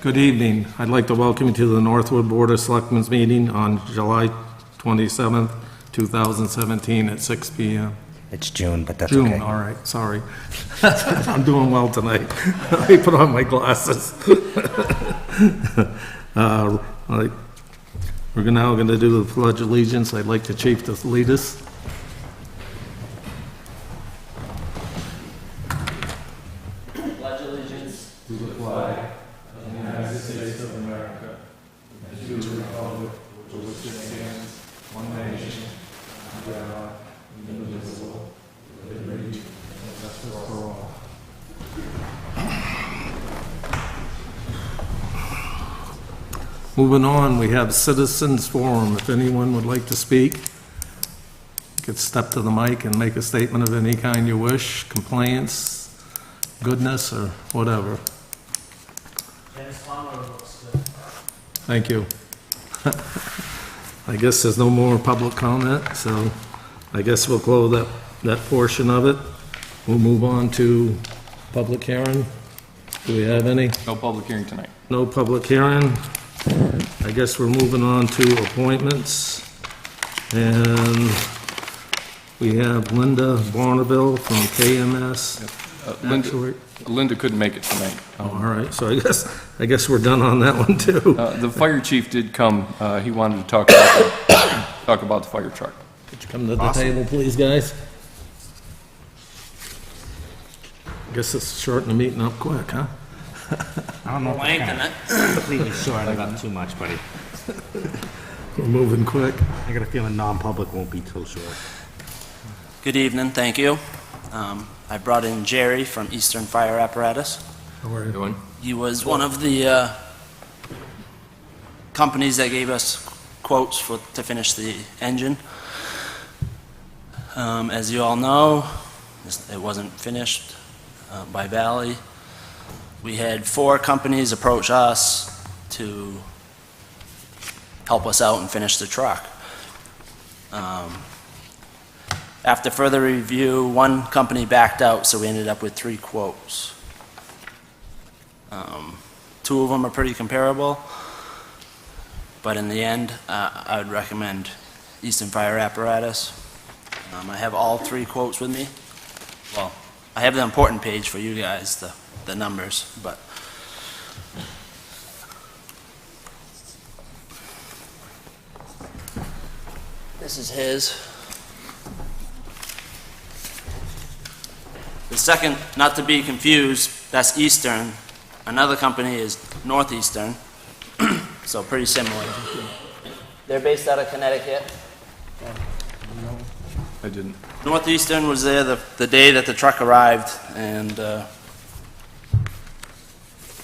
Good evening. I'd like to welcome you to the Northwood Board of Selectmen's meeting on July 27th, 2017 at 6 p.m. It's June, but that's June, okay. all right, sorry. I'm doing well tonight. Let me put on my glasses. All right. We're now going to do the Pledge of Allegiance. I'd like the chief to lead us. Pledge allegiance To the flag of the United States of America, and to the republic for which it stands, one nation, under God, indivisible, with liberty and justice for all. Moving on, we have citizens forum. If anyone would like to speak, you could step to the mic and make a statement of any kind you wish, complaints, goodness, or whatever. Thank you. I guess there's no more public comment, so I guess we'll close that portion of it. We'll move on to public hearing. Do we have any? No public hearing tonight. No public hearing. I guess we're moving on to appointments. And we have Linda Barnaville from KMS. Linda couldn't make it tonight. Oh, all right, so I guess we're done on that one too. The fire chief did come. He wanted to talk about the fire truck. Could you come to the table, please, guys? I guess it's shortening the meeting up quick, huh? I don't know if it's kind of completely short about too much, buddy. We're moving quick. I got a feeling non-public won't be too short. Good evening, thank you. I brought in Jerry from Eastern Fire Apparatus. How are you doing? He was one of the companies that gave us quotes to finish the engine. As you all know, it wasn't finished by Valley. We had 4 companies approach us to help us out and finish the truck. After further review, 1 company backed out, so we ended up with 3 quotes. 2 of them are pretty comparable, but in the end, I would recommend Eastern Fire Apparatus. I have all 3 quotes with me. Well, I have the important page for you guys, the numbers, but this is his. The second, not to be confused, that's Eastern. Another company is Northeastern, so pretty similar. They're based out of Connecticut. I didn't. Northeastern was there the day that the truck arrived and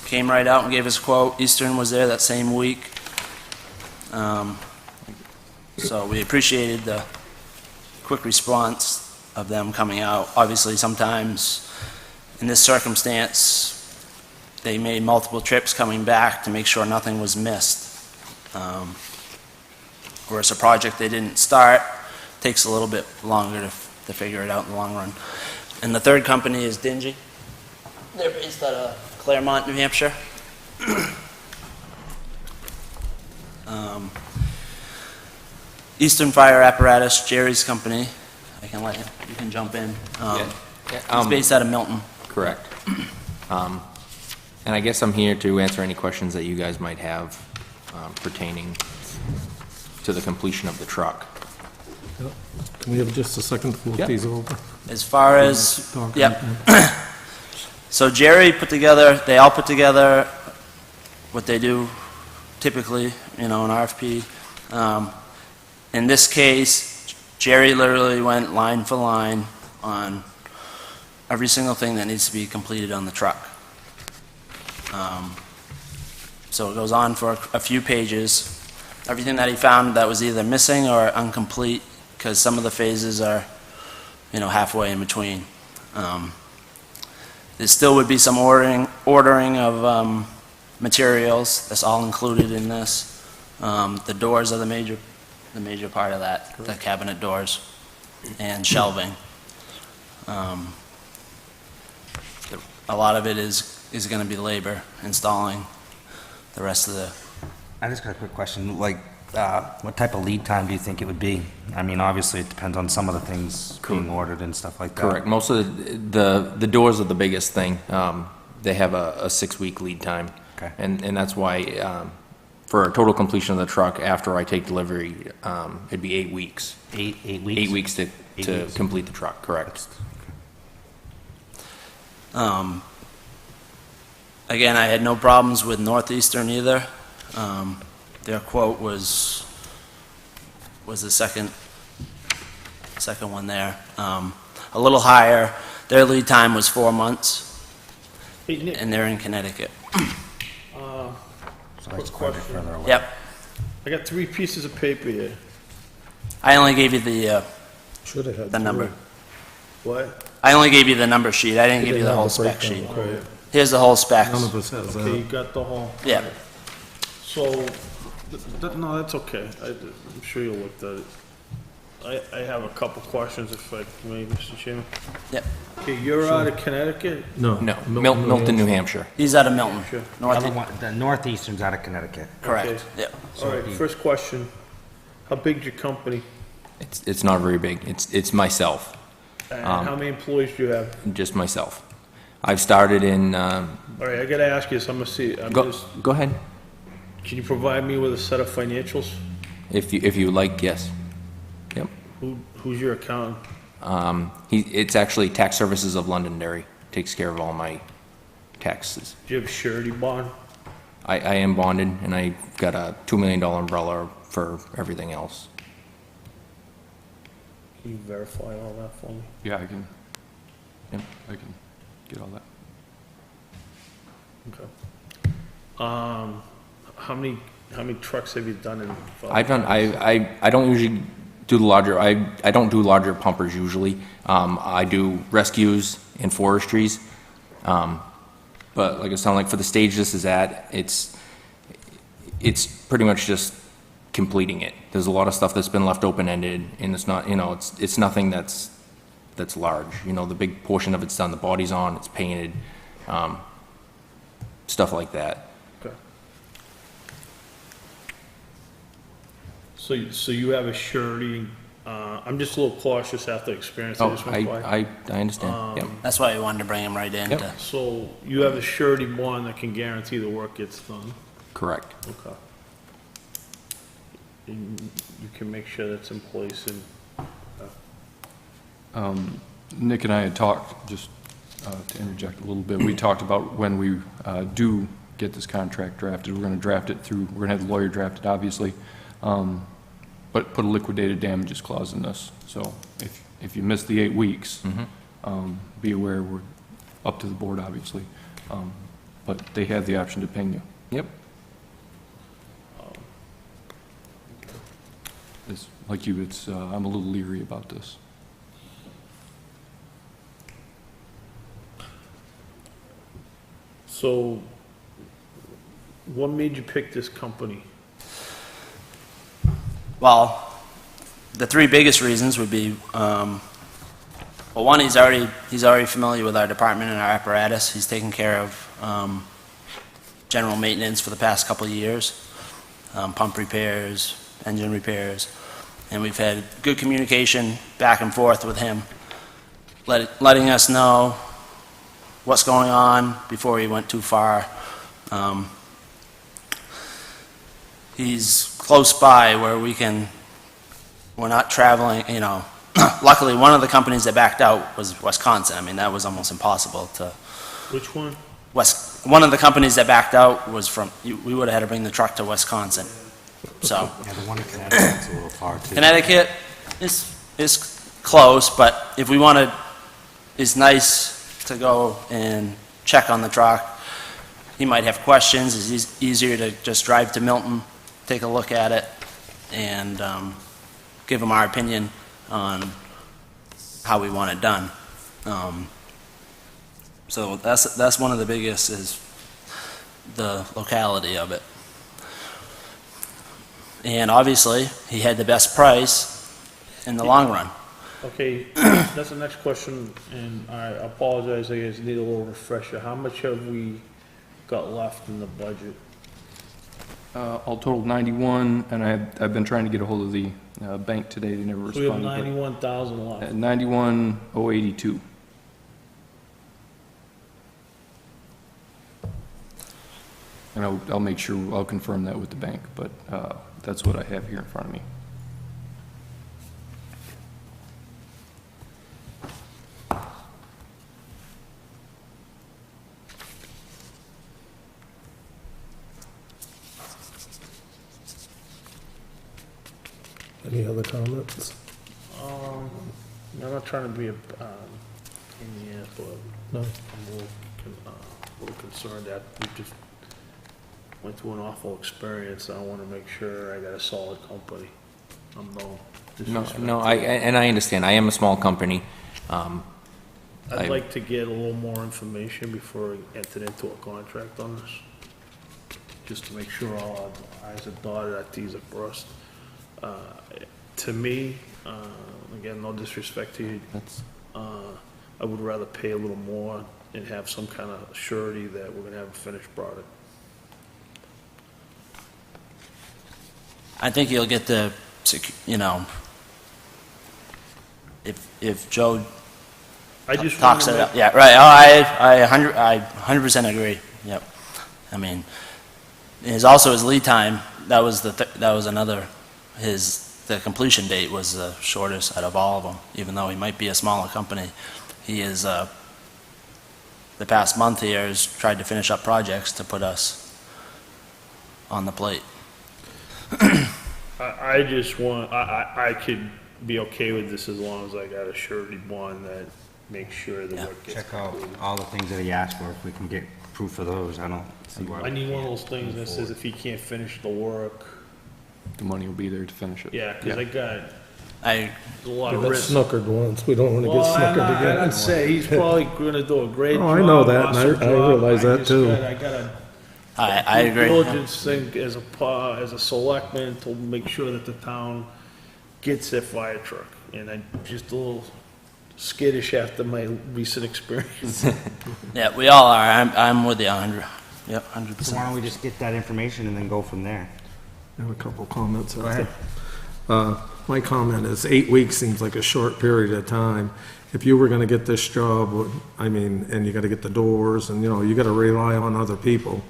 came right out and gave us a quote. Eastern was there that same week. So we appreciated the quick response of them coming out. Obviously, sometimes in this circumstance, they made multiple trips coming back to make sure nothing was missed. Or it's a project they didn't start, takes a little bit longer to figure it out in the long run. And the third company is Dingy. They're based out of Claremont, New Hampshire. Eastern Fire Apparatus, Jerry's company. I can let you can jump in. It's based out of Milton. Correct. And I guess I'm here to answer any questions that you guys might have pertaining to the completion of the truck. Can we have just a second to look these over? As far as, yep. So Jerry they all put together what they do typically, an RFP. In this case, Jerry literally went line for line on every single thing that needs to be completed on the truck. So it goes on for a few pages. Everything that he found that was either missing or incomplete, because some of the phases are, halfway in between. There still would be some ordering of materials. That's all included in this. The doors are the major part of that, the cabinet doors and shelving. A lot of it is going to be labor installing the rest of the. I just got a quick question, like, what type of lead time do you think it would be? I mean, obviously, it depends on some of the things being ordered and stuff like that. Correct. Most of the doors are the biggest thing. They have a 6-week lead time. Okay. And that's why, for a total completion of the truck, after I take delivery, it'd be 8 weeks. 8 weeks? 8 weeks to 8 weeks. complete the truck, correct. Again, I had no problems with Northeastern either. Their quote was the second one there. A little higher. Their lead time was 4 months, Hey, Nick, and they're in Connecticut. So that's quite a bit further away. Yep. I got 3 pieces of paper here. I only gave you the Should have had the number. What? I only gave you the number sheet. I didn't give you the whole spec sheet. Okay. Here's the whole specs. None of us has Okay, you that. got the whole. Yeah. So, no, that's okay. I'm sure you looked at it. I have a couple questions if I may, Mr. Chairman. Yep. Okay, you're out of Connecticut? No. No, Milton, New Hampshire. He's out of Milton. Sure. The other North. one, the Northeastern's out of Connecticut. Correct. Okay. Yep. All right, first question. How big's your company? It's not very big. It's myself, And how many employees do you have? just myself. I've started in, All right, I gotta ask you this. I'm go ahead. can you provide me with a set of financials? If you like, yes. Yep. Who's your accountant? It's actually Tax Services of Londonderry, takes care of all my taxes. Do you have surety bond? I am bonded, and I got a $2 million umbrella for everything else. Can you verify all that for me? Yeah, I can Yep. get all that. Okay. How many trucks have you done in? I don't usually do the larger, I don't do larger pumpers usually. I do rescues and forestries. But like it sounded like for the stage this is at, it's pretty much just completing it. There's a lot of stuff that's been left open-ended, and it's not, it's nothing that's large. The big portion of it's done, the body's on, it's painted, stuff like that. Okay. So you have a surety, I'm just a little cautious after experience I Oh, just went by. I understand, yep. That's why we wanted to bring him right in. Yep. to- So you have a surety bond that can guarantee the work gets done? Correct. Okay. And you can make sure that's in place and, Nick and I had talked, just to interject a little bit, we talked about when we do get this contract drafted, we're going to draft it through, we're going to have the lawyer draft it, obviously, but put a liquidated damages clause in this. So if you miss the 8 weeks, be aware we're up to the board, obviously, but they have the option to ping you. Yep. It's like you, I'm a little leery about this. so what made you pick this company? Well, the 3 biggest reasons would be, well, one, he's already familiar with our department and our apparatus. He's taken care of general maintenance for the past couple of years, pump repairs, engine repairs, and we've had good communication back and forth with him, letting us know what's going on before he went too far. He's close by where we're not traveling, Luckily, one of the companies that backed out was Wisconsin. I mean, that was almost impossible to. Which one? One of the companies that backed out was we would have had to bring the truck to Wisconsin. So, Yeah, the one in Connecticut's a little far too. Connecticut is close, but if we wanted, it's nice to go and check on the truck. he might have questions. It's easier to just drive to Milton, take a look at it, and give him our opinion on how we want it done. So that's one of the biggest, is the locality of it. And obviously, he had the best price in the long run. Okay, that's the next question, and I apologize, I guess need a little refresher. How much have we got left in the budget? All total 91, and I've been trying to get a hold of the bank today, they never So we have responded. 91,000 left. At 91,082. And I'll make sure, I'll confirm that with the bank, but that's what I have here in front of me. Any other comments? I'm not trying to be a, in the ass, but No? I'm a little concerned that we just went through an awful experience. I want to make sure I got a solid company. I'm no disrespect. No, and I understand, I am a small company. I'd I- like to get a little more information before we enter into a contract on this, just to make sure all our i's are dotted, our t's are crossed. To me, again, no disrespect to you, That's, I would rather pay a little more and have some kind of surety that we're gonna have a finished product. I think you'll get the, you know, if Joe I just talks wanna it make- up, yeah, right, oh, I 100% agree, yep. I mean, there's also his lead time, that was another, the completion date was the shortest out of all of them, even though he might be a smaller company. He is, the past month here has tried to finish up projects to put us on the plate. I just want, I could be okay with this as long as I got a surety bond that makes sure the Yeah. work gets Check out completed. all the things that he asked for, if we can get proof of those, I don't see why. I we need one of can't those things that move says if he can't finish the work, The money will be there to finish it. yeah, cause I got I, a lot We've of been risk. snookered once, we don't wanna get Well, snookered I again. didn't say, he's probably gonna do a great Oh, job. I know that, and I awesome job. realize that just too. I gotta I due agree. diligence thing as a selectman to make sure that the town gets their fire truck. And I'm just a little skittish after my recent experience. Yeah, we all are, I'm with you 100, yep, So why 100%. don't we just get that information and then go from there? I have a couple comments. Go ahead. My comment is 8 weeks seems like a short period of time. If you were gonna get this job, I mean, and you gotta get the doors, and, you know, you gotta rely on other people.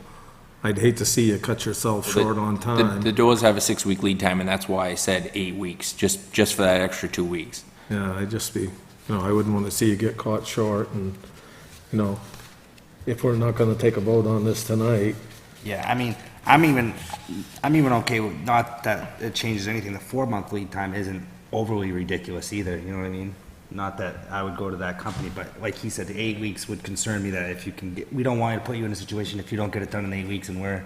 I'd hate to see you cut yourself short on the time. doors have a 6-week lead time, and that's why I said 8 weeks, just for that extra 2 weeks. Yeah, I'd just be, you know, I wouldn't wanna see you get caught short, and, you know, if we're not gonna take a vote on this tonight, Yeah, I mean, I'm even okay with, not that it changes anything, the 4-month lead time isn't overly ridiculous either, you know what I mean? Not that I would go to that company, but like he said, the 8 weeks would concern me that if you can get, we don't want to put you in a situation if you don't get it done in 8 weeks and we're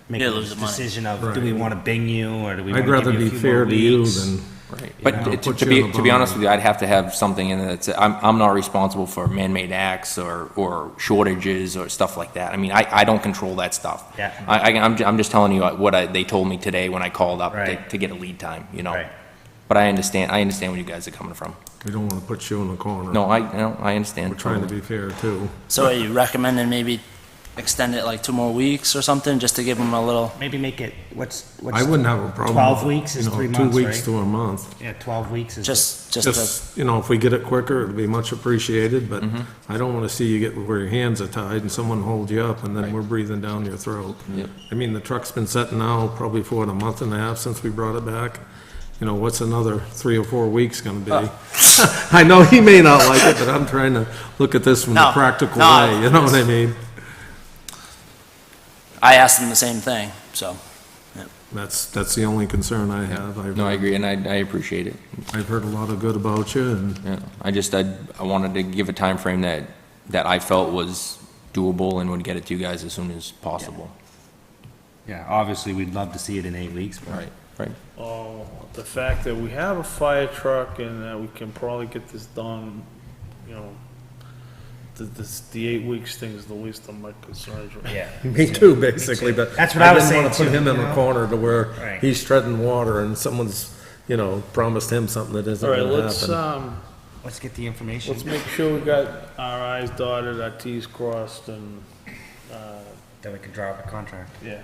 making lose this the money. decision of, do we want to bing you or do we want I'd to rather give you be a few more fair to you weeks? than, But know, to put you in a to be honest bind. with you, I'd have to have something in it that's, I'm not responsible for man-made acts or shortages or stuff like that. I mean, I don't control that stuff. Yeah. I'm just telling you what they told me today when I called up Right. to get a lead time, you know? Right. But I understand where you guys are coming from. we don't wanna put you in the corner. No, I understand. We're trying to be fair too. So are you recommending maybe extend it like 2 more weeks or something, just to give them a little, Maybe make it, what's? I wouldn't have a problem. 12 weeks is you know, 3 months, 2 weeks right? to a month. Yeah, 12 weeks is. just to, Just, you know, if we get it quicker, it'd be much appreciated, but Mm-hmm. I don't wanna see you get where your hands are tied and someone holds you up and then we're breathing down your throat. Yep. I mean, the truck's been sitting now probably for a month and a half since we brought it back. You know, what's another 3 or 4 weeks gonna be? I know he may not like it, but I'm trying to look at this from No, the practical no, way, you know what I mean? I asked them the same thing, so. That's the only concern I have. No, I agree, and I appreciate it. I've heard a lot of good about you, and Yeah, I wanted to give a time frame that I felt was doable and would get it to you guys as soon as possible. Yeah, obviously, we'd love to see it in 8 weeks, but. Right. Oh, the fact that we have a fire truck and that we can probably get this done, you know, the 8 weeks thing is the least of my concerns. Right? Yeah. Me too, basically, but. That's what I was didn't wanna saying put him too, in you the know? corner to where Right. he's treading water and someone's, you know, promised him something that isn't All right, gonna let's, happen. Let's get the information. let's make sure we got our I's dotted, our T's crossed, and, Then we can draw up a contract. yeah.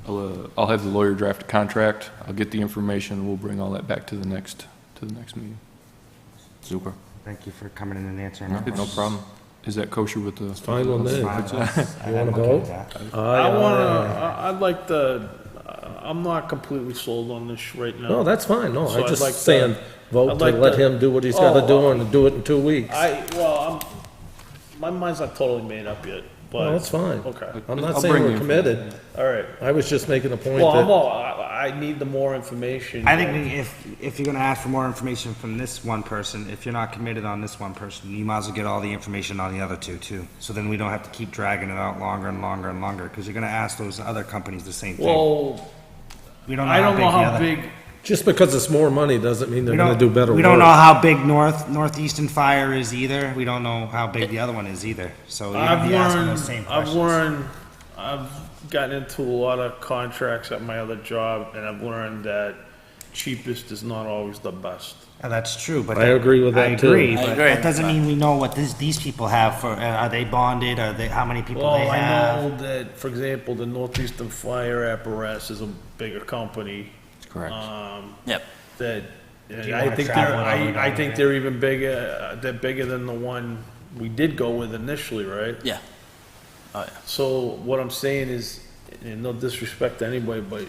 I'll have the lawyer draft a contract, I'll get the information, and we'll bring all that back to the next meeting. Super. Thank you for coming in and answering our No questions. problem. Is that kosher with the? Fine with me. Fine, that's- You wanna I'm okay vote? with that. I'd like to, I'm not completely sold on this right now. No, that's fine, no, So I'm I'd just like to- saying, vote I'd to like let to- him do what he's gotta do Oh, and do it in 2 weeks. My mind's not totally made up yet, but. No, that's fine. Okay, I'm I'll not saying bring we're the committed, all right. I was just making a point Well, that, I need the more information. I think if you're gonna ask for more information from this one person, if you're not committed on this one person, you might as well get all the information on the other two too. So then we don't have to keep dragging it out longer and longer and longer, because you're gonna ask those other companies the same thing. Well, We don't know I don't know the how other- big, just because it's more money doesn't mean they're we gonna don't- do better work. We don't know how big Northeastern Fire is either. We don't know how big the other one is either. So you're gonna be asking those same questions. I've gotten into a lot of contracts at my other job, and I've learned that cheapest is not always the best. That's true, but. I agree with that, too. I agree, I but agree. that doesn't mean we know what these people have for, are they bonded, are they, how many people Well, they I have? know that, for example, the Northeastern Fire Apparatus is a bigger company. That's correct. Yep. That, you I wanna think travel they're, all the way I down think there? they're even bigger, they're bigger than the one we did go with initially, right? Yeah. Oh, yeah. So what I'm saying is, and no disrespect to anybody, but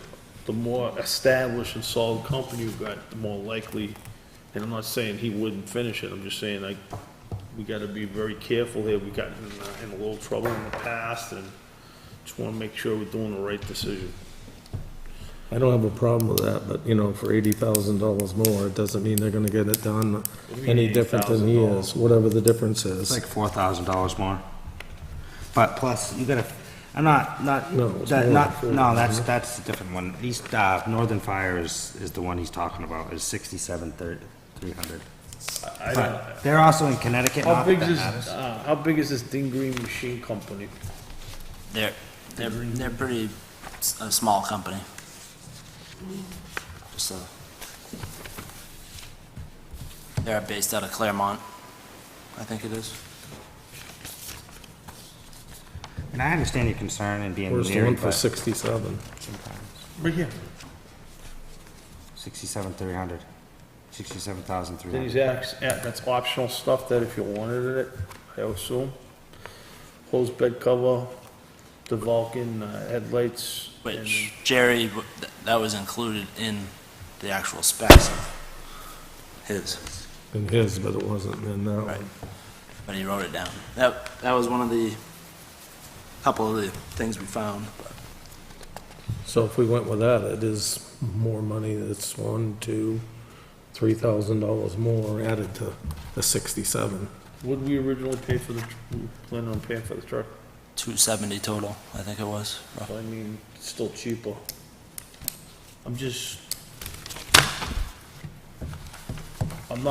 the more established and solid company you've got, the more likely, and I'm not saying he wouldn't finish it, I'm just saying, like, we gotta be very careful here, we got in a little trouble in the past, and just wanna make sure we're doing the right decision. I don't have a problem with that, but, you know, for $80,000 more, it doesn't mean they're gonna get it done do you mean any different than he $80,000? is, whatever the difference It's is. like $4,000 more. But plus, you gotta, I'm not, No, it's that, more not, than no, 4,000. that's a different one. Northern Fire is the one he's talking about, is 300. I don't, But they're also in Connecticut, how not big that is, matters. how big is this Dean Green Machine Company? They're pretty a small company. Just they're based out of Claremont, I think it is. And I understand your concern and being Where's the leery, one for but 67? sometimes, Right here. 67,300, Then 67,300. he's that's optional stuff that if you wanted it, I assume. Hose bed cover, the Vulcan headlights. and- Which Jerry, that was included in the actual specs of his, In his, but it wasn't in that right? one. But he wrote it down. That was one of the, couple of the things we found. But So if we went with that, it is more money, it's $3,000 more added to the 67. What did we originally pay for we planned on paying for the truck? 270 total, I think it was. So I mean, it's still cheaper. I'm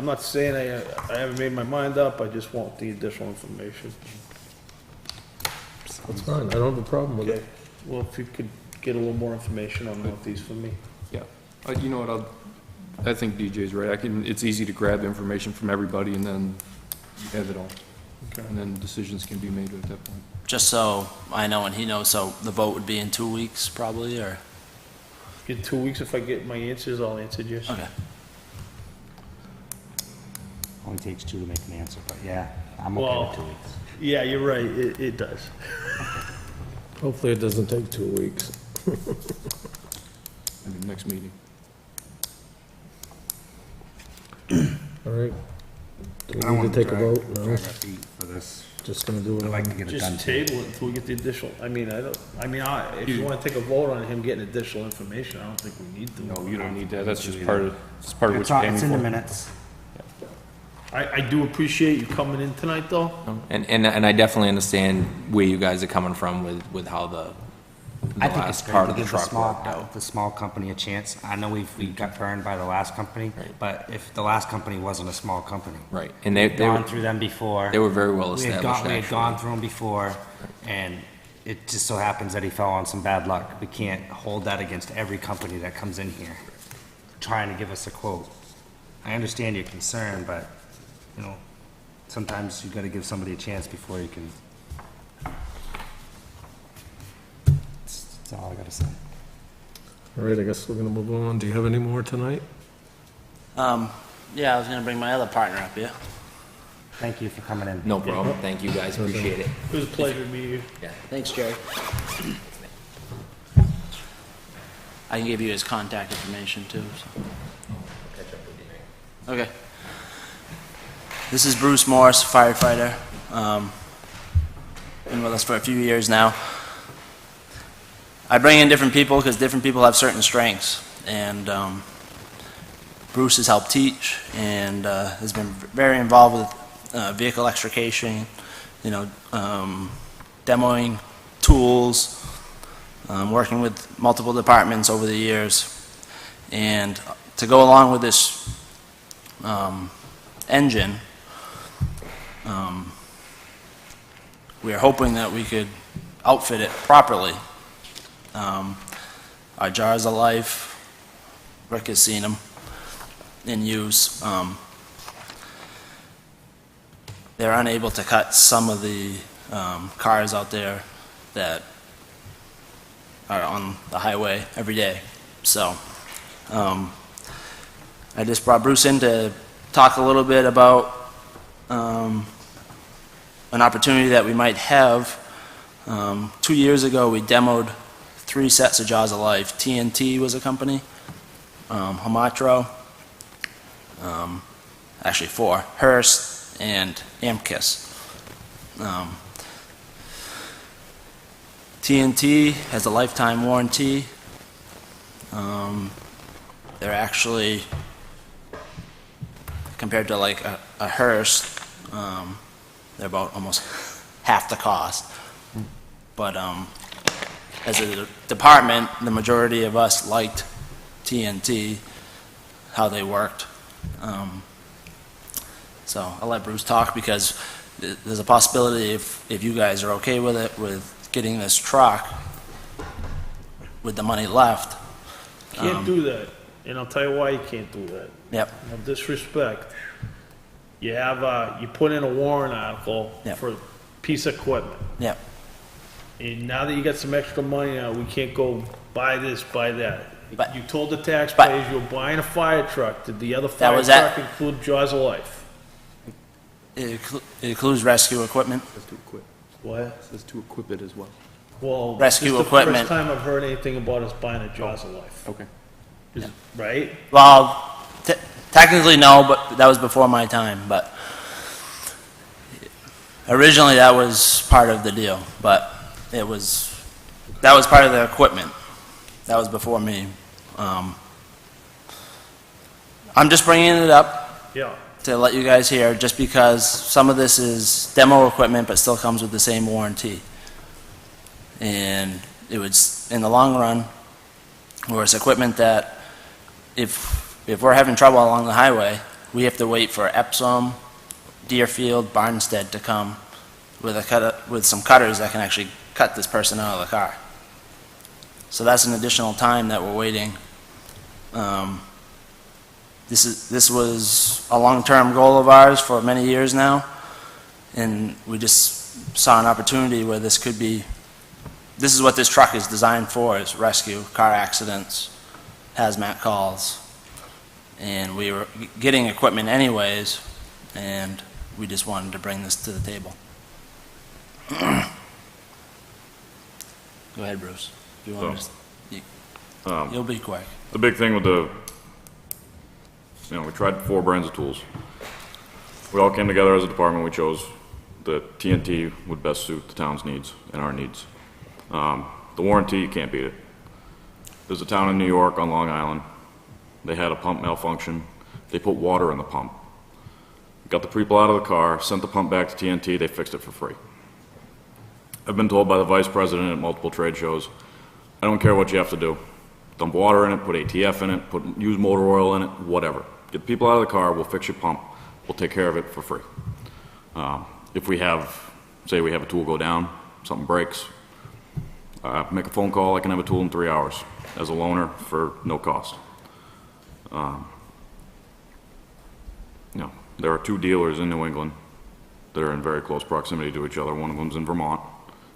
not saying I haven't made my mind up, I just want the additional information. That's fine, I don't have a problem with Okay, it. well, if you could get a little more information on Northeast for me. Yeah. You know what, I think DJ's right. It's easy to grab information from everybody and then you have it all. Okay. And then decisions can be made at that point. Just so I know and he knows, so the vote would be in 2 weeks probably, or? In 2 weeks, if I get my answers, I'll answer yes. Okay. Only takes 2 to make an answer, but yeah, I'm okay Well- with 2 weeks. Yeah, you're right, it does. Hopefully it doesn't take 2 weeks. Next meeting. All right? Do I don't we need wanna to take a drag- vote? No, drag our feet for this. just gonna do it. I'd like to get it done. Just table it until we get the additional, if you wanna take a vote on him getting additional information, I don't think we need to. No, you don't need that. That's just part of what It's you're on- paying it's in the for. minutes. I do appreciate you coming in tonight, though. And I definitely understand where you guys are coming from with how the I think it's last great part to of the give the truck worked out. small company a chance. I know we got burned by the last company, but if the last company wasn't a small company. Right, and they Gone were, through them before. they were very well We had established, gone, we had gone actually. through them before, and it just so happens that he fell on some bad luck. We can't hold that against every company that comes in here, trying to give us a quote. I understand your concern, but, you know, sometimes you gotta give somebody a chance before you can. That's all I gotta say. All right, I guess we're gonna move on. Do you have any more tonight? Yeah, I was gonna bring my other partner up here. Thank you for coming in. No problem, thank you guys, appreciate it. It was a pleasure to meet you. Yeah. Thanks, Jerry. I can give you his contact information too, so. Okay. This is Bruce Morse, firefighter. Been with us for a few years now. I bring in different people because different people have certain strengths, and Bruce has helped teach and has been very involved with vehicle extrication, you know, demoing tools, working with multiple departments over the years. And to go along with this engine, we are hoping that we could outfit it properly. Our jars of life, Rick has seen them in use. They're unable to cut some of the cars out there that are on the highway every day. So I just brought Bruce in to talk a little bit about an opportunity that we might have. 2 years ago, we demoed 3 sets of Jaws of Life. TNT was a company, Hamatro, actually 4, Hearst, and Amkis. TNT has a lifetime warranty. They're actually, compared to like a Hearst, they're about almost half the cost. But as a department, the majority of us liked TNT, how they worked. So I'll let Bruce talk because there's a possibility if you guys are okay with it, with getting this truck with the money left. Can't do that, and I'll tell you why you can't do that. Yep, No disrespect. You have, you put in a warrant article Yep. for a piece of equipment. yep. And now that you got some extra money now, we can't go buy this, buy that. But- You told the taxpayers you were buying a fire truck. Did the other fire was truck at- include Jaws of Life? It includes rescue equipment. Says to equip, What? says to equip it as well. Well, Rescue this is equipment. the first time I've heard anything about us buying a Jaws of Life. Okay. Right? Well, technically no, but that was before my time, but originally that was part of the deal, but that was part of the equipment. That was before me. I'm just bringing it up Yeah. to let you guys hear, just because some of this is demo equipment, but still comes with the same warranty. And it would, in the long run, or it's equipment that if we're having trouble along the highway, we have to wait for Epsom, Deerfield, Barnstead to come with some cutters that can actually cut this person out of the car. So that's an additional time that we're waiting. This was a long-term goal of ours for many years now, and we just saw an opportunity where this could be. This is what this truck is designed for: is rescue, car accidents, hazmat calls, and we were getting equipment anyways, and we just wanted to bring this to the table. Go ahead, Bruce. If you want to, you'll be quick. The big thing with we tried 4 brands of tools. We all came together as a department. We chose that TNT would best suit the town's needs and our needs. The warranty, you can't beat it. There's a town in New York on Long Island. They had a pump malfunction. They put water in the pump. got the people out of the car, sent the pump back to TNT, they fixed it for free. I've been told by the vice president at multiple trade shows, I don't care what you have to do. Dump water in it, put ATF in it, use motor oil in it, whatever. Get the people out of the car, we'll fix your pump, we'll take care of it for free. If we have, say we have a tool go down, something breaks, make a phone call, I can have a tool in 3 hours as a loaner for no cost. There are 2 dealers in New England that are in very close proximity to each other. One of them's in Vermont.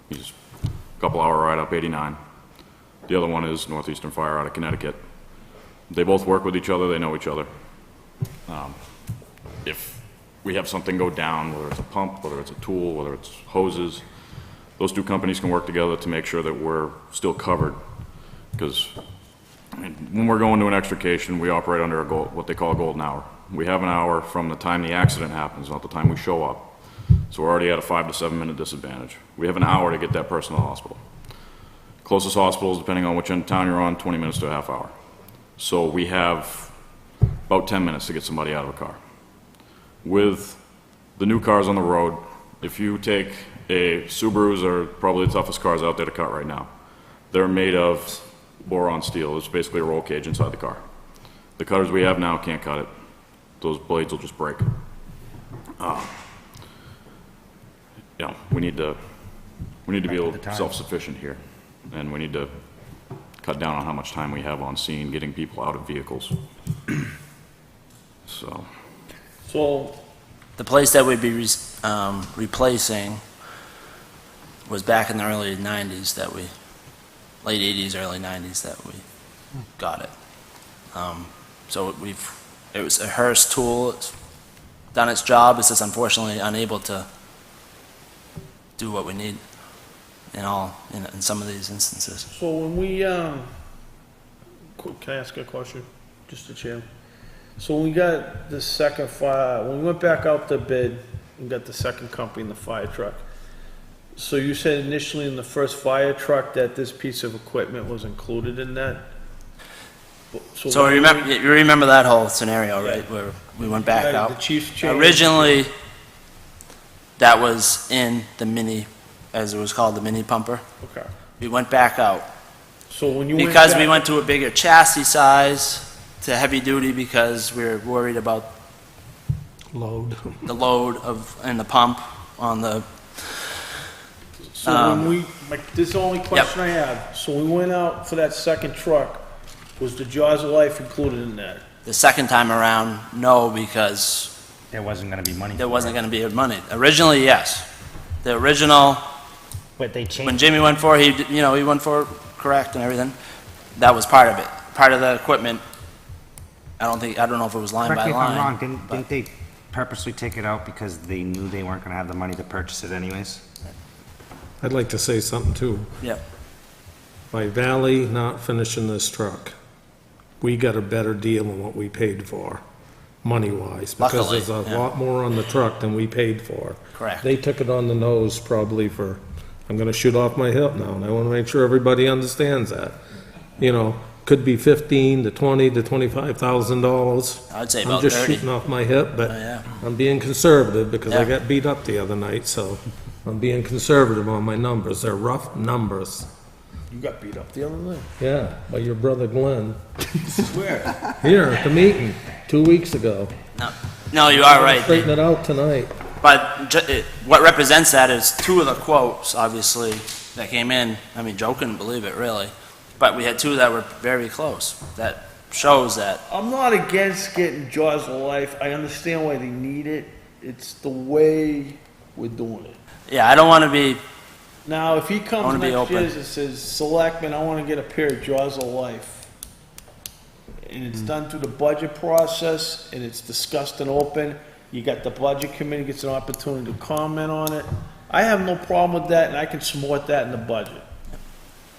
He's a couple hour ride up 89. The other one is Northeastern Fire out of Connecticut. They both work with each other, they know each other. If we have something go down, whether it's a pump, whether it's a tool, whether it's hoses, those 2 companies can work together to make sure that we're still covered. Because when we're going to an extrication, we operate under what they call a golden hour. We have an hour from the time the accident happens, not the time we show up. So we're already at a 5 to 7 minute disadvantage. We have an hour to get that person to the hospital. Closest hospitals, depending on which end of town you're on, 20 minutes to a half hour. So we have about 10 minutes to get somebody out of a car. With the new cars on the road, if you take Subarus are probably the toughest cars out there to cut right now. They're made of boron steel. It's basically a roll cage inside the car. The cutters we have now can't cut it. Those blades will just break. We need to be a little self-sufficient here, and we need to cut down on how much time we have on scene getting people out of vehicles. So the place that we'd be replacing was back in the early 90s late 80s, early 90s that we got it. So it was a Hearst tool. It's done its job. It's just unfortunately unable to do what we need in some of these instances. So when we, can I ask a question, just to chair? So when we got the second fire, when we went back out to bid and got the second company in the fire truck, so you said initially in the first fire truck that this piece of equipment was included in that? So you remember that whole scenario, right, where we went back out? The chief's change. Originally, that was in the mini, as it was called, the mini pumper. Okay. We went back out. So when you went Because back, we went to a bigger chassis size, to heavy duty, because we were worried about Load. the load and the pump on the, so when this is the only question I have. So we went out for that second truck, was the Jaws of Life included in that? the second time around, no, because There wasn't gonna be money. there wasn't gonna be money. Originally, yes. The original, But they when changed. Jimmy went for it, he went for it correct and everything. That was part of it. Part of the equipment, I don't know if it was line Correct by me if I'm wrong, line. didn't they purposely take it out because they knew they weren't gonna have the money to purchase it anyways? I'd like to say something too. Yep. By Valley not finishing this truck, we got a better deal than what we paid for, money-wise. Because Luckily, there's a yeah. lot more on the truck than we paid for. Correct. They took it on the nose probably for, I'm gonna shoot off my hip now, and I wanna make sure everybody understands that. Could be $15,000 to $20,000 to $25,000. I'd say I'm about just 30. shooting off my hip, but Oh, yeah. I'm being conservative because I Yeah. got beat up the other night, so I'm being conservative on my numbers. They're rough numbers. You got beat up the other night. Yeah, by your brother Glenn. Where? Here at the meeting, 2 weeks ago. No, you are right. Straighten it out tonight. But what represents that is 2 of the quotes, obviously, that came in. I mean, Joe couldn't believe it, really. But we had 2 that were very close. That shows that. I'm not against getting Jaws of Life. I understand why they need it. It's the way we're doing it. Yeah, I don't want to be. Now, if he I comes wanna be next year open. and says, Selectmen, I want to get a pair of Jaws of Life, and it's done through the budget process, and it's discussed and open, you got the budget committee gets an opportunity to comment on it, I have no problem with that, and I can support that in the budget.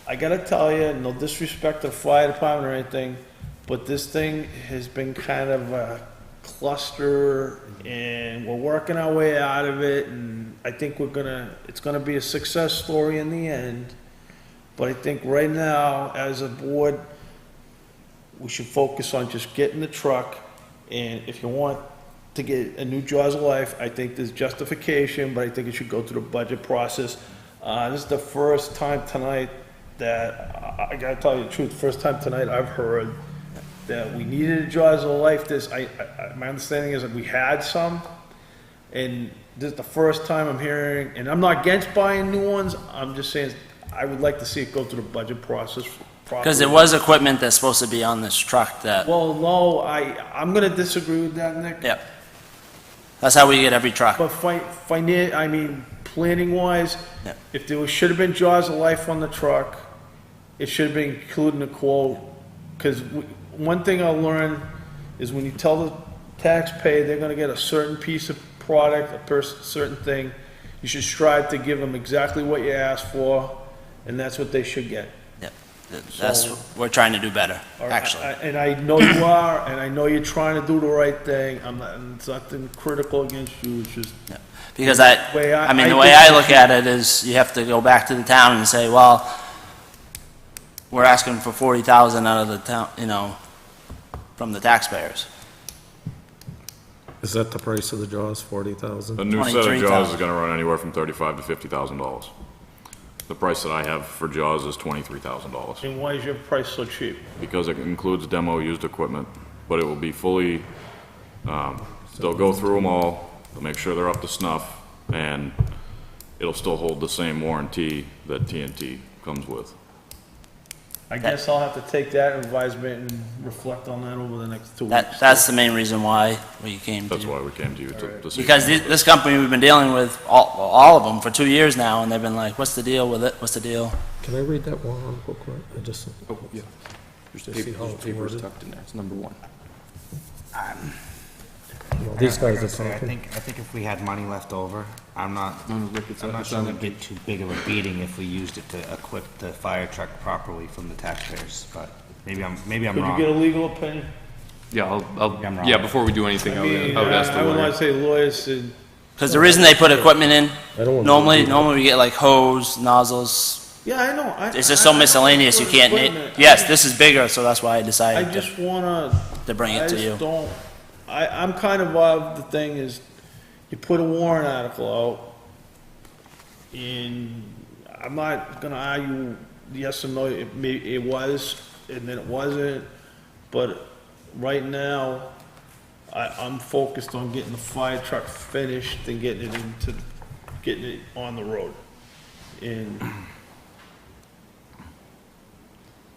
I gotta tell you, no disrespect to the fire department or anything, but this thing has been kind of a cluster, and we're working our way out of it, and I think it's gonna be a success story in the end. But I think right now, as a board, we should focus on just getting the truck, and if you want to get a new Jaws of Life. I think there's justification, but I think it should go through the budget process. This is the first time tonight that, I gotta tell you the truth, first time tonight I've heard that we needed a Jaws of Life. My understanding is that we had some, and this is the first time I'm hearing, and I'm not against buying new ones, I'm just saying, I would like to see it go through the budget process properly. Because there was equipment that's supposed to be on this truck that, Well, no, I'm gonna disagree with that, Nick. yep. That's how we get every truck. But planning wise, Yeah. if there should have been Jaws of Life on the truck, it should have been included in the quote. Because one thing I learned is when you tell the taxpayer they're gonna get a certain piece of product, certain thing, you should strive to give them exactly what you asked for, and that's what they should get. Yep. That's, we're trying to do better, All right, actually. And I know you are, and I know you're trying to do the right thing. It's nothing critical against you, it's just, Because the way I look at it is you have to go back to the town and say, well, we're asking for 40,000 out of the town, from the taxpayers. Is that the price of the Jaws, 40,000? A new set of 23,000. Jaws is gonna run anywhere from $35,000 to $50,000. The price that I have for Jaws is $23,000, and why is your price so cheap? because it includes demo used equipment, but it will be fully, they'll go through them all, they'll make sure they're up to snuff, and it'll still hold the same warranty that TNT comes with. I guess I'll have to take that advisement and reflect on that over the next 2 weeks. That's the main reason why we came to That's you. why we came to you to see. Because this company, we've been dealing with all of them for 2 years now, and they've been like, what's the deal with it? What's the deal? Can I read that one real quick? I just, Oh, yeah. There's Just see how there's it's papers worded. tucked in there, it's number 1. these Like guys I are say, talking. I think if we had money left over, I'm not It's sure on we'd get too big of a beating if we used it to equip the fire truck properly from the taxpayers, but maybe I'm Could you wrong. get a legal opinion? Yeah, Yeah, I'm wrong. yeah, before we do anything, I would ask the I would lawyer. like to say lawyers said, Because the reason they put equipment in, I don't want. normally we get like hose, nozzles. yeah, I know. It's just so miscellaneous, you can't name. Yes, this is bigger, so that's why I I decided just wanna, to bring I it to just you. don't, I'm kind of the thing is, you put a warrant article out, and I'm not gonna argue yes or no, it was, and then it wasn't, but right now, I'm focused on getting the fire truck finished and getting it on the road. And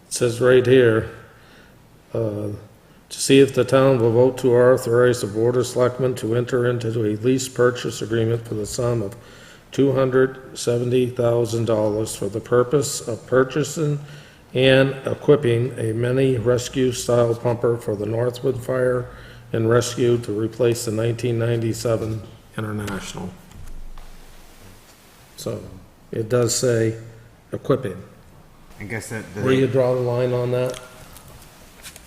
It says right here, to see if the town will vote to authorize the Board of Selectmen to enter into a lease purchase agreement for the sum of $270,000 for the purpose of purchasing and equipping a mini rescue-style pumper for the Northwood Fire and Rescue to replace the 1997 International. So, it does say equipping. I guess that, Where you draw the line on that?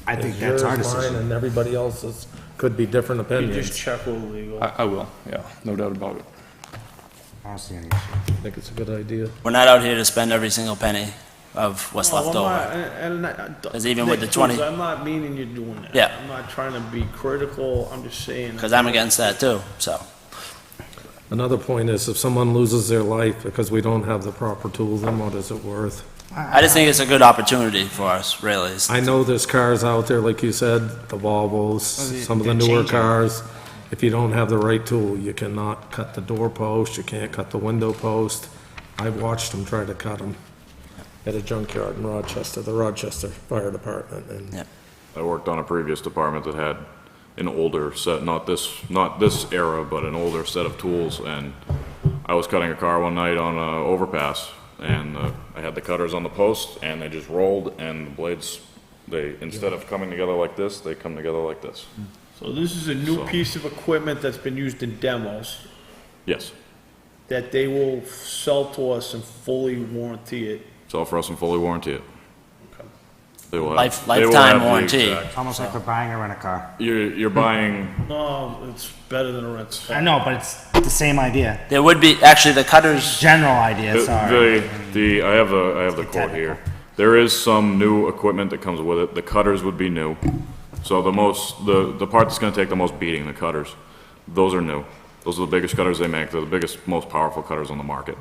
I think Is that's our yours, mine, decision. and everybody else's could be different you opinions. just check with legal. I will, yeah, no doubt about it. I don't see any issue. I think it's a good idea. We're not out here to spend every single penny of what's left No, over. I'm not- Because even with the Nick, 20 please, I'm not meaning you're doing that. Yeah. I'm not trying to be critical, I'm just saying. Because I'm against that too, so. Another point is if someone loses their life because we don't have the proper tools, then what is it worth? I just think it's a good opportunity for us, really. I know there's cars out there, like you said, the Volvos, some of the they're newer changing. cars. If you don't have the right tool, you cannot cut the door post, you can't cut the window post. I've watched them try to cut them at a junkyard in Rochester, the Rochester Fire Department, and Yeah. I worked on a previous department that had an older set, not this era, but an older set of tools, and I was cutting a car one night on a overpass, and I had the cutters on the post, and they just rolled, and the blades, instead of coming together like this, they come together like this. So this is a new So- piece of equipment that's been used in demos, Yes, that they will sell to us and fully warranty it. sell for us and fully warranty it. They will have- Life- they will lifetime have the warranty. exact- It's almost like we're buying a rent-a-car. You're buying, No, it's better than a rental. I know, but it's the same idea. There would be, actually, the cutters, General idea, sorry. I have the quote here. There is some new equipment that comes with it. The cutters would be new. So the part that's gonna take the most beating, the cutters. Those are new. Those are the biggest cutters they make. They're the biggest, most powerful cutters on the market.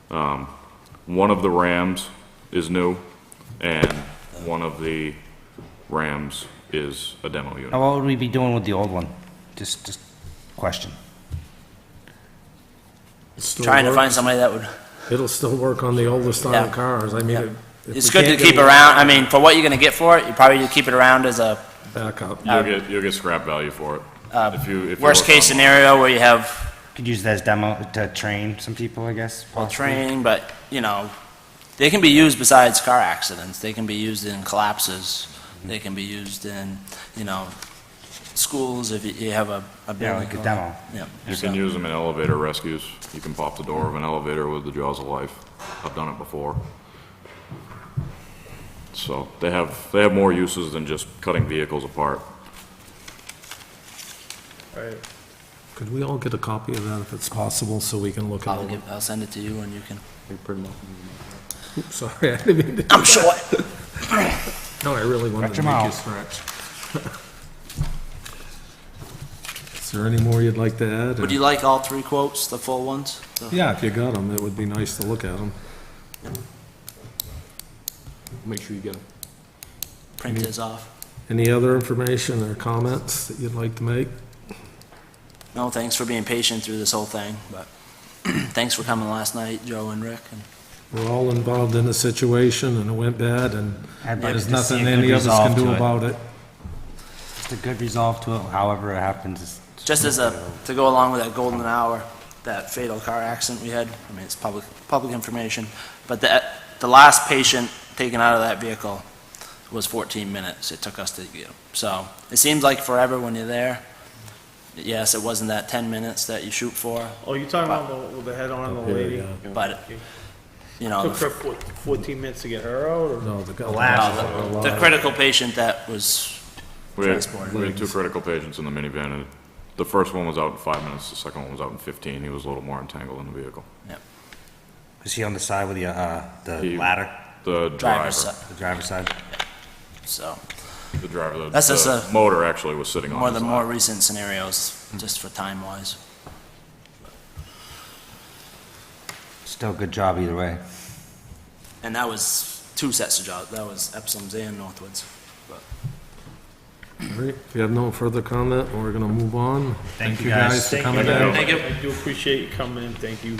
One of the Rams is new, and one of the Rams is a demo unit. Now, what would we be doing with the old one? Just question. It still Trying to works. find somebody that would, It'll still work on the older style Yeah. cars. I mean, Yeah. if it's we good to can't keep get around. I mean, for what you're gonna get for it, you probably keep it around as a backup. You'll get scrap value for it. If you worst look case online. scenario where you have Could use that as demo to train some people, I guess. well, possibly. training, but, you know, they can be used besides car accidents. They can be used in collapses. They can be used in, you know, schools if you have a building. Yeah, like a demo. Yeah. You so- can use them in elevator rescues. You can pop the door of an elevator with the jaws of life. I've done it before. So they have more uses than just cutting vehicles apart. Right. Could we all get a copy of that if it's possible, so we can look it over? I'll send it to you and you can, Oops, sorry, I didn't mean to. I'm sure. No, I really wanted Stretch to 'em make you out. stretch. Is there any more you'd like to add? Would you like all three quotes, the full ones? The- Yeah, if you got them, it would be nice to look at them. Make sure you get them. Print this off. Any other information or comments that you'd like to make? No, thanks for being patient through this whole thing, but thanks for coming last night, Joe and Rick. And We're all involved in the situation, and it went bad, and I'd like there's to see nothing a good any of us resolve can do to it. about it. Just a good resolve to it, however it happens. Just as to go along with that golden hour, that fatal car accident we had, I mean, it's public information, but the last patient taken out of that vehicle was 14 minutes it took us to get him. So it seems like forever when you're there. Yes, it wasn't that 10 minutes that you shoot for, Oh, you talking about with the head-on, the lady? but, you know, Took her 14 minutes to get her out, or? No, the guy. the critical patient that was We had transported. two critical patients in the minivan, and the first one was out in 5 minutes, the second one was out in 15. He was a little more entangled in the vehicle. Was he on the side with the He- ladder, The driver, Driver's side, the driver's side? so. the driver, That's just the a- motor actually was sitting on More his the lap. more recent scenarios, just for time-wise. Still good job either way. And that was two sets of jobs, that was Epsom's and Northwood's. But All right, if you have no further comment, we're gonna move on. Thank you, guys. for Thank coming you. in. Thank you. I do appreciate you coming in, thank you.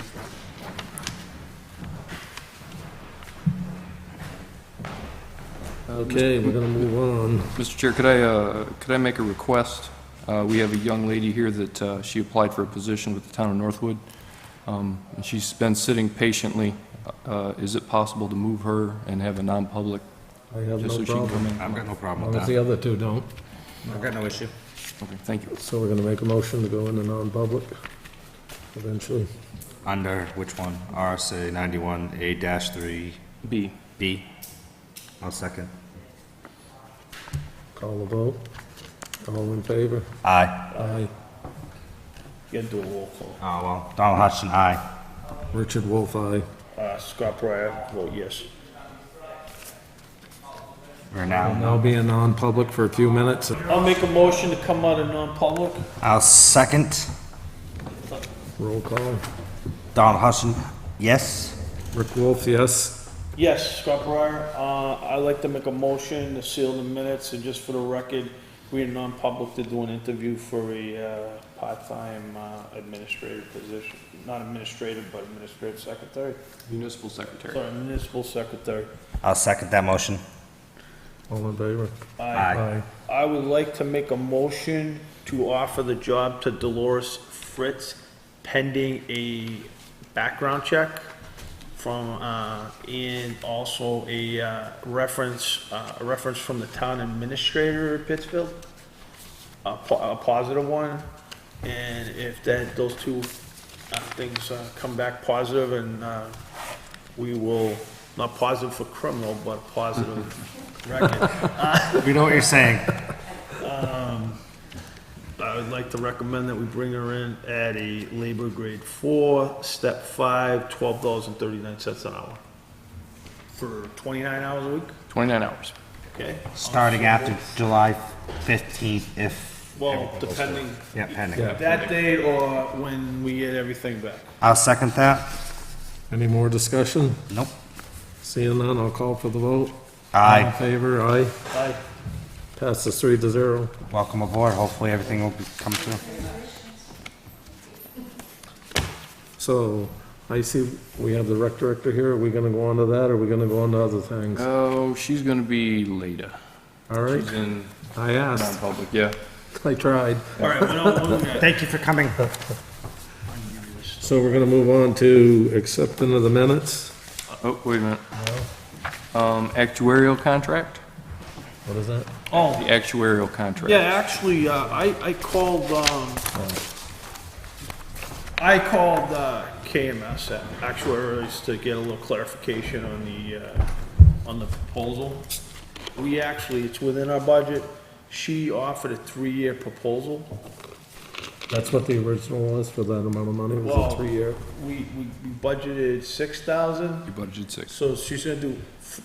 Okay, we're gonna move on. Mr. Chair, could I make a request? We have a young lady here that she applied for a position with the town of Northwood, and she's been sitting patiently. Is it possible to move her and have a non-public? I have Just no so she can come problem. in. I've got no As problem long with as that. the other two don't. I've got no issue. Okay, thank you. So we're gonna make a motion to go into non-public eventually. Under which one? RSA 91A-3 B. B. I'll second. Call the vote. All in favor? Aye. Aye. You gotta do a roll call. Oh, well, Donald Hutchinson, aye. Richard Wolf, aye. Scott Breyer, vote yes. We're now. Now be in non-public for a few minutes. I'll make a motion to come out of non-public. I'll second. Roll call. Donald Hutchinson, yes. Rick Wolf, yes. Yes, Scott Breyer, I'd like to make a motion to seal the minutes, and just for the record, we're in non-public to do an interview for a part-time administrative position, not administrative, but administrative secretary, Municipal Secretary. sorry, municipal secretary. I'll second that motion. All in favor? Aye. I would like to make a motion to offer the job to Dolores Fritz pending a background check from, and also a reference from the town administrator of Pittsfield, a positive one. And if those two things come back positive, and we will, not positive for criminal, but positive record. We know what you're saying. I would like to recommend that we bring her in at a labor grade 4, step 5, $12.39 an hour. For 29 hours a week, 29 hours. okay? Starting after July 15th, if Well, everything goes depending, through. Yeah, pending. Yeah. that date or when we get everything back. I'll second that. Any more discussion? Nope. Seeing none, I'll call for the vote. All in Aye. favor, aye. Aye. Passes 3-0. Welcome aboard. Hopefully everything will come through. So, I see we have the rec director here. Are we gonna go on to that, or are we gonna go on to other things? Oh, she's gonna be later. All right, She's in I asked. non-public, yeah. I tried. All right, when we Thank you for coming. So we're gonna move on to acceptance of the minutes. Oh, wait a minute. Actuarial contract? What is that? Oh, The actuarial contract. yeah, actually, I called, KMS at Actuaries to get a little clarification on the proposal. We actually, it's within our budget. She offered a 3-year proposal. That's what the original was for that amount of money, was Well, a 3-year? We budgeted 6,000. You budgeted 6. So she's gonna do,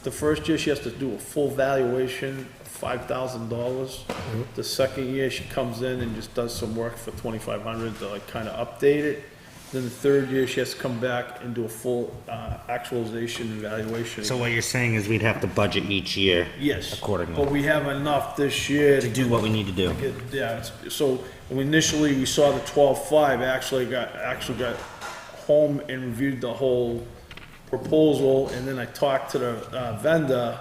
the first year she has to do a full valuation, $5,000. The second year she comes in and just does some work for 2,500 to like kinda update it. Then the third year she has to come back and do a full, actualization and valuation. So what you're saying is we'd have to budget each year Yes. accordingly. But we have enough this year to do what we need to do. Yeah, so initially we saw the 12.5, actually got home and reviewed the whole proposal, and then I talked to the vendor.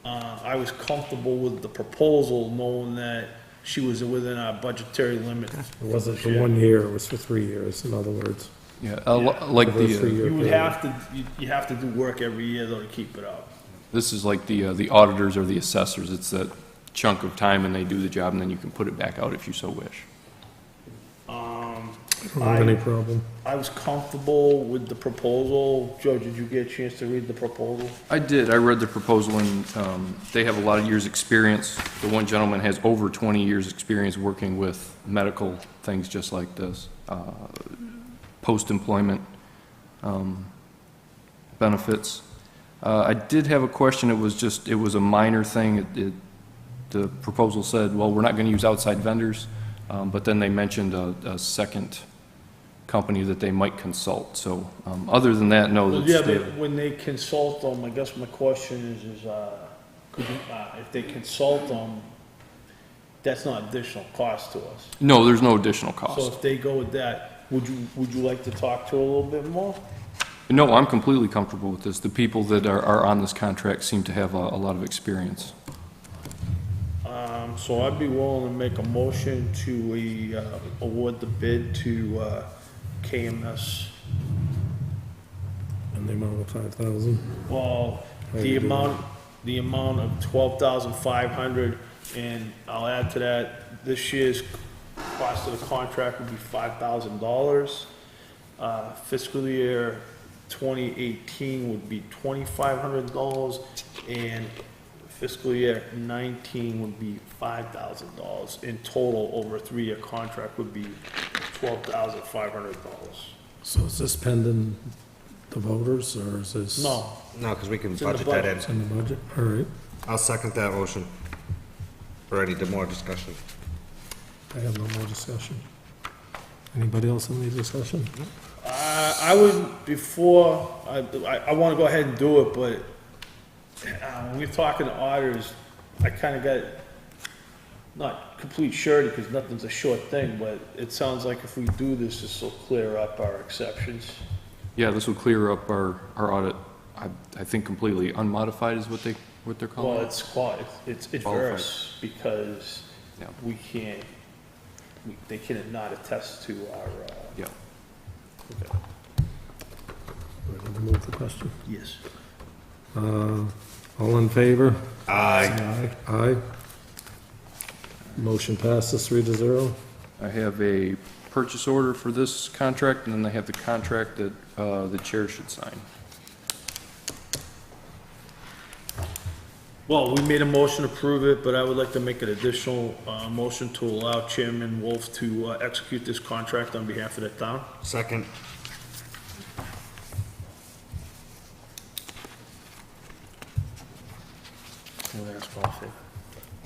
I was comfortable with the proposal, knowing that she was within our budgetary limit. It wasn't for 1 year, it was for 3 years, in other words. Yeah, like Over a 3-year You would period. have to, you have to do work every year though to keep it up. this is like the auditors or the assessors. It's that chunk of time and they do the job and then you can put it back out if you so wish. I don't have any problem. I was comfortable with the proposal. Joe, did you get a chance to read the proposal? I did. I read the proposal and they have a lot of years' experience. The one gentleman has over 20 years' experience working with medical things just like this. Post-employment benefits. I did have a question. It was a minor thing. The proposal said, well, we're not going to use outside vendors, but then they mentioned a second company that they might consult. So other than that, no. Well, that's yeah, but when they consult them, I guess my question is, could you, if they consult them, that's not additional cost to us. No, there's no additional So cost. if they go with that, would you like to talk to her a little bit more? No, I'm completely comfortable with this. The people that are on this contract seem to have a lot of experience. So I'd be willing to make a motion to award the bid to KMS. And the amount of 5,000. Well, How the you doing? amount of 12,500, and I'll add to that, this year's cost of the contract would be $5,000. Fiscal year 2018 would be $2,500, and fiscal year 19 would be $5,000. In total, over a 3-year contract would be $12,500. So is this pending the voters, or is this? No, No, because we can It's in the budget that in. It's in the budget? All right. I'll second that motion. Ready to more discussion. I have no more discussion. Anybody else have any discussion? I would, before, I want to go ahead and do it, but when we're talking to auditors, I kind of got, not complete surety, because nothing's a short thing, but it sounds like if we do this, this will clear up our exceptions. Yeah, this will clear up our audit, I think completely unmodified is what they're calling Well, it. it's Qualified. adverse, because Yeah. we can't, they cannot attest to our, Yeah. okay. Ready to move the question? Yes. All in favor? Aye. Aye. Motion passes 3-0. I have a purchase order for this contract, and then they have the contract that the chair should sign. Well, we made a motion to approve it, but I would like to make an additional motion to allow Chairman Wolf to execute this contract on behalf of the town. Second.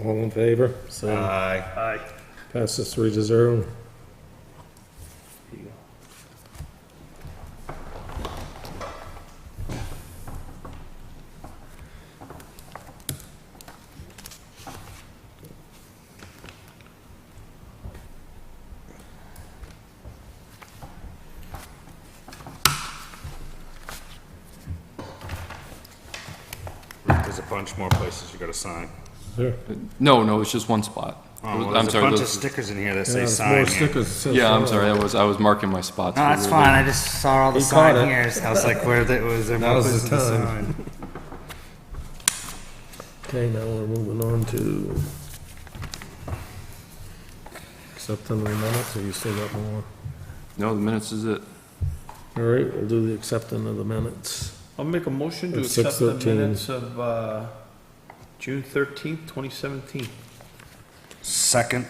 All in favor? Say Aye. Aye. Passes 3-0. There's a bunch more places you gotta sign. There. No, it's just one spot. Oh, well, I'm there's a sorry. bunch of those- stickers in here that Yeah, say there's sign more here. stickers that says Yeah, I'm sign. sorry, I was marking my spots. No, that's fine, I just saw all the He sign caught it. here, I was like, where was there more Now's places the to time. sign? Okay, now we're moving on to accepting the minutes, or you still got more? No, the minutes is it. All right, we'll do the accepting of the minutes. I'll make a motion to It's accept the 6:13. minutes of June 13th, 2017. Second,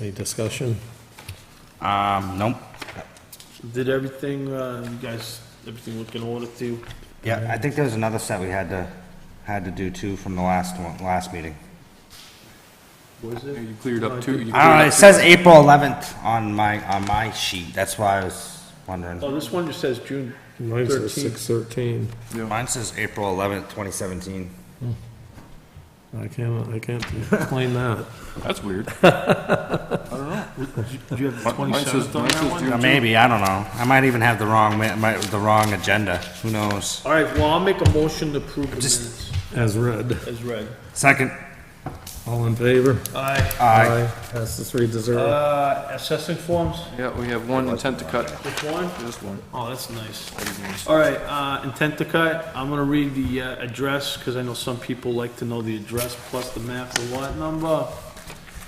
Any discussion? nope. Did everything, you guys, everything look in order to you? Yeah, I think there was another set we had to do too from the last meeting. Was it? You cleared up two. you I don't know, cleared it up says April 11th on my sheet, that's why I was wondering. Oh, this one just says June. Mine says 13. 6/13. Mine says April 11th, 2017. I can't explain that. two. That's weird. Did you have the Mine says- 27th on mine that says one? June. Maybe, I don't know. I might even have the wrong agenda, who knows? All right, well, I'll make a motion to approve the minutes As read. as read. Second, All in favor? Aye. Passes 3-0. Assessing forms, Yeah, we have one intent to cut. which one? Just one. Oh, that's nice. All right, intent to cut, I'm gonna read the address, because I know some people like to know the address plus the map and lot number.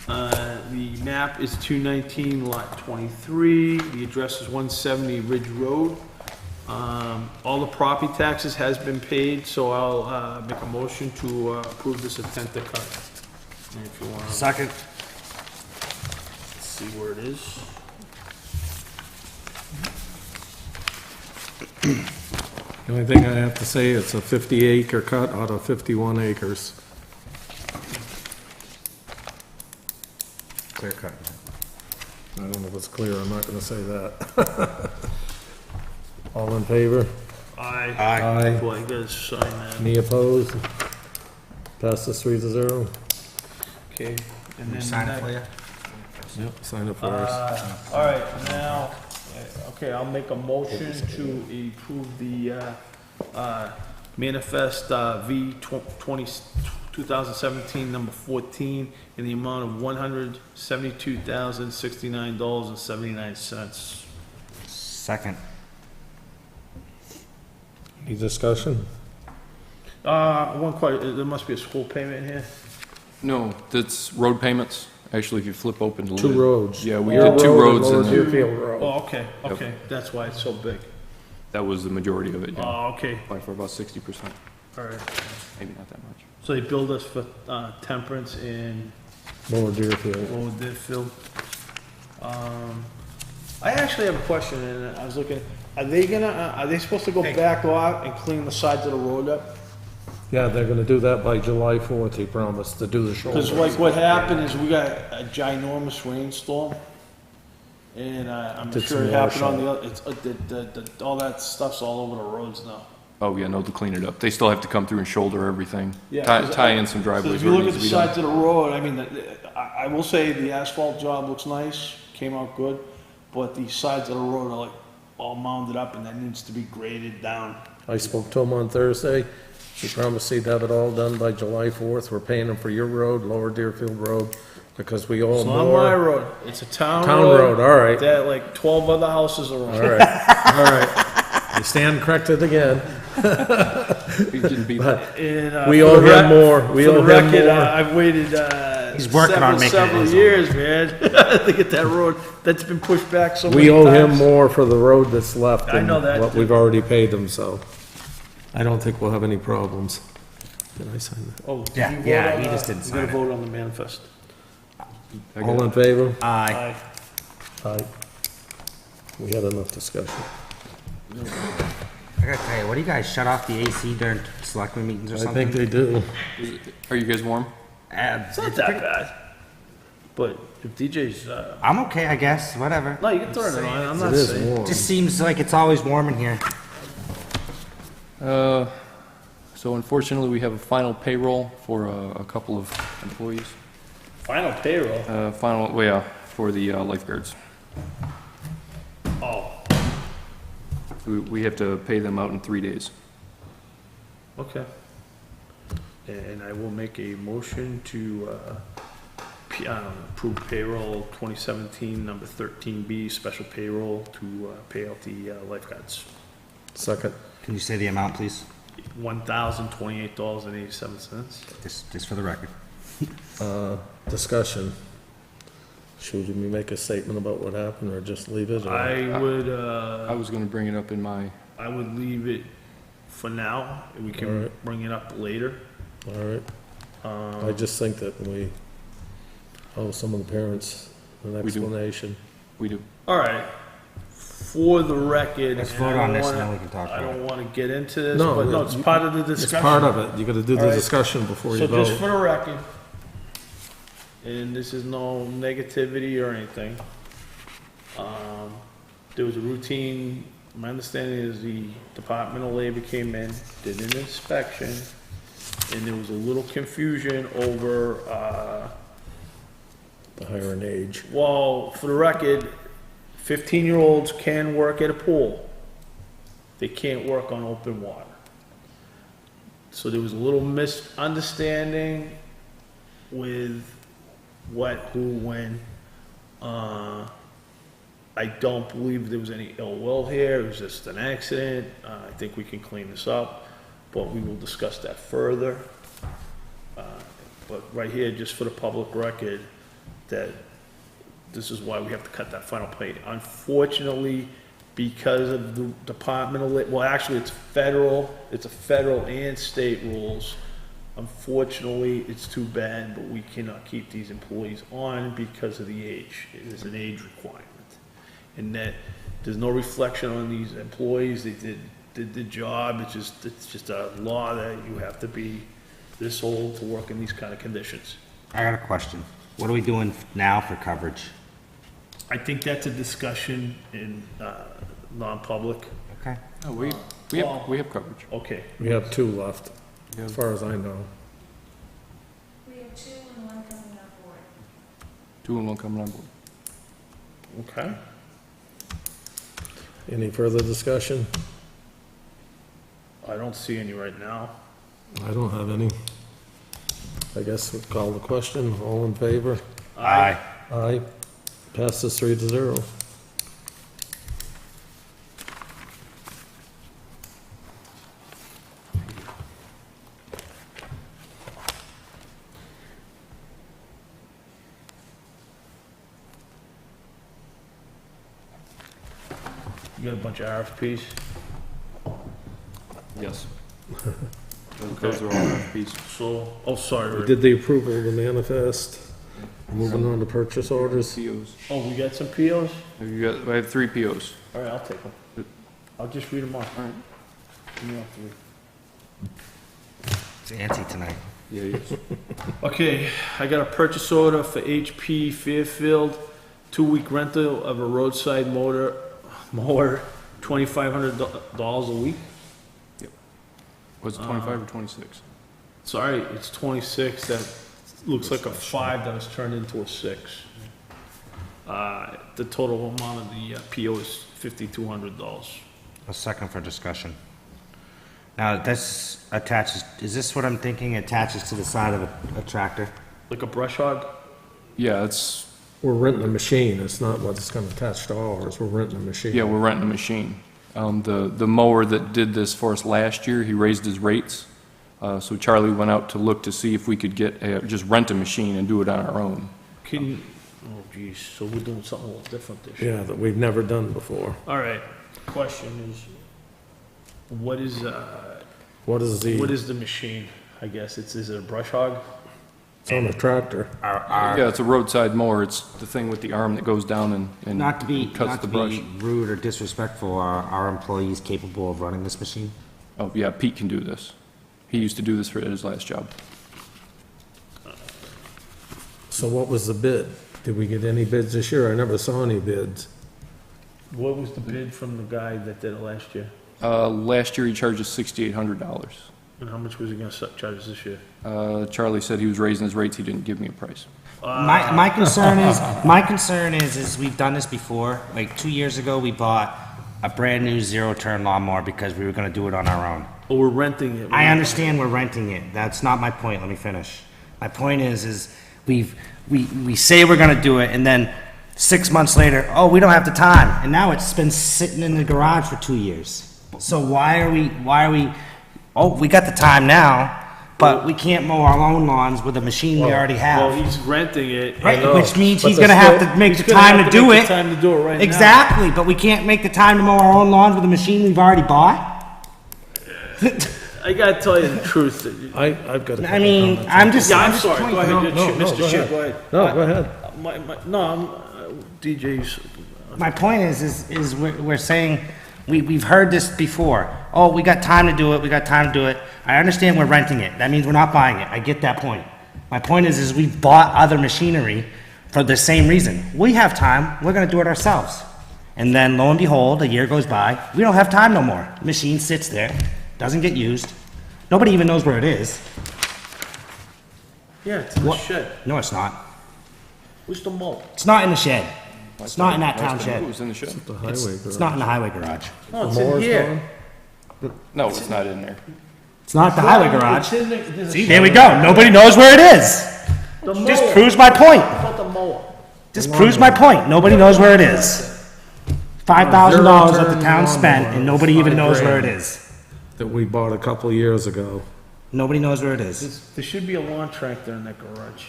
The map is 219 lot 23, the address is 170 Ridge Road. All the property taxes has been paid, so I'll make a motion to approve this intent to cut. And if you wanna second, see where it is. The only thing I have to say, it's a 50-acre cut out of 51 acres. clear cut. I don't know if it's clear, I'm not gonna say that. All in favor? Aye. Aye. Boy, you gotta sign that. Any opposed? Passes 3-0. Okay, and then. Sign it for you? Yep, sign it for us. All right, now, okay, I'll make a motion to approve the, manifest, V 2017, number 14, in the amount of $172,069.79. Second. Any discussion? One question, there must be a school payment here? No, that's road payments. Actually, if you flip open the lid. Two roads. Yeah, we Your did two road and roads Lower and then Deerfield Road. Oh, okay, that's why it's so big. that was the majority of it, yeah. Oh, okay, By for about 60%, all right. maybe not that much. So they billed us for, Temperance in Lower Deerfield. Lower Deerfield. I actually have a question, and I was looking, are they supposed to go back off and clean the sides of the road up? Yeah, they're gonna do that by July 4th, he promised, to do the shoulder. Because like what happened is we got a ginormous rainstorm, and I'm Did sure some it happened on washout. the other, all that stuff's all over the roads now. Oh, yeah, no, to clean it up. They still have to come through and shoulder everything. Yeah, Tie 'cause tie in some So driveways if you where it look at needs the to be done. sides of the road, I mean, I will say the asphalt job looks nice, came out good, but the sides of the road are like all mounded up, and that needs to be graded down. I spoke to him on Thursday, he promised he'd have it all done by July 4th, we're paying him for your road, Lower Deerfield Road, because we owe It's him not my more. road, it's a town road. Town road, all right, That like 12 other houses are on. all right, all right. You stand corrected again. You can beat that. And, We for owe the him more. We for owe the him record, more. I've waited, He's working on making it several his own. years, man, to get that road, that's been pushed back so many We times. owe him more for the road that's left I than know that. what we've already paid him, so. I don't think we'll have any problems. Did I sign that? Oh, did Yeah, you vote yeah, on, he just didn't You gotta sign it. vote on the manifest. All in favor? Aye. Aye. We had enough discussion. I gotta tell you, what do you guys shut off the AC during selectmen meetings or I something? think they do. Are you guys warm? It's not that bad. But if DJ's, I'm okay, I guess, whatever. no, you can turn it on, I'm not It is saying. warm. Just seems like it's always warm in here. So unfortunately, we have a final payroll for a couple of employees. Final payroll, Well, yeah, for the lifeguards. oh, We have to pay them out in 3 days. okay. And I will make a motion to, approve payroll 2017, number 13B, special payroll to, pay out the lifeguards. Second. Can you say the amount, please? $1,028.87. Just for the record. Discussion. Should we make a statement about what happened, or just leave it? or- I would, I was gonna bring it up in my, I would leave it for now, and we can Alright. bring it up later. All right. I just think that we owe some of the parents an We do. explanation. we do. All right, for the record. Let's and vote I on don't this and wanna- then we can talk I about don't want to get into this, No, but no, yeah, it's you- part of the It's discussion. part of it. You gotta do the Alright. discussion before you So just vote. for the record, and this is no negativity or anything, there was a routine, my understanding is the Department of Labor came in, did an inspection, and there was a little confusion over, The higher in age. well, for the record, 15-year-olds can work at a pool. They can't work on open water. So there was a little misunderstanding with what, who, when. I don't believe there was any ill will here, it was just an accident. I think we can clean this up, but we will discuss that further. But right here, just for the public record, that this is why we have to cut that final pay. Unfortunately, because of the Department of, well, actually, it's a federal and state rules. Unfortunately, it's too bad, but we cannot keep these employees on because of the age. It is an age requirement. And that, there's no reflection on these employees, they did the job, it's just a law that you have to be this old to work in these kind of conditions. I got a question. What are we doing now for coverage? I think that's a discussion in, non-public. Okay. No, we have coverage. Okay, We have two left, Yeah. as far as I know. We have 2 and 1 coming on board. 2 and 1 coming on board. okay. Any further discussion? I don't see any right now. I don't have any. I guess we'll call the question. All in favor? Aye. Aye. Passes 3-0. You got a bunch of RFPs? Yes. Those are all RFPs. So, oh, sorry, We Rick. did the approval of the manifest. Moving on to purchase orders. POs. Oh, we got some POs? I have 3 POs. All right, I'll take them. I'll just read them off. All right. You don't have to read. It's antsy tonight. Yeah, yes. Okay, I got a purchase order for HP Fairfield, 2-week rental of a roadside mower, $2,500 a week. Was it 25 or 26? Sorry, it's 26, that looks like a 5 that was turned into a 6. The total amount of the PO is $5,200. A second for discussion. Now, this attaches, is this what I'm thinking, attaches to the side of a tractor? Like a brush hog? Yeah, it's, We're renting a machine. It's not what's going to attach to ours. We're renting a machine. yeah, we're renting a machine. The mower that did this for us last year, he raised his rates. So Charlie went out to look to see if we could just rent a machine and do it on our own. Oh geez, so we're doing something a little different this year. Yeah, that we've never done before. All right, question is, what is What is the machine? I guess is it a brush hog? it's on a tractor. Yeah, it's a roadside mower. It's the thing with the arm that goes down and Not to be, cuts not the to brush. be rude or disrespectful, are our employees capable of running this machine? Oh, yeah, Pete can do this. He used to do this for his last job. So what was the bid? Did we get any bids this year? I never saw any bids. What was the bid from the guy that did it last year? Last year, he charged us $6,800. And how much was he gonna charge us this year? Charlie said he was raising his rates, he didn't give me a price. My concern is we've done this before. Like 2 years ago, we bought a brand-new zero-turn lawnmower because we were gonna do it on our own. Oh, we're renting it. I understand we're renting it. That's not my point. Let me finish. My point is we say we're gonna do it, and then 6 months later, oh, we don't have the time, and now it's been sitting in the garage for 2 years. So why are we, oh, we got the time now, but we can't mow our own lawns with a machine we already Well, have. he's renting it. Right, know, which means but he's the gonna have state- to make He's the gonna time have to do make it. the time to do it right now. Exactly, but we can't make the time to mow our own lawns with a machine we've already bought? I gotta tell you the truth. I've got a couple I mean, comments. I'm just. Yeah, I'm just sorry, go pointing- ahead, No, Mr. go Ship, ahead. go ahead. No, go ahead. No, I'm, DJ's, My point is we're saying, we've heard this before. Oh, we got time to do it, we got time to do it. I understand we're renting it. That means we're not buying it. I get that point. My point is we've bought other machinery for the same reason. We have time, we're gonna do it ourselves. And then lo and behold, a year goes by, we don't have time no more. The machine sits there, doesn't get used. Nobody even knows where it is. yeah, it's in the What? shed. No, it's not. Where's the mow? It's not in the shed. It's not in that town It shed. was in the shed. The highway It's garage. not in the highway garage. No, it's The in mower's here. gone? No, it's not in there. It's not the highway garage. It's in the, See, there we go. Nobody knows where it is. the Just mower. proves my point. How about the mower? Just proves my point. Nobody knows where it is. $5,000 that the town Zero-turn spent, and lawnmower nobody is even knows where it $5,000. is. That we bought a couple of years ago. Nobody knows where it is. There should be a lawn tractor in that garage.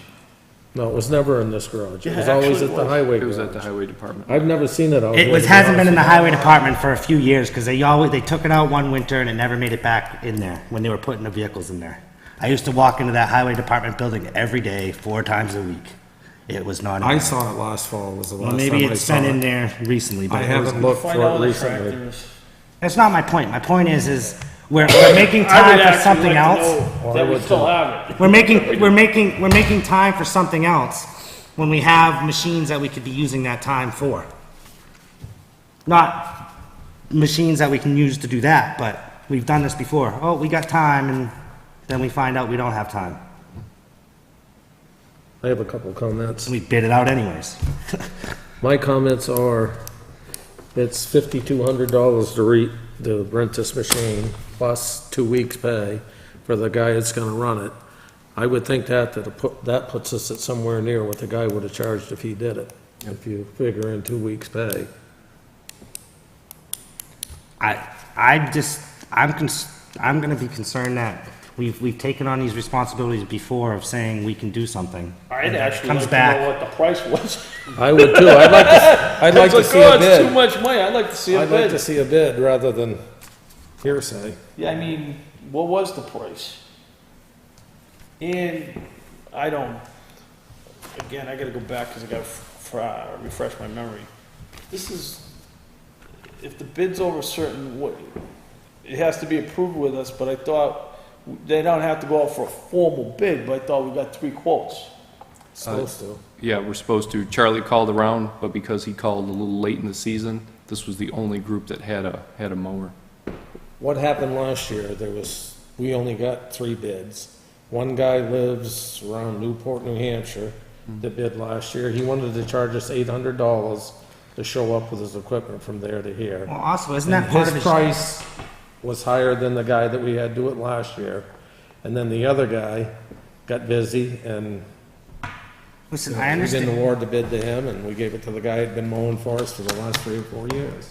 No, it was never in this garage. It Yeah, was always actually at it the was. highway It was at the garage. highway department. I've never seen it out here. It hasn't been in the highway department for a few years, because they took it out one winter and it never made it back in there when they were putting the vehicles in there. I used to walk into that highway department building every day, 4 times a week. It was not. I saw it last fall, was the Well, last maybe time I it's saw been in it. there recently, but I it was- haven't looked Find for all it the recently. tractors. That's not my point. My point is we're making I time would for actually something like to else. know that we still have it. We're making time for something else when we have machines that we could be using that time for. Not machines that we can use to do that, but we've done this before. Oh, we got time, and then we find out we don't have time. I have a couple of comments. We bid it out anyways. My comments are, it's $5,200 to rent this machine, plus 2 weeks' pay for the guy that's gonna run it. I would think that puts us at somewhere near what the guy would have charged if he did it, if you figure in 2 weeks' pay. I'm gonna be concerned that we've taken on these responsibilities before of saying we can do something. I'd and it actually comes like to back. know what the price was. I would too, I'd like to see a It's too bid. much money, I'd like to see a I'd like to bid. see a bid rather than hearsay. Yeah, I mean, what was the price? And I don't, again, I gotta go back because I gotta refresh my memory. This is, if the bid's over a certain, it has to be approved with us, but I thought they don't have to go out for a formal bid, but I thought we got 3 quotes. Supposed to. Yeah, we're supposed to. Charlie called around, but because he called a little late in the season, this was the only group that had a mower. What happened last year, we only got 3 bids. One guy lives around Newport, New Hampshire, that bid last year. He wanted to charge us $800 to show up with his equipment from there to here. Well, also, isn't And that part of his the price was higher than the guy that we had do it last year. And then the other guy got busy and Listen, I we didn't understand. award the bid to him, and we gave it to the guy who'd been mowing for us for the last 3 or 4 years.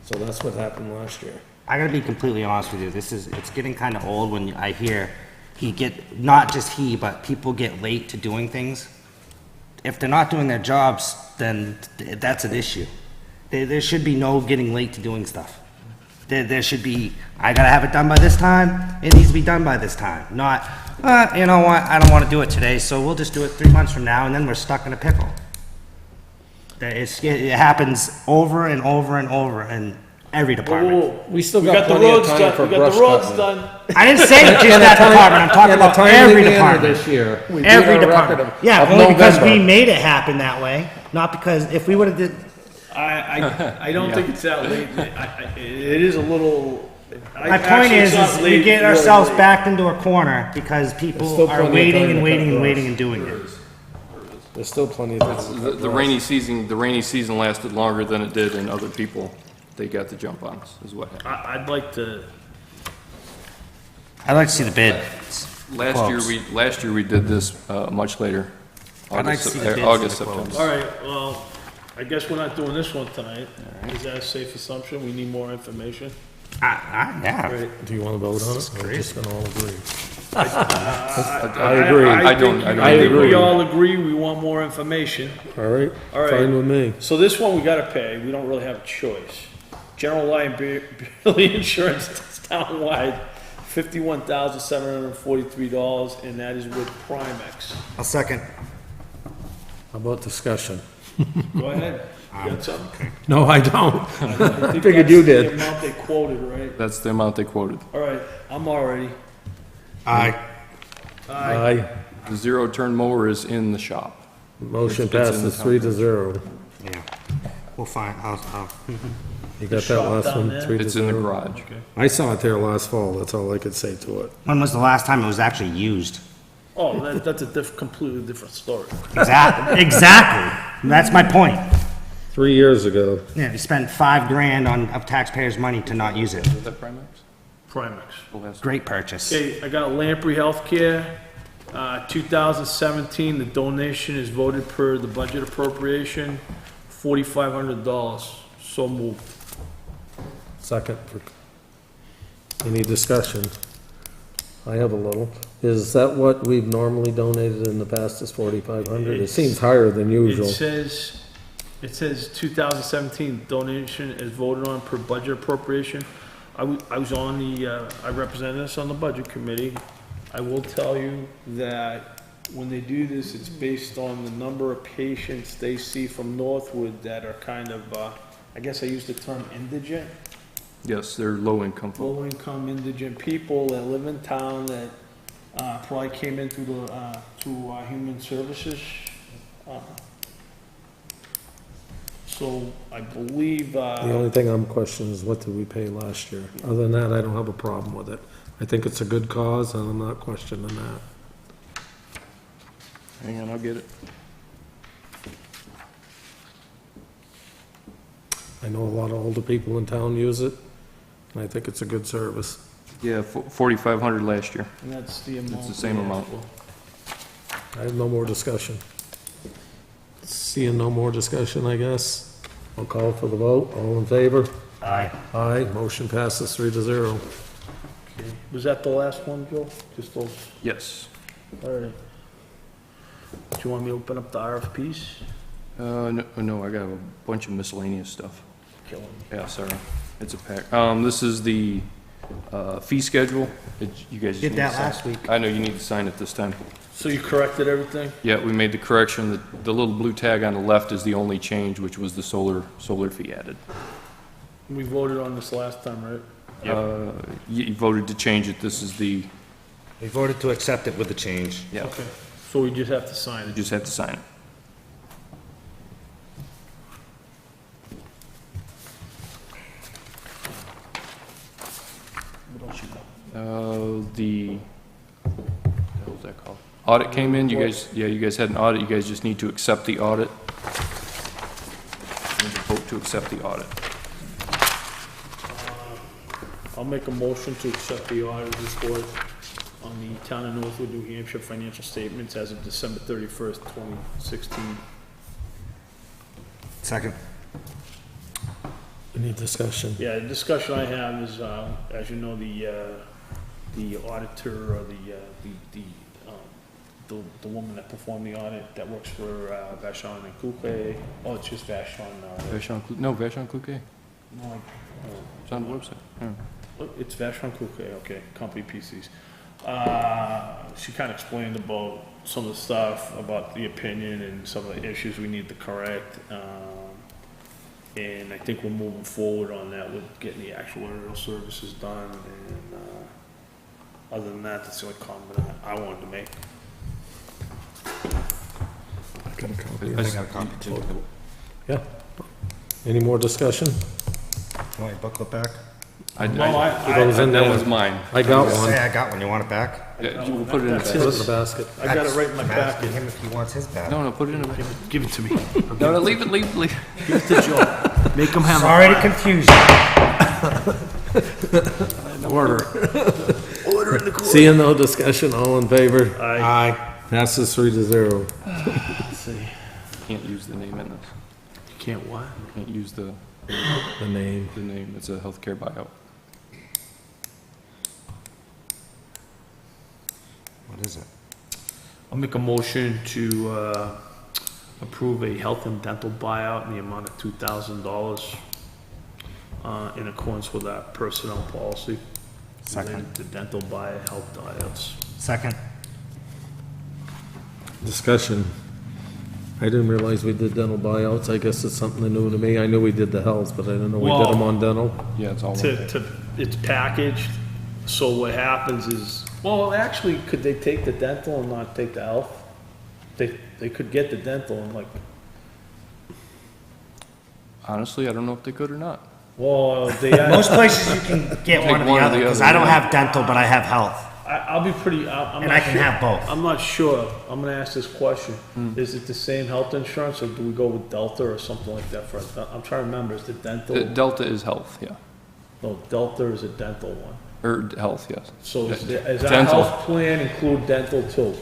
So that's what happened last year. I gotta be completely honest with you. It's getting kind of old when I hear not just he, but people get late to doing things. If they're not doing their jobs, then that's an issue. There should be no getting late to doing stuff. There should be, I gotta have it done by this time, it needs to be done by this time. Not, you know what, I don't wanna do it today, so we'll just do it 3 months from now, and then we're stuck in a pickle. It happens over and over and over, and every department. We still We got got the plenty of roads time done, for we got brush the roads cutting. done. I didn't say just that department, I'm talking In a about timely every manner department. this year. We beat Every our record department. of- Yeah, of only because we November. made it happen that way, not because if we would've did, I don't think it's that late. It is a little. my point is we get ourselves backed into a corner because There's people still are plenty of waiting time and to waiting cut and waiting grass. and doing it. There's still plenty of time. The rainy season lasted longer than it did, and other people, they got the jump on us, is what happened. I'd like to, I'd like to see the bid. Last year we did this much later. I'd like to see the bids August, and the September. all right, well, I guess we're not doing this one tonight. Is that a safe assumption? We need more information? Yeah. Right. Do you want to vote on it? We're just gonna all agree. I agree. I think agree. we all agree we want more information. All right? All right. Fine with me. So this one we gotta pay, we don't really have a choice. General liability insurance townwide, $51,743, and that is with Primex. I'll second. How about discussion? Go ahead, you got something? No, I don't. I think figured that's you did. The amount they quoted, right? That's the amount they quoted. All right, I'm all ready. Aye. Aye. The zero-turn mower is in the shop. Motion It's in the passes town. 3-0. Yeah. We'll find, You got that shop last down one, there? 3-0? It's in the garage. I saw it there last fall, that's all I could say to it. when was the last time it was actually used? Oh, that's a completely different story. Exactly. That's my point. 3 years ago. Yeah, you spent $5,000 of taxpayers' money to not use it. Is that Primex? Primex. Great purchase. Okay, I got Lamprey Healthcare, 2017, the donation is voted per the budget appropriation, $4,500, so moved. Second. Any discussion? I have a little. Is that what we've normally donated in the past, is 4,500? It seems higher than usual. It says 2017 donation is voted on per budget appropriation. I was on I represented us on the budget committee. I will tell you that when they do this, it's based on the number of patients they see from Northwood that are kind of, I guess I use the term indigent, Yes, they're low-income folks. low-income indigent people that live in town that probably came in through Human Services. So I believe, The only thing I'm questioning is what did we pay last year? Other than that, I don't have a problem with it. I think it's a good cause, and I'm not questioning that. Hang on, I'll get it. I know a lot of older people in town use it, and I think it's a good service. Yeah, 4,500 last year. and that's the amount. It's the same we amount. asked for. I have no more discussion. Seeing no more discussion, I guess. I'll call for the vote. All in favor? Aye. Aye. Motion passes 3-0. Okay. Was that the last one, Joe? Just those? Yes. All right. Do you want me to open up the RFPs? No, I got a bunch of miscellaneous stuff. Kill 'em. Yeah, sorry. It's a pack. This is the fee schedule. You guys just Did need to that sign- last week. I know you need to sign it this time. So you corrected everything? Yeah, we made the correction. The little blue tag on the left is the only change, which was the solar fee added. We voted on this last time, right? You voted to change it. This is the, We voted to accept it with the change. yeah, Okay. So we just have to sign you it. just have to sign it. What else you got? What was that called? Audit came in. You guys had an audit. You guys just need to accept the audit. Need to vote to accept the audit. I'll make a motion to accept the auditor's report on the Town of Northwood, New Hampshire financial statements as of December 31st, 2016. Second. Any discussion? Yeah, the discussion I have is, as you know, the auditor or the woman that performed the audit that works for Vashon and Coupe. Oh, it's just Vashon. Vashon Cloutier. No, It's on the website. Yeah. it's Vashon Coupe, okay, company PCs. She kind of explained about some of the stuff, about the opinion and some of the issues we need to correct. And I think we're moving forward on that with getting the actuarial services done, and, other than that, that's the only comment I wanted to make. I got a copy. I got a copy too. Yeah. Any more discussion? Want your booklet back? It goes in That there. was mine. I got one. Say I got one, you want it back? Yeah, we'll put it in the Put it in the basket. I got it right in my I'm asking packet. him if he wants his back. No, put it in the, Give it to me. no, leave it. Give it to Joe. Make him have Sorry to confuse you. Order. Order in the court. Seeing no discussion, all in favor? Aye. Passes 3-0. Let's see. can't use the name in this. You can't what? Can't use the The name. name. It's a healthcare buyout. What is it? I'll make a motion to, approve a health and dental buyout in the amount of $2,000, in accordance with our personnel policy. Second. related to dental buyout, health buyouts. Second. Discussion. I didn't realize we did dental buyouts. I guess it's something new to me. I knew we did the health, but I didn't know we did them on dental. Yeah, it's all one thing. It's packaged, so what happens is, well, actually, could they take the dental and not take the health? They could get the dental and like, Honestly, I don't know if they could or not. well, they, Most places you can get Take one or the one or other, the because other, I don't yeah. have dental, but I have health. I'll be pretty, I'm And not I can sure. have both. I'm not sure. I'm gonna ask this question. Is it the same health insurance, or do we go with Delta or something like that for, I'm trying to remember, is the dental, Delta is health, yeah. no, Delta is a dental one. Or health, yes. So is our Dental. health plan include dental too?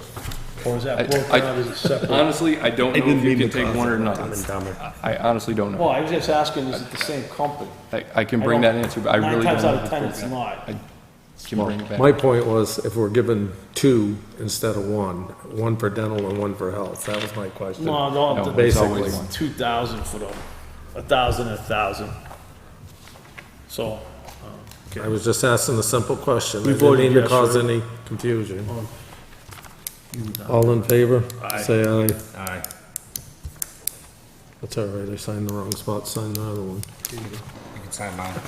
Or is that broken out as a separate? Honestly, I don't know if you can take one or not. Dumb and dumber. I honestly don't know. Well, I was just asking, is it the same company? I can bring that answer, but I really don't know. Nine times out of 10, it's not. I can bring it back. My point was if we're given two instead of one for dental and one for health. That was my question. No, No, the it's basically. always one. 2,000 for them, 1,000 and 1,000. So, I was just asking a simple question. I We didn't voted mean to yes, cause right? any confusion. Oh. All in favor? Aye. Say aye. Aye. That's all right. I signed the wrong spot, signed the other one. You can sign mine.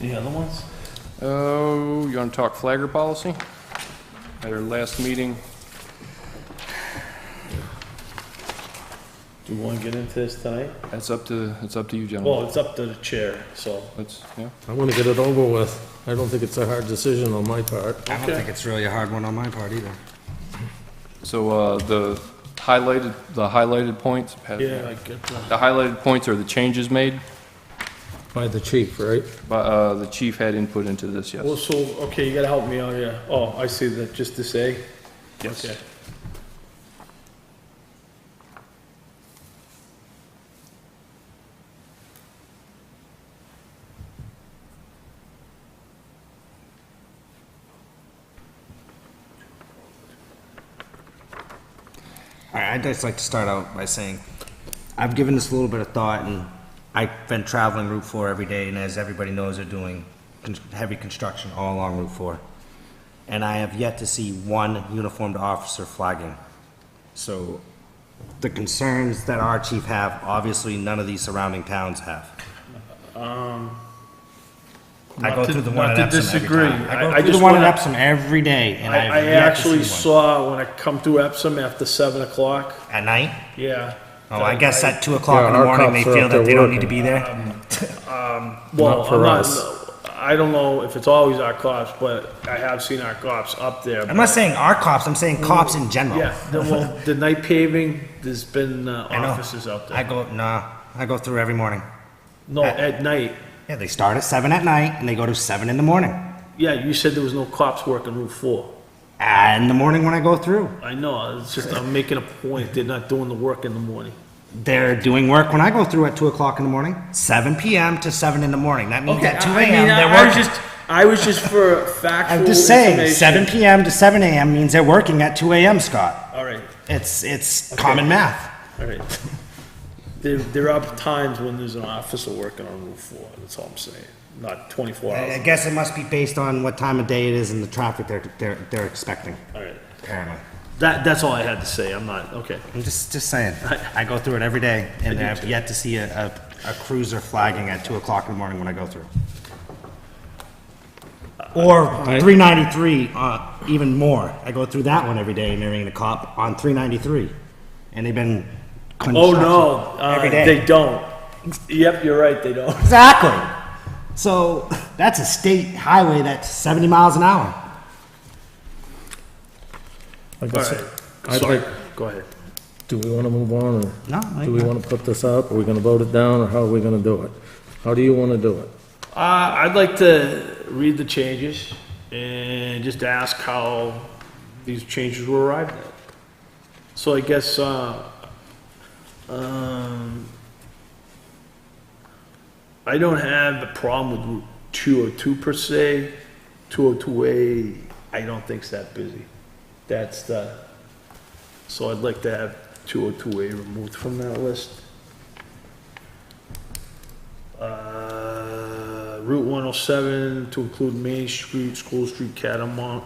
Any other ones? Oh, you want to talk flagger policy? At our last meeting, Do you want to get into this tonight? it's up to you, gentlemen. Well, it's up to the chair, so. Let's, yeah. I want to get it over with. I don't think it's a hard decision on my part. I don't think it's really a hard one on my part either. So, the highlighted points, Yeah, I get that. the highlighted points are the changes made, By the chief, right? but, the chief had input into this, yes. Well, so, okay, you gotta help me out here. Oh, I see that, just to say? Yes. Okay. All right, I'd just like to start out by saying, I've given this a little bit of thought, and I've been traveling Route 4 every day, and as everybody knows, they're doing heavy construction all along Route 4. And I have yet to see one uniformed officer flagging. So the concerns that our chief have, obviously none of these surrounding towns have. I go through the one at Not to Epsom every disagree. time. I I go through the just one at wanna- Epsom every day, and I've I yet to actually see one. saw when I come through Epsom after 7 o'clock, At night? yeah. Oh, I guess at 2 o'clock in Yeah, the our morning, they cops are feel up that there they don't need to working. be there? Well, Not for I'm not, us. I don't know if it's always our cops, but I have seen our cops up there. I'm not saying our cops, I'm saying cops in general. Yeah, the night paving, there's been I know. officers out I there. I go through every morning. No, at night. Yeah, they start at 7 at night and they go to 7 in the morning. Yeah, you said there was no cops working Route 4. In the morning when I go through. I know, it's just, I'm making a point, they're not doing the work in the morning. They're doing work when I go through at 2 o'clock in the morning, 7 p.m. to 7 in the morning. That means at 2 a.m. they're working. I was just for factual I'm just saying, information. 7 p.m. to 7 a.m. means they're working at 2 a.m., Scott. All right, It's common math. all right. There are times when there's an officer working on Route 4, that's all I'm saying, not 24 I hours. guess it must be based on what time of day it is and the traffic they're expecting, All right, apparently. that's all I had to say, I'm not, okay. I'm just saying. I go through it every day, and I do I've too. yet to see a a cruiser flagging at 2 o'clock in the morning when I go through. Or 393, even more. I go through that one every day and there ain't a cop on 393. And they've been Oh, no, every day. they don't. Yep, you're right, they don't. Exactly. So that's a state highway that's 70 miles an hour. Like I All said, right, I'd sorry, like, go ahead. do we want to move on, or No, do we want to put this up? Are we going to vote it down, or how are we going to do it? How do you want to do it? I'd like to read the changes and just ask how these changes were arrived at. So I guess, I don't have a problem with Route 202 per se. 202A, I don't think's that busy. That's so I'd like to have 202A removed from that list. Route 107 to include Main Street, School Street, Catamount.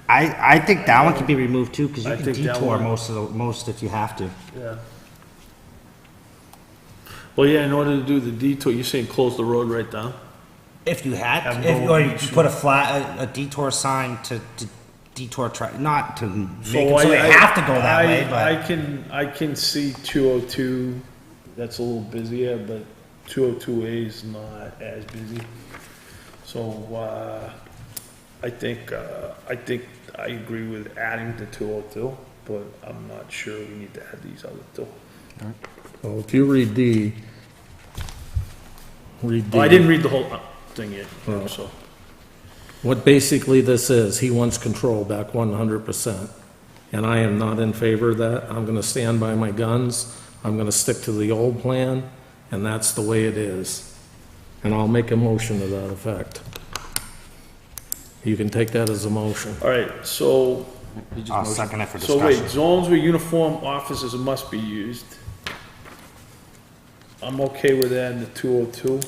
I think that one could be removed too, because you I can think that detour one- most if you have to. Yeah. Well, yeah, in order to do the detour, you're saying close the road right down? If you had, Have if, no or you beach. could put a detour sign to detour, not to make So it so they have to go that way, I but can see 202, that's a little busier, but 202A is not as busy. So, I think I agree with adding the 202, but I'm not sure we need to add these other two. Well, if you read D. Oh, I didn't read the whole thing yet, Oh. so. What basically this is, he wants control back 100%. And I am not in favor of that. I'm gonna stand by my guns. I'm gonna stick to the old plan, and that's the way it is. And I'll make a motion to that effect. You can take that as a motion. All right, so, I'll second it for so discussion. wait, zones where uniform officers must be used. I'm okay with adding the 202.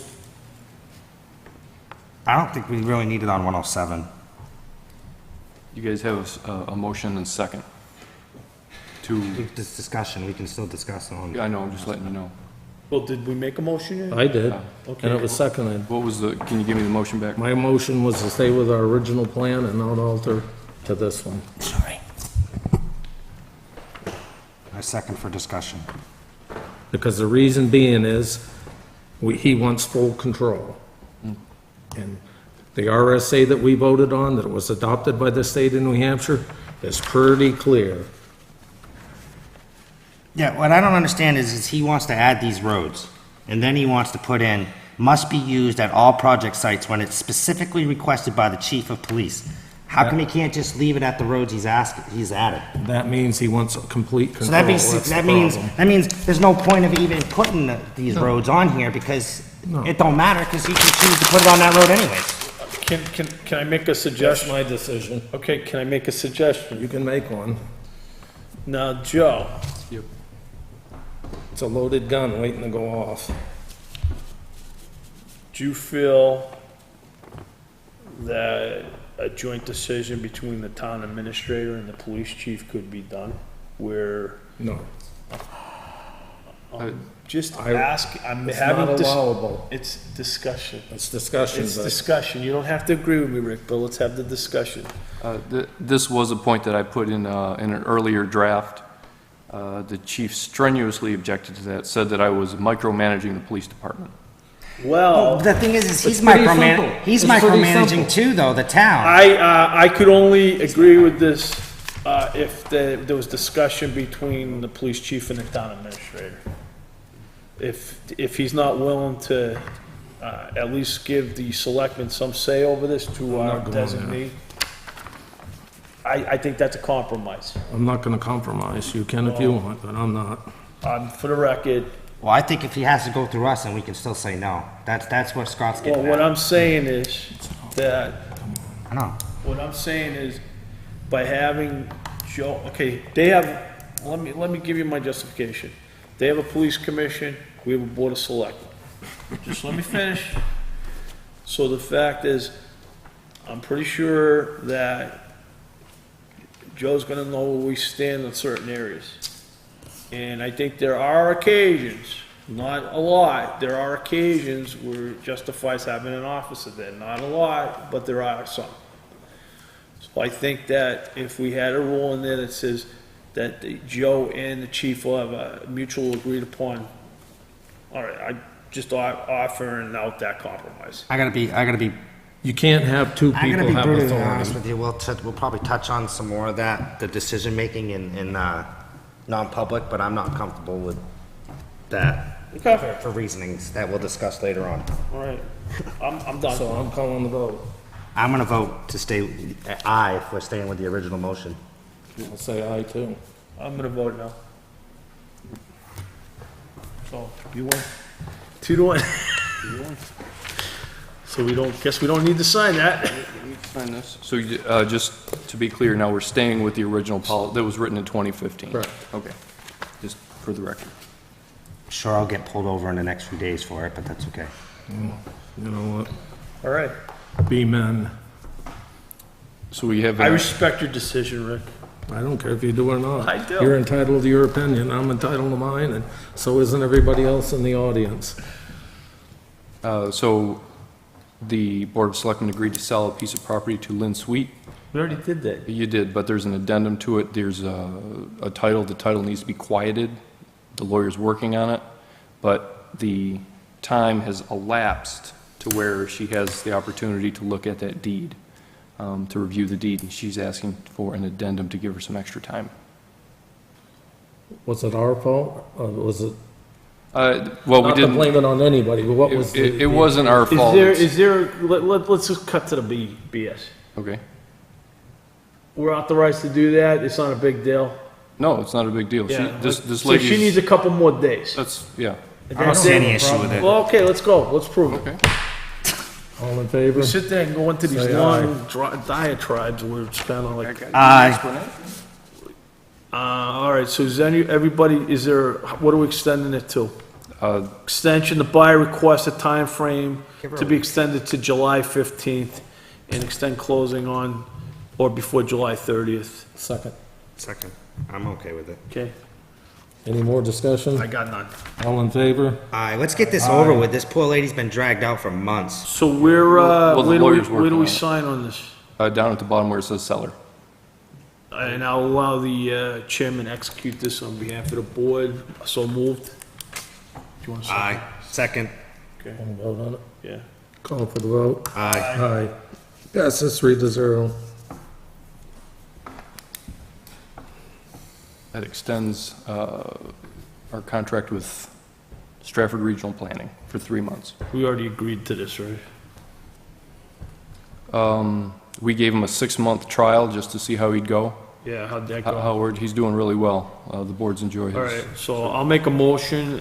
I don't think we really need it on 107. You guys have a motion and second to, This discussion, we can still discuss on. I know, I'm just letting you know. Well, did we make a motion yet? I did, Okay. and it was seconded. What was the, can you give me the motion back? My motion was to stay with our original plan and not alter to this one. Sorry. I second for discussion. Because the reason being is, he wants full control. And the RSA that we voted on, that was adopted by the state of New Hampshire, is pretty clear. Yeah, what I don't understand is he wants to add these roads, and then he wants to put in, must be used at all project sites when it's specifically requested by the chief of police. How come he can't just leave it at the roads he's added? That means he wants a complete control. So that means, That's the problem. that means there's no point of even putting these No. roads on here, because No. it don't matter, because he can choose to put it on that road anyways. Can I make a That's suggestion? my decision. Okay, can I make a suggestion? You can make one. Now, Joe, It's a loaded gun waiting to go off. do you feel that a joint decision between the town administrator and the police chief could be done? Where, No. just I- ask, I'm It's having, not allowable. it's discussion. It's discussion, It's but discussion. You don't have to agree with me, Rick, but let's have the discussion. This was a point that I put in an earlier draft. The chief strenuously objected to that, said that I was micromanaging the police department. Well, The thing is he's It's pretty simple. he's It's pretty micromanaging simple. too, though, the town. I could only agree with this, if there was discussion between the police chief and the town administrator. If he's not willing to, at least give the selectmen some say over this to our not going there. designee, I think that's a compromise. I'm not gonna compromise. You can if you want, but I'm not. For the record, Well, I think if he has to go through us, then we can still say no. That's what Scott's well, getting what at. I'm saying is that I know. what I'm saying is, by having Joe, okay, they have, let me give you my justification. They have a police commission, we have a board of selectmen. Just let me finish. So the fact is, I'm pretty sure that Joe's gonna know where we stand in certain areas. And I think there are occasions Not a lot. There are occasions where it justifies having an officer there. Not a lot, but there are some. So I think that if we had a rule in there that says that Joe and the chief will have a mutual agreed upon, all right, I just offering out that compromise. I gotta be You can't have two I'm people gonna be have brutally honest authority. with you. We'll probably touch on some more of that, the decision making in non-public, but I'm not comfortable with that Okay, for reasonings that we'll discuss later on. all right. I'm done. So I'm calling the vote. I'm gonna vote to stay aye if we're staying with the original motion. I'll say aye too. I'm gonna vote no. So, you win. 2-1. You win. So guess we don't need to sign that. Sign this. So just to be clear, now we're staying with the original policy that was written in 2015? Correct. Okay, just for the record. Sure, I'll get pulled over in the next few days for it, but that's okay. You know what? All right. Be men. So we have, I respect your decision, Rick. I don't care if you do or not. I do. You're entitled to your opinion, I'm entitled to mine, and so isn't everybody else in the audience. so the Board of Selectmen agreed to sell a piece of property to Lynn Sweet. We already did that. You did, but there's an addendum to it. There's a title. The title needs to be quieted. The lawyer's working on it, but the time has elapsed to where she has the opportunity to look at that deed, to review the deed, and she's asking for an addendum to give her some extra time. Was it our fault? Or was it, Well, we not to didn't, blame it on anybody, but what was it wasn't our fault. Is there, let's just cut to the BS. Okay. We're authorized to do that, it's not a big deal. No, it's not a big deal. Yeah. This So she needs lady's, a couple more days. that's, yeah. I don't see any issue with it. Well, okay, let's go, let's prove it. Okay. all in favor? We sit there and go into these Say long diatribes where it's kind of like, Aye. all right, so is is there, what are we extending it to? Uh, Extension, the buyer requests a time frame to be extended to July 15th and extend closing on or before July 30th. Second. Second, I'm okay with it. Okay, Any more I discussion? got none. All in favor? Aye, let's get this over with. This poor lady's been dragged out for months. So we're, Well, the lawyer's where do working we on it. sign on this? down at the bottom where it says seller. And I'll allow the chairman to execute this on behalf of the board. So moved. Do you want to second? Aye. Second. Okay, Want to vote on it? yeah. Call for the vote. Aye. Aye. Passes 3-0. That extends our contract with Stratford Regional Planning for 3 months. We already agreed to this, right? We gave him a 6-month trial just to see how he'd go. Yeah, how'd that go? Howard, he's doing really well. The boards enjoy his. All right, so I'll make a motion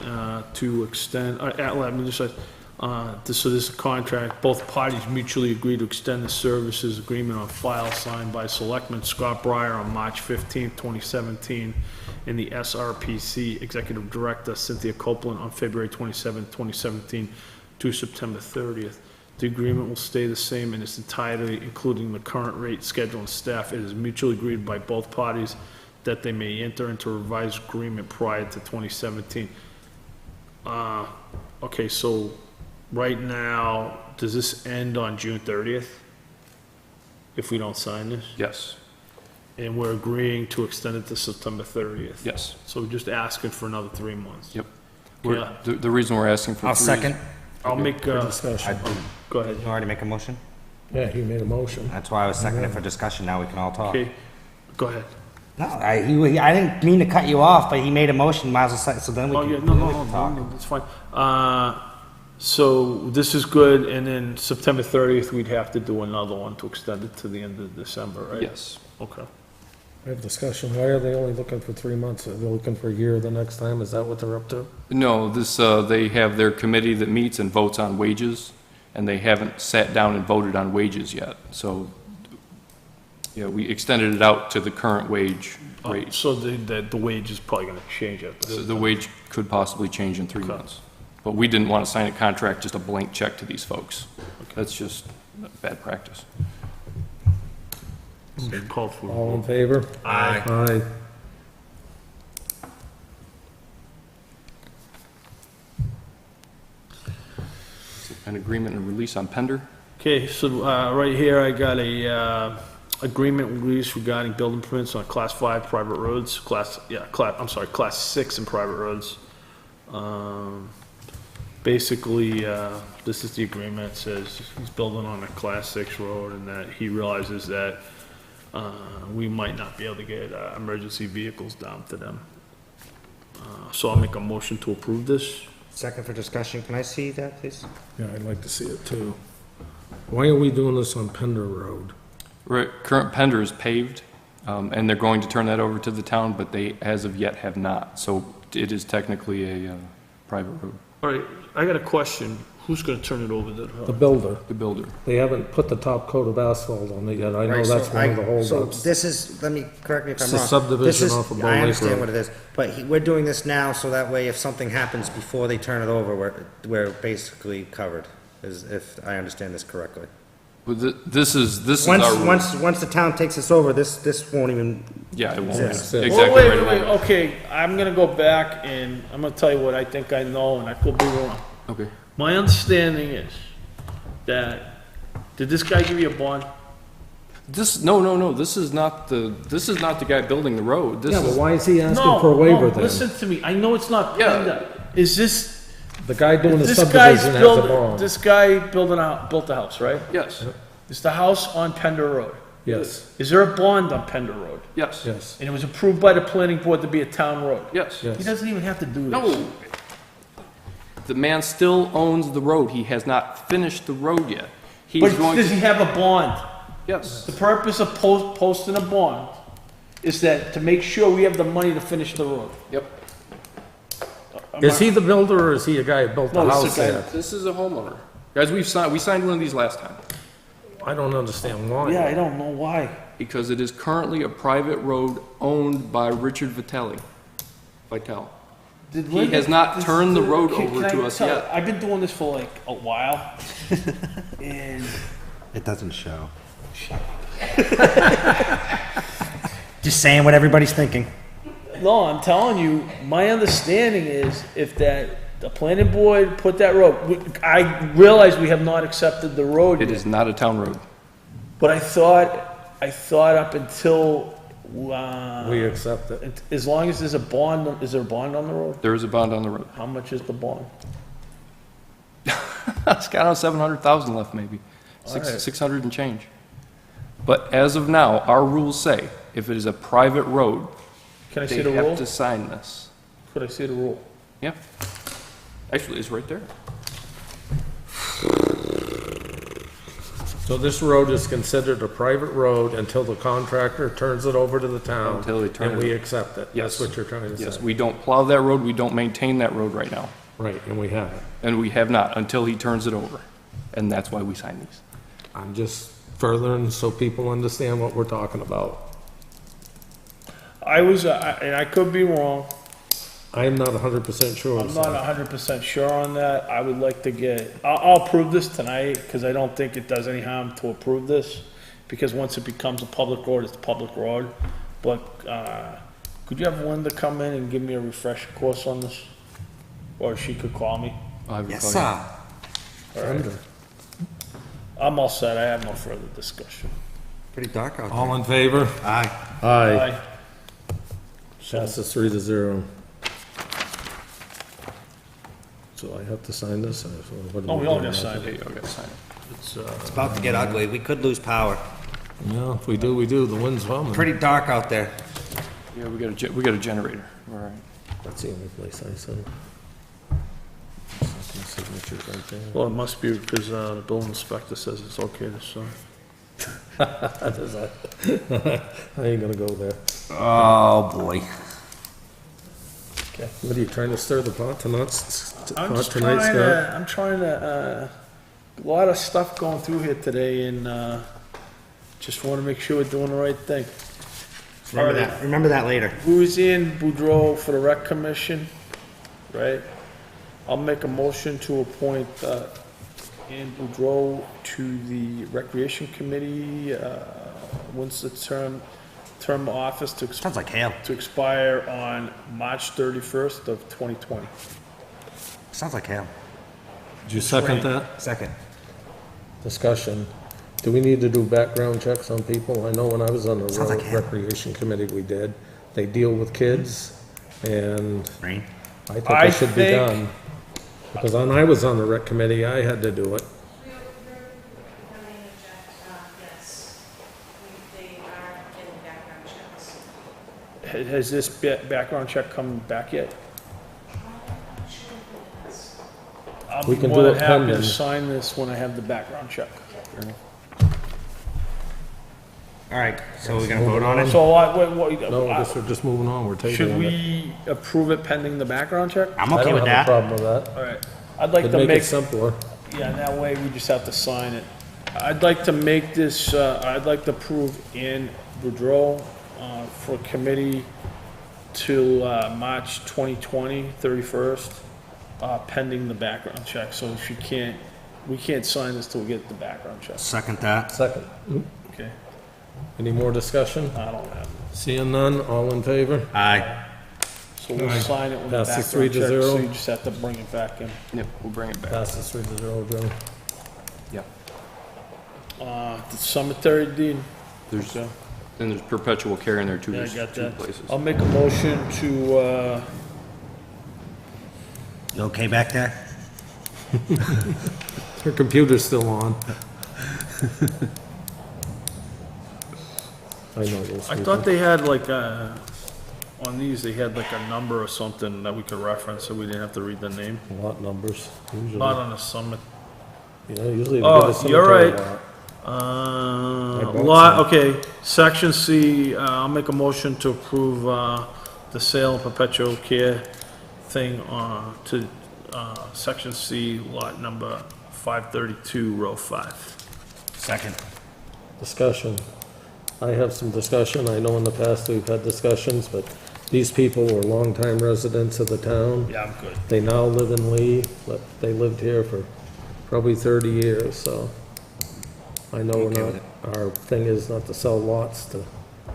to extend, let me just say, so this is a contract, both parties mutually agree to extend the services agreement on file signed by Selectman Scott Breyer on March 15th, 2017, and the SRPC Executive Director Cynthia Copeland on February 27th, 2017, to September 30th. The agreement will stay the same in its entirety, including the current rate, schedule, and staff. It is mutually agreed by both parties that they may enter into a revised agreement prior to 2017. Okay, so right now, does this end on June 30th? If we don't sign this? Yes, And we're agreeing to extend it to September 30th? yes, So we're just asking for another 3 months? yep. Yeah. The reason we're asking for I'll 3 is- second. I'll make, Discussion. go ahead. You already make a motion? Yeah, he made a motion. That's why I was seconding for discussion. Now we can all talk. Okay, go ahead. No, I didn't mean to cut you off, but he made a motion, might as well second, so then we Oh, can. yeah, no, we no, can no, talk. no, that's fine. So this is good, and then September 30th, we'd have to do another one to extend it to the end of December, right? Yes. Okay. We have discussion. Why are they only looking for 3 months? Are they looking for a year the next time? Is that what they're up to? No, they have their committee that meets and votes on wages, and they haven't sat down and voted on wages yet. So, yeah, we extended it out to the current wage rate. So the wage is probably gonna change at this. The wage could possibly change in 3 Okay. months. But we didn't want to sign a contract, just a blank check to these folks. That's just bad practice. Call for. All in favor? Aye. Aye. an agreement and release on Pender. Okay, so, right here, I got a, agreement release regarding building permits on Class 5 private roads, Class 6 and private roads. Basically, this is the agreement. It says he's building on a Class 6 road and that he realizes that we might not be able to get emergency vehicles down to them. So I'll make a motion to approve this. Second for discussion, can I see that, please? Yeah, I'd like to see it too. Why are we doing this on Pender Road? Right, current Pender is paved, and they're going to turn that over to the town, but they, as of yet, have not. So it is technically a private road. All right, I got a question. Who's gonna turn it over to The builder. The builder. They haven't put the top coat of asphalt on it yet. I know Right, that's so one of the So holdups. this is, let me, correct me if I'm It's a wrong. subdivision This is- off of Bull I Lake understand Road. what it is, but we're doing this now so that way if something happens before they turn it over, we're basically covered, if I understand this correctly. But this is Once, our. once the town takes this over, this won't even, Yeah, it won't. Yes. Exactly Well, wait, right wait, away. okay, I'm gonna go back and I'm gonna tell you what I think I know, and I could be wrong. Okay. My understanding is that, did this guy give you a bond? No, this is not the guy building the road. This Yeah, but is, why is he asking No, for a waiver no, then? listen to me, I know it's not Yeah. Penda. Is this, The guy doing the this guy's subdivision has a built, bond. this guy built a house, right? yes, Is the house on Pender Road? Yes, Is there a bond on Pender Road? yes, yes, And it was approved by the planning board to be a town road? yes. yes. He doesn't even have to do this. No. The man still owns the road. He has not finished the road yet. He's But going does to, he have a bond? yes. The purpose of posting a bond is that to make sure we have the money to finish the road. Yep. Is he the builder or is he a guy who built the No, house it's the guy- there? This is a homeowner. Guys, we signed one of these last time I don't understand why. Yeah, I don't know why. because it is currently a private road owned by Richard Vitale. Did He has not turned the road Can- over can to I us tell- yet. I've been doing this for like a while. And it doesn't show. Just saying what everybody's thinking. no, I'm telling you, my understanding is if the planning board put that road, I realize we have not accepted the road It yet, is not a town road. but I thought up until, We accept it. as long as there's a bond, is there a bond on the road? There is a bond on the road. How much is the bond? It's got 700,000 left, maybe. All right. 600 and change. But as of now, our rules say, if it is a private road, Can I they see the rule? have to sign this. Could I see the rule? Yeah. Actually, it's right there. So this road is considered a private road until the contractor turns it over to the town. Until they turn And it we over. accept it. Yes. That's what you're trying to Yes, say. we don't plow that road, we don't maintain that road right now. Right, and we have it. And we have not, until he turns it over. And that's why we sign these. I'm just furthering so people understand what we're talking about. I was, and I could be wrong, I'm not 100% sure. I'm so- not 100% sure on that. I would like to get, I'll approve this tonight, because I don't think it does any harm to approve this, because once it becomes a public road, it's a public road. But, could you have Linda come in and give me a refresher course on this? Or she could call me? I'll have you Yes, call you. sir. Fender. I'm all set, I have no further discussion. Pretty dark out there. All in favor? Aye. Aye. Aye. Passes 3-0. So I have to sign this? or what do Oh, we all do gotta now? sign Hey, it. I gotta sign it. It's, It's about to get ugly. We could lose power. Yeah, if we do, we do. The wind's coming. Pretty dark out there. Yeah, we got a generator, all right. That's the only place I sign. Second signature's right there. well, it must be because, the building inspector says it's okay to sign. I ain't gonna go there. Oh, boy. What are you trying to stir the pot tonight's? I'm pot just tonight, trying Scott? to, a lot of stuff going through here today and, just wanna make sure we're doing the right thing. Remember that later. Louisiane Boudreau for the Rec Commission, right? I'll make a motion to appoint, Ann Boudreau to the Recreation Committee, once the term of office Sounds like hail. to expire on March 31st of 2020. Sounds like hail. Did you second that? Second. Discussion. Do we need to do background checks on people? I know when I was on the Sounds like him. Recreation Committee, we did. They deal with kids, and Rain? I think I it should be think- done. Because when I was on the rec committee, I had to do it. We're having a check, yes. They are getting background checks. Has this background check come back yet? I'm not sure if it is. I'm We can more do than it happy to pending. sign this when I have the background check. All right, so we're gonna vote on it? So what, No, I guess we're just moving on, we're tabling it. should we approve it pending the background check? I'm I okay don't with have a that. problem with that. All right, I'd like It'd to make make, it simpler. yeah, that way we just have to sign it. I'd like to make this, I'd like to approve Ann Boudreau, for committee till, March 2020, 31st, pending the background check, so we can't sign this till we get the background check, Second that. Second. okay? Any more discussion? I don't have, Seeing none, all in favor? Aye. so we'll sign it when the Passes background 3 check, to 0. so you just have to bring it back in. Yep, we'll bring it back. Passes 3-0, Joe. Yep. The cemetery deed, There's, so, then there's perpetual care in there too. yeah, I There's got two that. places. I'll make a motion to, You okay back there? Her computer's still on. I know those I people. thought they had like on these, they had like a number or something that we could reference, so we didn't have to read the name. Lot numbers, usually. Not on a summit. Yeah, usually. Oh, they give us you're cemetery right. lot. I bought Lot, some. okay, section C, I'll make a motion to approve, the sale of perpetual care thing, to, section C, lot number 532, row 5. Second. Discussion. I have some discussion. I know in the past we've had discussions, but these people were longtime residents of the town. Yeah, I'm good. They now live in Lee, but they lived here for probably 30 years, so I know we're Okay not, with our thing is not to sell lots to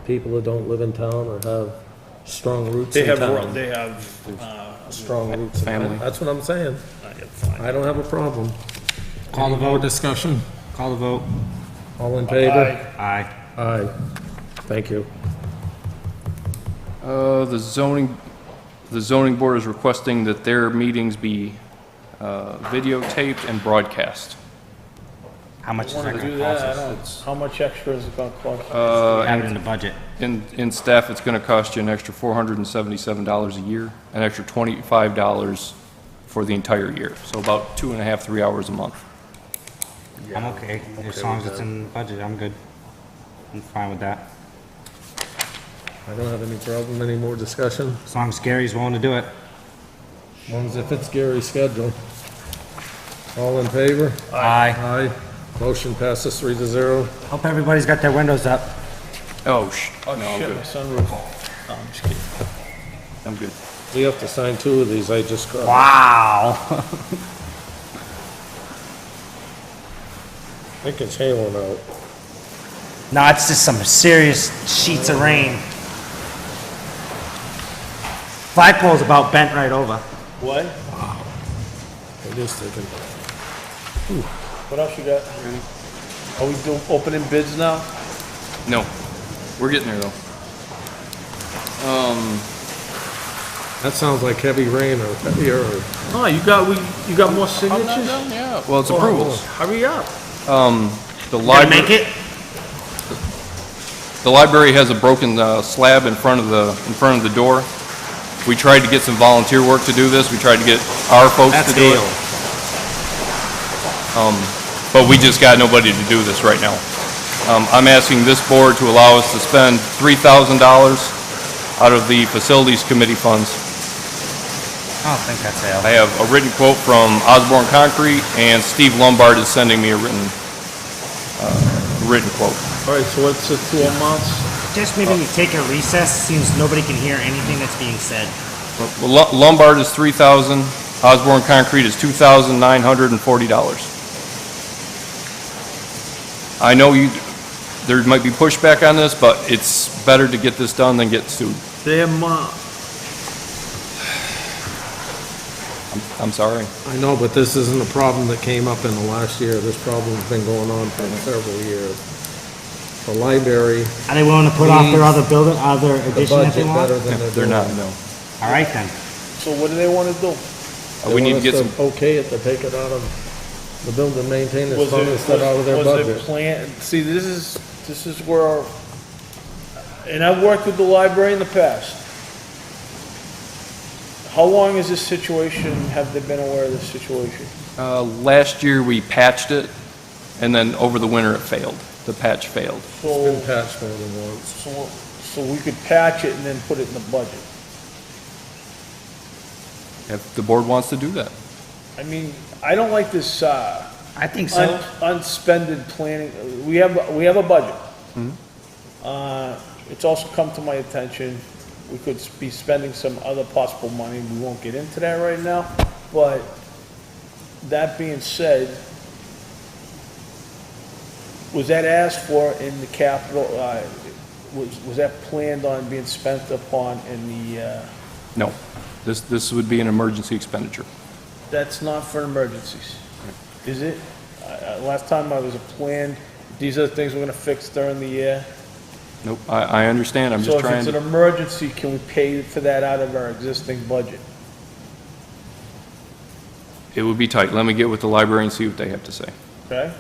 people who don't live in town or have strong roots They in have, town. they have, Strong roots in Family. town. That's what I'm saying. I get fine. I don't have a problem. Call the Any more vote. discussion? Call the vote. All in favor? Aye. Aye. Aye. Thank you. The zoning board is requesting that their meetings be videotaped and broadcast. How much is that Wanna do gonna that, cost I us? don't, how much extra is it gonna cost? Have it in the budget. In staff, it's going to cost you an extra $477 a year, an extra $25 for the entire year, so about 2.5, 3 hours a month. I'm okay. As long as it's in the budget, I'm good. I'm fine with that. I don't have any problem. Any more discussion? As long as Gary's willing to do it. As long as it fits Gary's schedule. All in favor? Aye. Aye. Motion passes 3-0. Hope everybody's got their windows up. Oh, Oh, no, I'm shit, good. my sunroof. No, I'm just kidding. I'm good. We have to sign 2 of these, I just grabbed. Wow. I think it's hailing out. No, it's just some serious sheets of rain. Flagpole's about bent right over. What? It is taking. What else you got? Are we doing, opening bids now? No, we're getting there, though. That sounds like heavy rain or heavier or. Oh, you got more signatures? Yeah, well, it's approvals. Hurry up. The Gotta library, make it? the library has a broken slab in front of the door. We tried to get some volunteer work to do this. We tried to get our folks That's to do it. hail. But we just got nobody to do this right now. I'm asking this board to allow us to spend $3,000 out of the facilities committee funds. I don't think that's hail. I have a written quote from Osborne Concrete, and Steve Lombard is sending me a written quote. All right, so what's the 2 amounts? Just maybe we take a recess, seems nobody can hear anything that's being said. Well, Lombard is $3,000, Osborne Concrete is $2,940. I know there might be pushback on this, but it's better to get this done than get sued. Them, I'm sorry. I know, but this isn't a problem that came up in the last year. This problem's been going on for several years. The library, Are they willing to put off their Needs other building, other the addition that they budget want? better than they're They're doing. not, no. All right then. So what do they wanna do? They We need to want get us some, Okay it to take it out of the building maintenance Was fund it, instead out of their was it budget. plan, see, this is where, and I've worked with the library in the past. How long is this situation, have they been aware of this situation? last year we patched it, and then over the winter it failed. The patch failed. It's been So, patched more than once. so we could patch it and then put it in the budget. If the board wants to do that. I mean, I don't like this, I think so. unspended planning, we have a budget. It's also come to my attention, we could be spending some other possible money, we won't get into that right now, but that being said, was that asked for in the capital, was that planned on being spent upon in the, No. This would be an emergency expenditure. that's not for emergencies, is it? Last time I was planned, these are the things we're gonna fix during the year. Nope, I understand, I'm So just if trying it's an to, emergency, can we pay for that out of our existing budget? it would be tight. Let me get with the library and see what they have to say. Okay?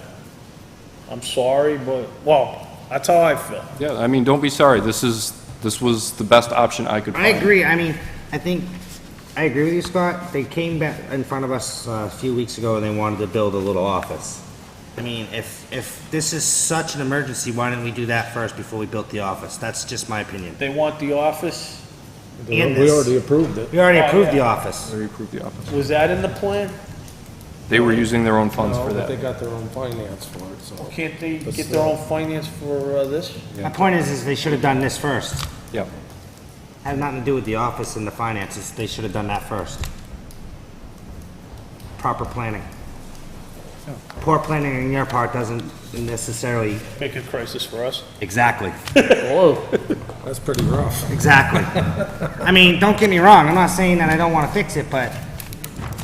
I'm sorry, but, well, that's how I feel. Yeah, I mean, don't be sorry. This was the best option I could find. I agree. I mean, I think, I agree with you, Scott. They came back in front of us a few weeks ago and they wanted to build a little office. I mean, if this is such an emergency, why didn't we do that first before we built the office? That's just my opinion. They want the office, And We this. already approved it. We already Oh, approved yeah. the office. They approved the office. was that in the plan? They were using their own funds No, for but they that. got their own finance for it, so. Can't they That's get their own finance for this? My point is they should have done this first. Yeah. Had nothing to do with the office and the finances. They should have done that first. Proper planning. Poor planning on your part doesn't necessarily. Make a crisis for us. Exactly. Whoa, that's pretty rough. Exactly. I mean, don't get me wrong, I'm not saying that I don't wanna fix it, but,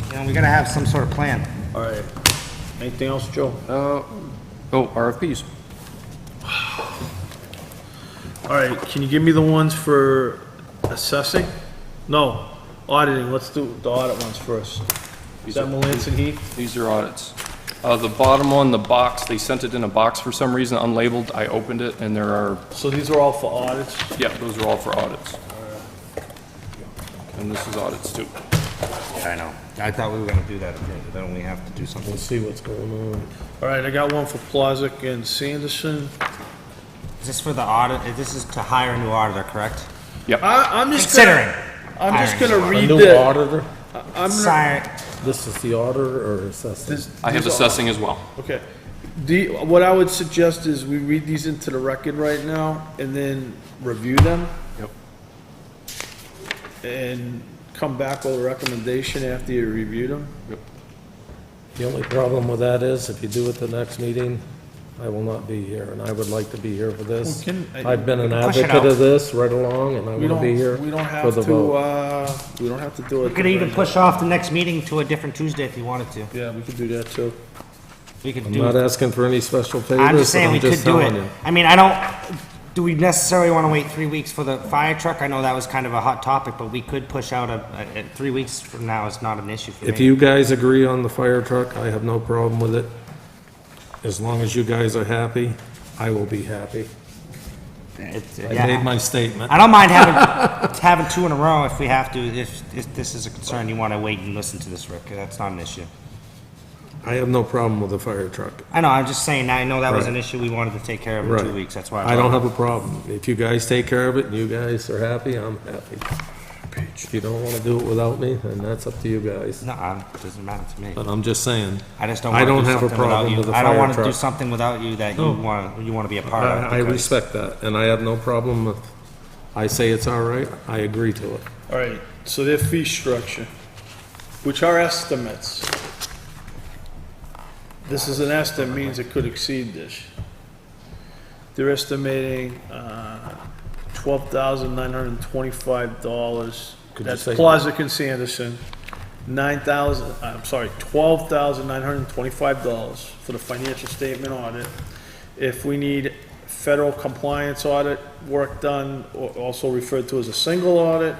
you know, we gotta have some sort of plan. All right. Anything else, Joe? RFPs. All right, can you give me the ones for assessing? No, auditing, let's do the audit ones first. Is that Melanson Heath? These are audits. The bottom one, the box, they sent it in a box for some reason, unlabeled. I opened it, and there are, So these are all for audits? yeah, those are all for audits. And this is audits too. I know. I thought we were gonna do that, then we have to do something. We'll see what's going on. All right, I got one for Plazic and Sanderson. Is this for the audit, this is to hire a new auditor, correct? Yep. I'm just Considering. I'm just hiring gonna A read new the, auditor? I'm gonna, Sorry, This is the auditor or assessor? I have assessing as well. okay. What I would suggest is we read these into the record right now and then review them Yep. and come back with a recommendation after you review them. The only problem with that is if you do it the next meeting, I will not be here, and I would like to be here for this. Well, can- I've been an Push it advocate out. of this right along, and I We want to be here don't, we don't for have the to, vote. we don't have to do it. we could even push off the next meeting to a different Tuesday if you wanted to. Yeah, we could do that too. We could I'm do, not asking for any special favors, I'm just but saying we I'm could just do telling it. you. I mean, I don't, do we necessarily wanna wait 3 weeks for the fire truck? I know that was kind of a hot topic, but we could push out 3 weeks from now is not an issue for me. If you guys agree on the fire truck, I have no problem with it. As long as you guys are happy, I will be happy. It's- I yeah. made my statement. I don't mind having 2 in a row if we have to, if this is a concern, you wanna wait and listen to this, Rick, that's not an issue. I have no problem with the fire truck. I know, I'm just saying, I know that was Right. an issue we wanted to take care of in 2 Right. weeks, that's why. I don't have a problem. If you guys take care of it and you guys are happy, I'm happy. If you don't want to do it without me, then that's up to you guys. No, it doesn't matter to me. But I'm just saying, I just don't I wanna don't do have a something without problem you. with the I don't fire wanna do truck. something without you that No. you wanna be a part of. I because- respect that, and I have no problem if I say it's all right, I agree to it. All right, so their fee structure, which are estimates. This is an estimate, means it could exceed this. They're estimating, $12,925. Could you That's say- Plazic and Sanderson. $12,925 for the financial statement audit. If we need federal compliance audit work done, also referred to as a single audit,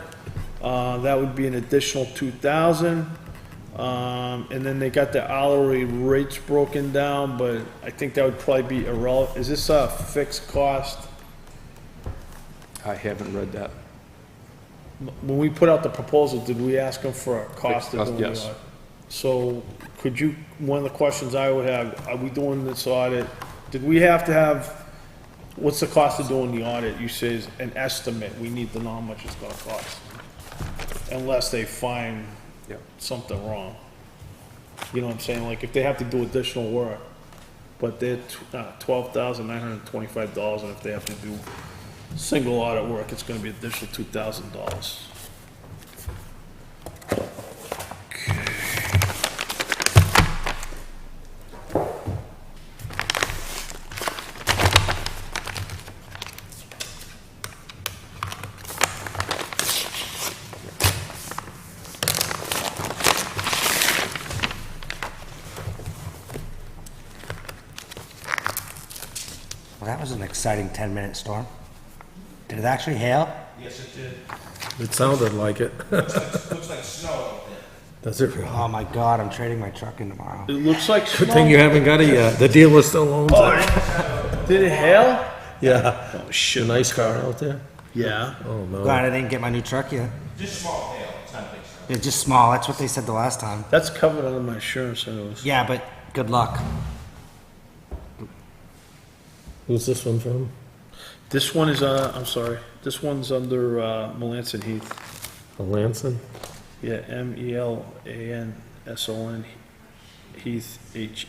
that would be an additional $2,000. And then they got the hourly rates broken down, but I think that would probably be irrelevant. Is this a fixed cost? I haven't read that. When we put out the proposal, did we ask them for a cost of Fixed cost, doing the yes. audit? So could you, one of the questions I would have, are we doing this audit? Did we have to have, what's the cost of doing the audit? You say is an estimate. We need to know how much it's gonna cost. Unless they find Yep. something wrong. You know what I'm saying? Like if they have to do additional work, but they're $12,925, and if they have to do single audit work, it's gonna be additional $2,000. Well, that was an exciting 10-minute storm. Did it actually hail? Yes, it did. It sounded like it. Looks like snow out there. Does it really? Oh my God, I'm trading my truck in tomorrow. It looks like Good thing you haven't got it yet. The dealer still owns it. Did it hail? Yeah. Oh, shit. A nice car out there. Yeah. Oh, no. Glad I didn't get my new truck yet. Just small hail, it's not big snow. It's just small, that's what they said the last time. That's covered under my insurance anyways. Yeah, but good luck. Who's this one from? This one is, I'm sorry, this one's under, Melanson Heath. A Lanson? Yeah, Melanson Heath, Heath.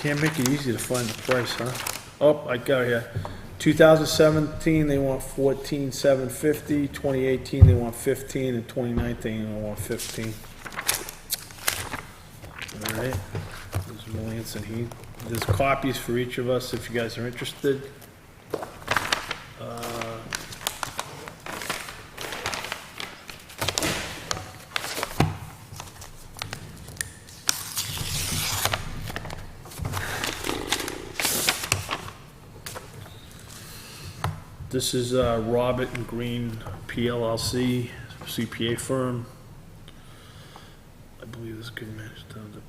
Can't make it easy to find the price, huh? Oh, I got it here. 2017, they want 14,750. 2018, they want 15, and 2019, they want 15. All right. There's Melanson Heath. There's copies for each of us if you guys are interested. This is Robert and Green PLLC, CPA firm. I believe this could match down to.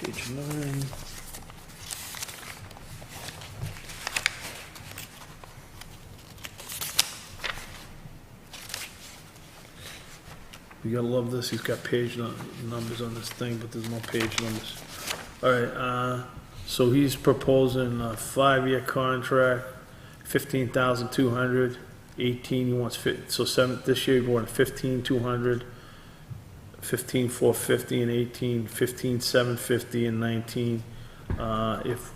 Page 9. You gotta love this, he's got page numbers on this thing, but there's no page numbers. All right, so he's proposing a 5-year contract, 15,200, 18, he wants, so this year he wanted 15,200, 15,450, and 18, 15,750, and 19.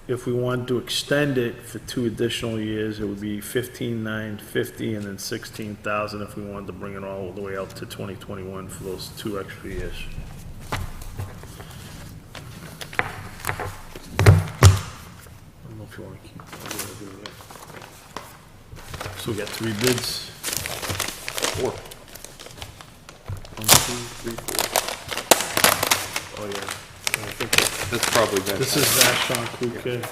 If we wanted to extend it for 2 additional years, it would be 15,950 and then 16,000 if we wanted to bring it all the way out to 2021 for those 2 extra years. I don't know if you want to keep. So we got 3 bids. 4. 1, 2, 3, 4. Oh yeah. I think that's probably that. This is Vashon Kluge.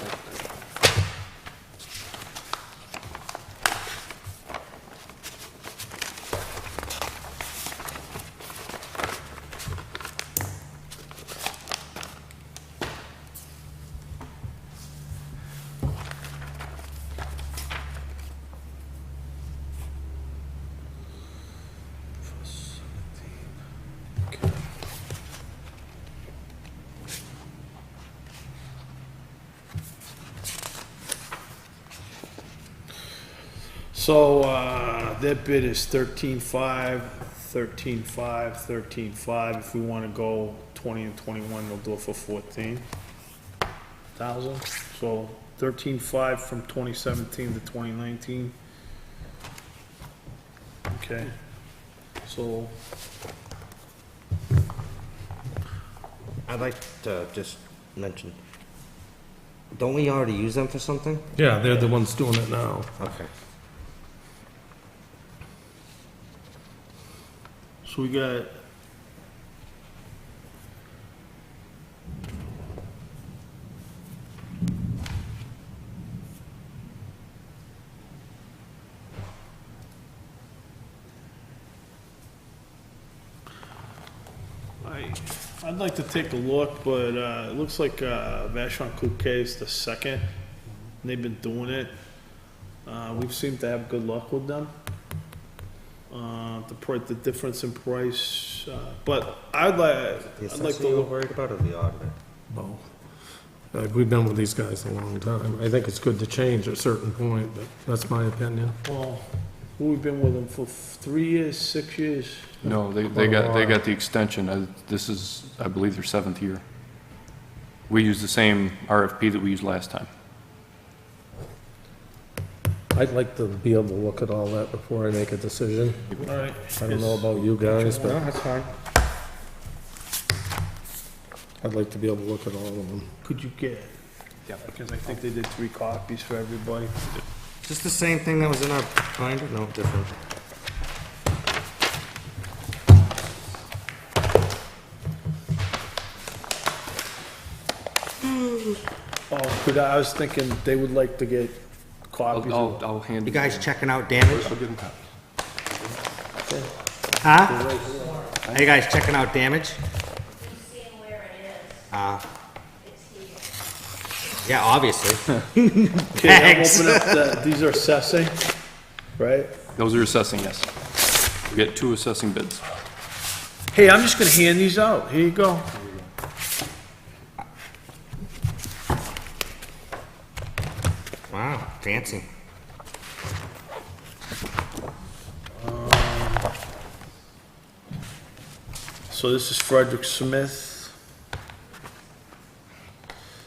So, their bid is 13,500, 13,500, 13,500. If we wanna go 20 and 21, we'll do it for 14,000. So, 13.5 from 2017 to 2019. Okay, so, I'd like to just mention, don't we already use them for something? Yeah, they're the ones doing it now. Okay. so we got, I'd like to take a look, but it looks like Vashon Cooquet is the second. And they've been doing it. We've seemed to have good luck with them. The difference in price, but I'd like The to assessor you were look. worried about or the auditor? Both. We've been with these guys a long time. I think it's good to change at a certain point, but that's my opinion. Well, we've been with them for 3 years, 6 years. No, they got the extension. This is, I believe, their 7th year. We use the same RFP that we used last time. I'd like to be able to look at all that before I make a decision. All right. I don't know about you guys, No, but that's fine. I'd like to be able to look at all of them. Could you get? Yeah. Because I think they did 3 copies for everybody. Just the same thing that was in our binder? No, different. Oh, I was thinking they would like to get copies. I'll hand You it. guys checking out damage? I'll give them copies. Huh? Are you guys checking out damage? Seeing where it is, it's here. Yeah, obviously. Okay, I'm Thanks. opening up these are assessing, right? Those are assessing, yes. We get 2 assessing bids. Hey, I'm just gonna hand these out. Here you go. Wow, fancy. So this is Frederick Smith.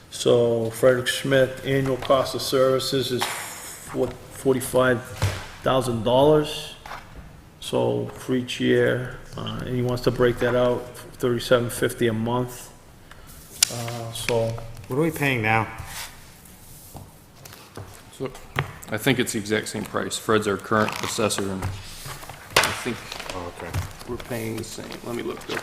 So Frederick Smith, annual cost of services is $45,000. So for each year, and he wants to break that out, $37.50 a month. So What are we paying now? So I think it's the exact same price. Fred's our current assessor, and I think Oh, okay. we're paying the same. Let me look though.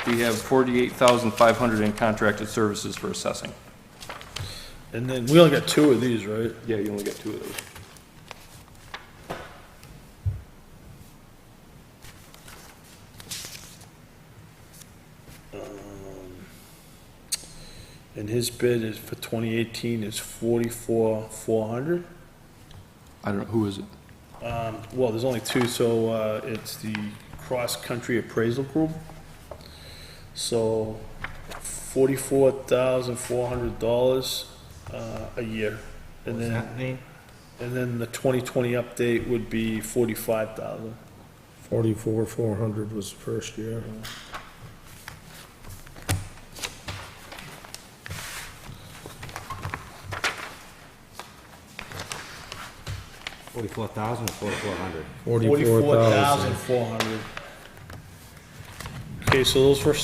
We have 48,500 in contracted services for assessing. and then we only got 2 of these, right? Yeah, you only get 2 of those. And his bid is for 2018 is 44,400. I don't know, who is it? Well, there's only 2, so it's the Cross Country Appraisal Group. So $44,400 a year, and What's then that mean? and then the 2020 update would be 45,000. 44,400 was the first year. $44,000 or $4,400? 44,000. 44,400. Okay, so those were 2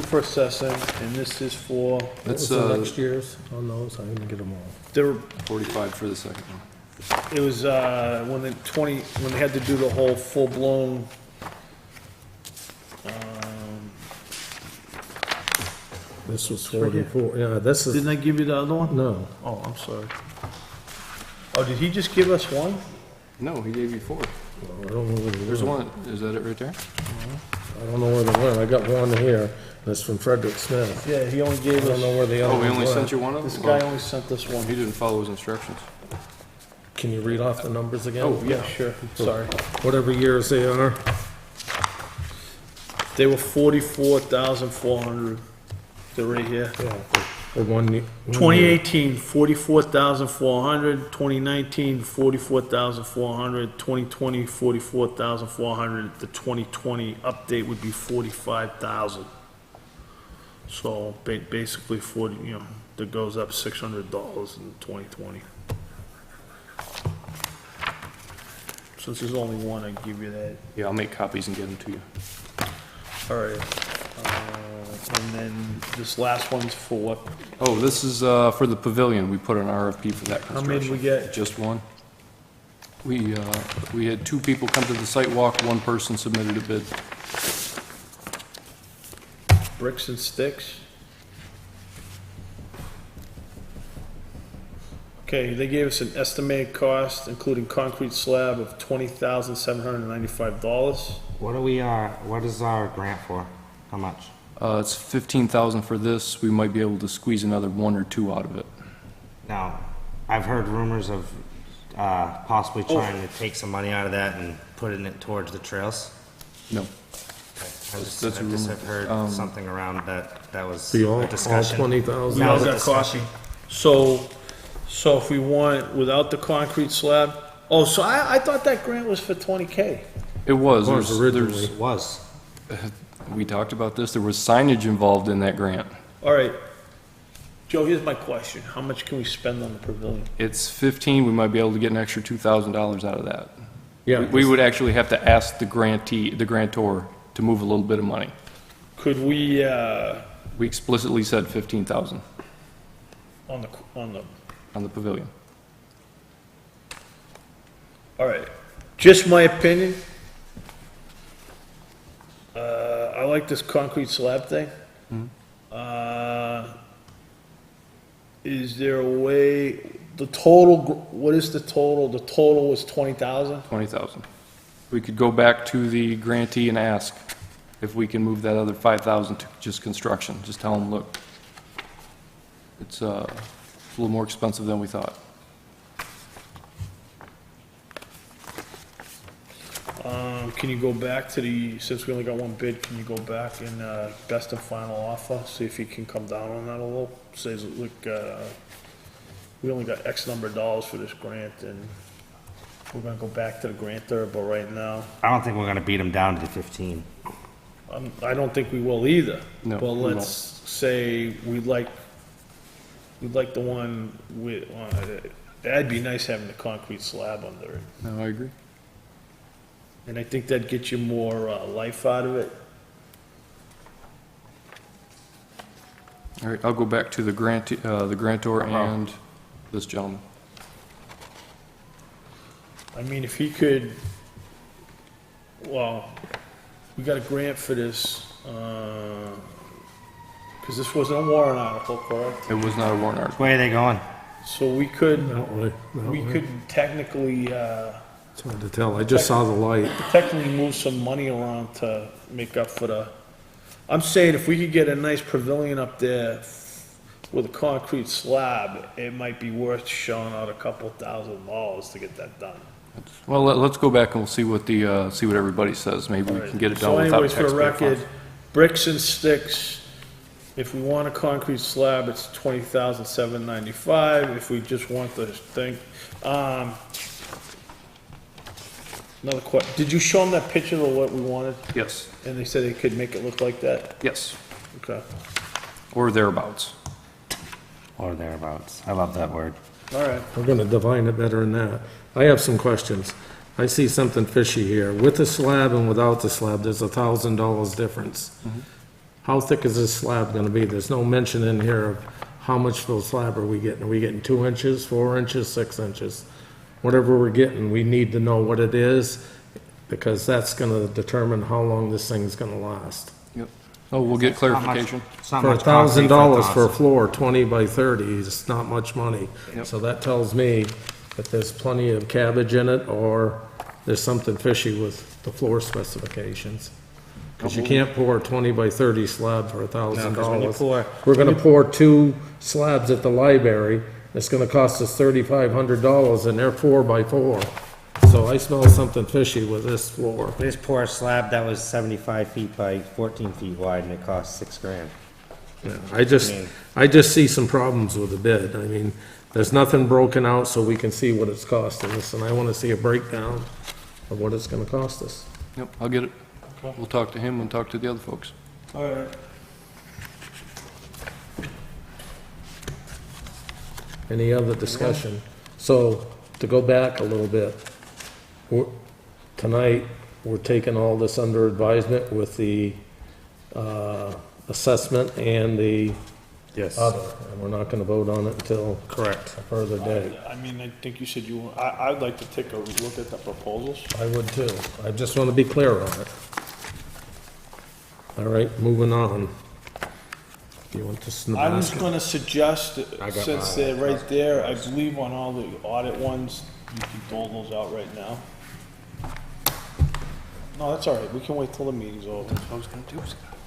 for assessing, and this is for What was That's the next year's on those? I didn't get them all. there. 45 for the second one. It was when they had to do the whole full blown. This was 44, yeah, this is, Didn't I give you the other one? no, Oh, I'm sorry. Oh, did he just give us one? No, he gave you 4. I don't know where they There's went. one. Is that it right there? I don't know where they went. I got one here, that's from Frederick Smith. Yeah, he only I gave don't us. know where the other Oh, we ones only went. sent you one of them? This guy only sent us one. He didn't follow his instructions. Can you read off the numbers again? Oh, yeah, sure. Sorry. Whatever years they are. They were 44,400. They're right here. Yeah, Or one? 2018, 44,400, 2019, 44,400, 2020, 44,400. The 2020 update would be 45,000. So basically 40, that goes up $600 in 2020. Since there's only one, I give you that. Yeah, I'll make copies and get them to you. All right. And then this last one's for what? Oh, this is for the pavilion. We put an RFP for that How construction. many did we get? Just one. We had 2 people come to the site walk, 1 person submitted a bid. Bricks and sticks? Okay, they gave us an estimated cost, including concrete slab, of $20,795. What is our grant for? How much? It's 15,000 for this. We might be able to squeeze another 1 or 2 out of it. Now, I've heard rumors of possibly trying to take some money out of that and putting it towards the trails. No. I That's just a rumor. have heard something around that was The all a discussion. 20,000? We That all was a got discussion. copy. So if we want without the concrete slab, so I thought that grant was for 20K. It was. It was originally. It was. We talked about this. There was signage involved in that grant. All right. Joe, here's my question. How much can we spend on the pavilion? It's 15. We might be able to get an extra $2,000 out of that. Yeah. We would actually have to ask the grantor to move a little bit of money. Could we, We explicitly said 15,000 on the, on the pavilion. all right. Just my opinion. I like this concrete slab thing. Is there a way, what is the total? The total was 20,000? 20,000. We could go back to the grantee and ask if we can move that other 5,000 to just construction. Just tell them, look, it's a little more expensive than we thought. Can you go back to since we only got one bid, can you go back and, best and final offer, see if you can come down on that a little? Says, look, we only got X number of dollars for this grant, and we're gonna go back to the grantor, but right now, I don't think we're gonna beat them down to the 15. I don't think we will either. No, But we let's say we'd like the one with, that'd be nice having the concrete slab under it. No, I agree. And I think that'd get you more, life out of it. All right, I'll go back to the grantor and this gentleman. I mean, if he could, well, we got a grant for this, because this wasn't a warrant article, correct? It was not a warrant article. Where are they going? So we could, That way. we could technically, It's hard to tell. I just saw the light. technically move some money around to make up for the, I'm saying if we could get a nice pavilion up there with a concrete slab, it might be worth shelling out a couple $1,000 to get that done. Well, let's go back and we'll see what see what everybody says. Maybe we can get it done So without anyways, for the taxpayer record, funds. bricks and sticks, if we want a concrete slab, it's $20,795. If we just want the thing, another question, did you show them that picture of what we wanted? Yes, And they said they could make it look like that? yes, Okay, or thereabouts. Or thereabouts. I love that word. all right. We're gonna define it better than that. I have some questions. I see something fishy here. With the slab and without the slab, there's $1,000 difference. How thick is this slab gonna be? There's no mention in here of how much full slab are we getting? Are we getting 2 inches, 4 inches, 6 inches? Whatever we're getting, we need to know what it is, because that's gonna determine how long this thing's gonna last. Yep. Oh, we'll get clarification. It's not For much concrete for $1,000 for a 1,000. floor, 20 by 30 is not much money. Yep. So that tells me that there's plenty of cabbage in it, or there's something fishy with the floor specifications. Because you can't pour a 20 by 30 slab for No, 'cause when you $1,000. pour, We're gonna pour 2 slabs at the library, it's gonna cost us $3,500, and they're 4 by 4. So I smell something fishy with this floor. we just pour a slab that was 75 feet by 14 feet wide and it cost $6 grand. Yeah, I just see some problems with the bid. I mean, there's nothing broken out so we can see what it's costing us, and I want to see a breakdown of what it's gonna cost us. Yep, I'll get it. We'll talk to him and talk to the other folks. All right. Any other discussion? So, to go back a little bit, tonight, we're taking all this under advisement with the assessment and the Yes. other, and we're not gonna vote on it until Correct. a further date. I mean, I think you said I'd like to take a look at the proposals. I would too. I just want to be clear on it. All right, moving on. You want this in the I was basket? gonna suggest, I got since mine. they're right there, I believe on all the audit ones, you can dole those out right now. No, that's all right, we can wait till the meeting's over. That's what I was gonna do, Scott.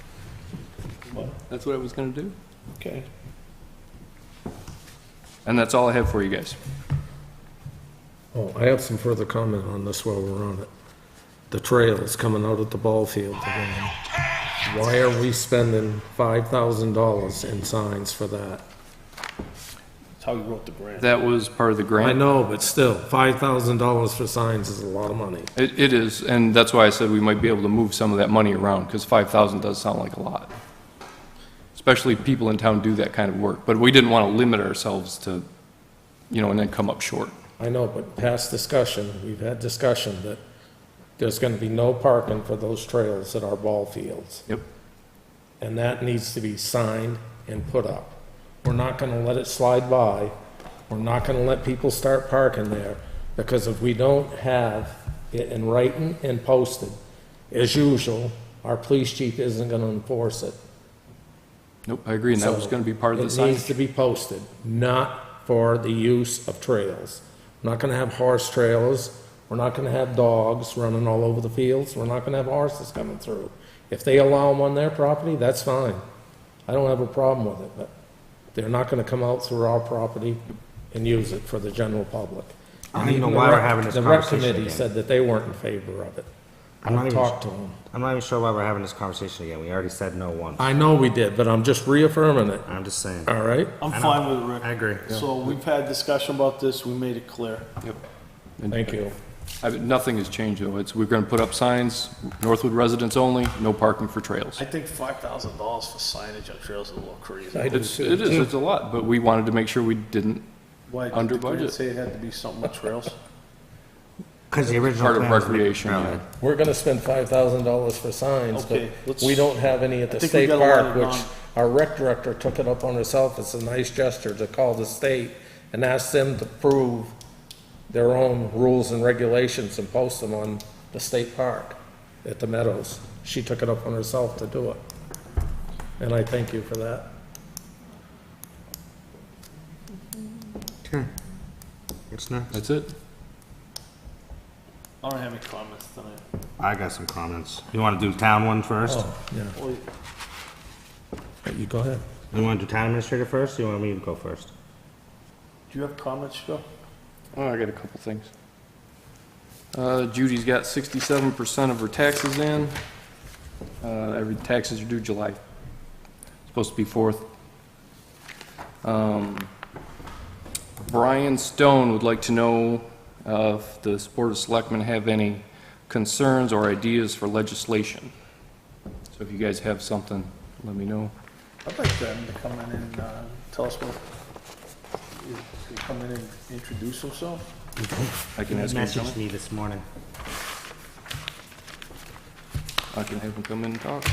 What? That's what I was gonna do. Okay. And that's all I have for you guys. Oh, I have some further comment on this while we're on it. The trails coming out at the ball field again. Why are we spending $5,000 in signs for that? That's how you wrote the grant. That was part of the I grant. know, but still, $5,000 for signs is a lot of money. It is, and that's why I said we might be able to move some of that money around, because 5,000 does sound like a lot. Especially people in town do that kind of work, but we didn't want to limit ourselves to, and then come up short. I know, but past discussion, we've had discussion that there's gonna be no parking for those trails at our ball fields. Yep. And that needs to be signed and put up. We're not gonna let it slide by. We're not gonna let people start parking there, because if we don't have it in writing and posted, as usual, our police chief isn't gonna enforce it. Nope, I agree, and that was So, going to be part of the It sign. needs to be posted, not for the use of trails. We're not gonna have horse trailers, we're not gonna have dogs running all over the fields, we're not gonna have horses coming through. If they allow them on their property, that's fine. I don't have a problem with it, but they're not gonna come out through our property and use it for the general public. I don't even know why we're having this The rec conversation committee again. said that they weren't in favor of it. I'm not I even- talked to them. I'm not even sure why we're having this conversation again. We already said no once. I know we did, but I'm just reaffirming it, I'm just saying. all right? I'm fine with it, Rick. I agree. So we've had discussion about this, we made it clear. Yep. And Thank you. Nothing has changed, though. We're going to put up signs, Northwood residents only, no parking for trails. I think $5,000 for signage on trails is a little crazy. I do It is, it's a lot, but we wanted to make sure we didn't, Why, did under the grant budget. say it had to be something with trails? Because the original part of plan was- recreation, yeah. We're gonna spend $5,000 for signs, but Okay, let's- we don't have any at I the think we state gotta let park, it which on. our rec director took it up on herself. It's a nice gesture to call the state and ask them to prove their own rules and regulations and post them on the state park at the Meadows. She took it up on herself to do it. And I thank you for that. What's next? That's it. I don't have any comments tonight. I got some comments. You want to do town one first? Oh, yeah. Well, You go ahead. You want to do town administrator first, or you want me to go first? do you have comments, Joe? Oh, I got a couple things. Judy's got 67% of her taxes in. Every taxes are due July. Supposed to be 4th. Brian Stone would like to know if the Board of Selectmen have any concerns or ideas for legislation. So if you guys have something, let me know. I'd like them to come in and tell us what, come in and introduce himself. I can ask him to come Messaged in. me this morning. I can have him come in and talk.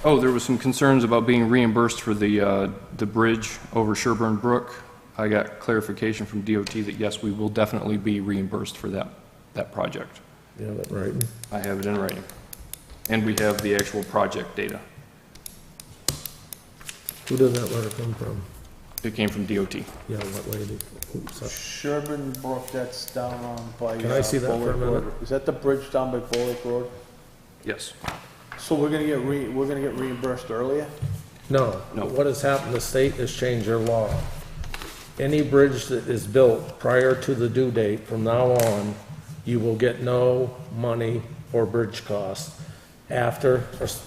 Oh, there was some concerns about being reimbursed for the bridge over Sherburne Brook. I got clarification from DOT that yes, we will definitely be reimbursed for that project. You have it right. I have it in writing. And we have the actual project data. Who did that letter come from? It came from DOT. Yeah, what lady? Oops, sorry. Sherburne Brook, that's down on by. Can I see that for a Bull Lake minute? Road. Is that the bridge down by Bull Lake Road? Yes. So we're gonna get reimbursed earlier? No. No. What has happened, the state has changed their law. Any bridge that is built prior to the due date, from now on, you will get no money for bridge costs. after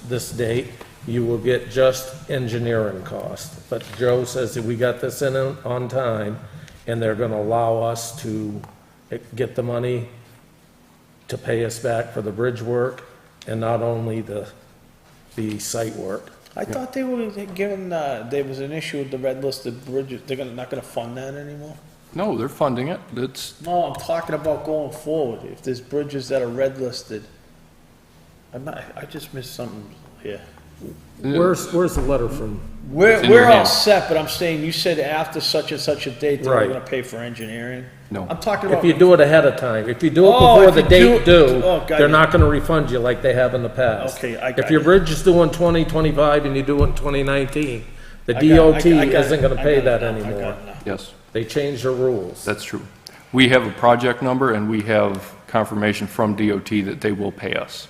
this date, you will get just engineering cost. But Joe says that we got this in on time, and they're gonna allow us to get the money to pay us back for the bridge work, and not only the site work. I thought they were given, there was an issue with the red listed bridges, they're not gonna fund that anymore? No, they're funding it. It's, No, I'm talking about going forward, if there's bridges that are red listed. I just missed something here. Where's the letter from? It's in your We're all hand. set, but I'm saying, you said after such and such a date, they're Right. gonna pay for engineering? No. I'm talking about. If you do it ahead of time, if you do it Oh, before if the you date do- due, oh, got they're you. not gonna refund you like they have in the past. Okay, I If got your you. bridge is due in 2025 and you do it in 2019, the I DOT got it, isn't gonna I pay got that it now, I got anymore. it now. yes, They changed their rules. that's true. We have a project number and we have confirmation from DOT that they will pay us.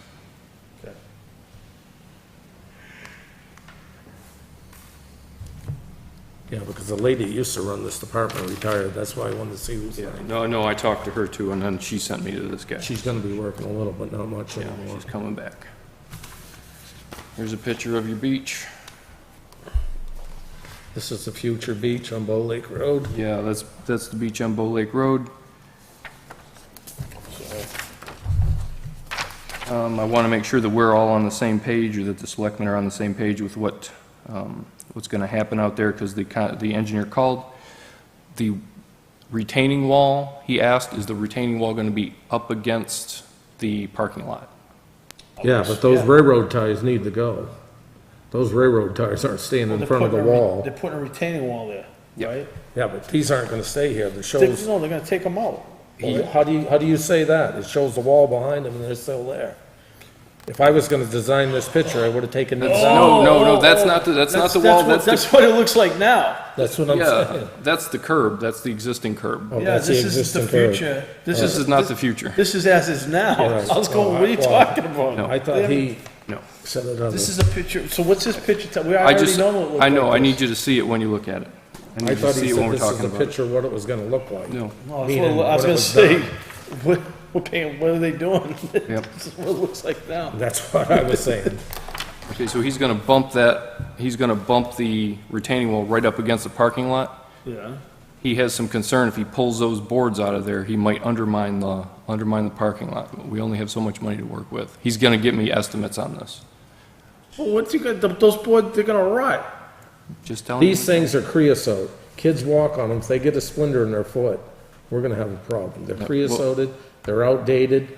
Yeah, because the lady that used to run this department retired, that's why I wanted to see who's signing. No, I talked to her too, and then she sent me to this guy. She's gonna be working a little, but not much Yeah, anymore. she's coming back. Here's a picture of your beach. This is the future beach on Bow Lake Road. Yeah, that's the beach on Bow Lake Road. I want to make sure that we're all on the same page, or that the selectmen are on the same page with what's going to happen out there, because the engineer called. The retaining wall, he asked, is the retaining wall going to be up against the parking lot? Yeah, but those railroad ties need to go. Those railroad ties aren't staying in They're front of the putting a wall. They're putting a retaining wall there, right? Yeah, but these aren't gonna stay here. The They- shows, No, they're gonna take them out. how do you say that? It shows the wall behind them and they're still there. If I was gonna design this picture, I would've taken this out. No, that's not the wall, That's what it looks like now. That's what I'm yeah, saying. that's the curb, that's the existing curb. Oh, Yeah, that's the this is the existing curb. future. This is not the future. This is as is now. Right. I was going, what are you Well, talking about? No. I thought he No. said it on This the, is a picture, so what's this picture tell? We I already just, know what it looks I know, like I this. need you to see it when you look at it. I I need you to thought see he it when said we're this is talking a about it. picture of what it was gonna look like. No, No, that's meaning what I was when it gonna was say, done. we're paying, what are they doing? Yep. This is what it looks like now. That's what I was saying. Okay, so he's gonna bump the retaining wall right up against the parking lot. Yeah. He has some concern if he pulls those boards out of there, he might undermine the parking lot. But we only have so much money to work with. He's gonna give me estimates on this. Well, what's he got, those boards, they're gonna rot. Just telling you. These things are creosote. Kids walk on them. If they get a splinter in their foot, we're gonna have a problem. They're well- creosoted, they're outdated,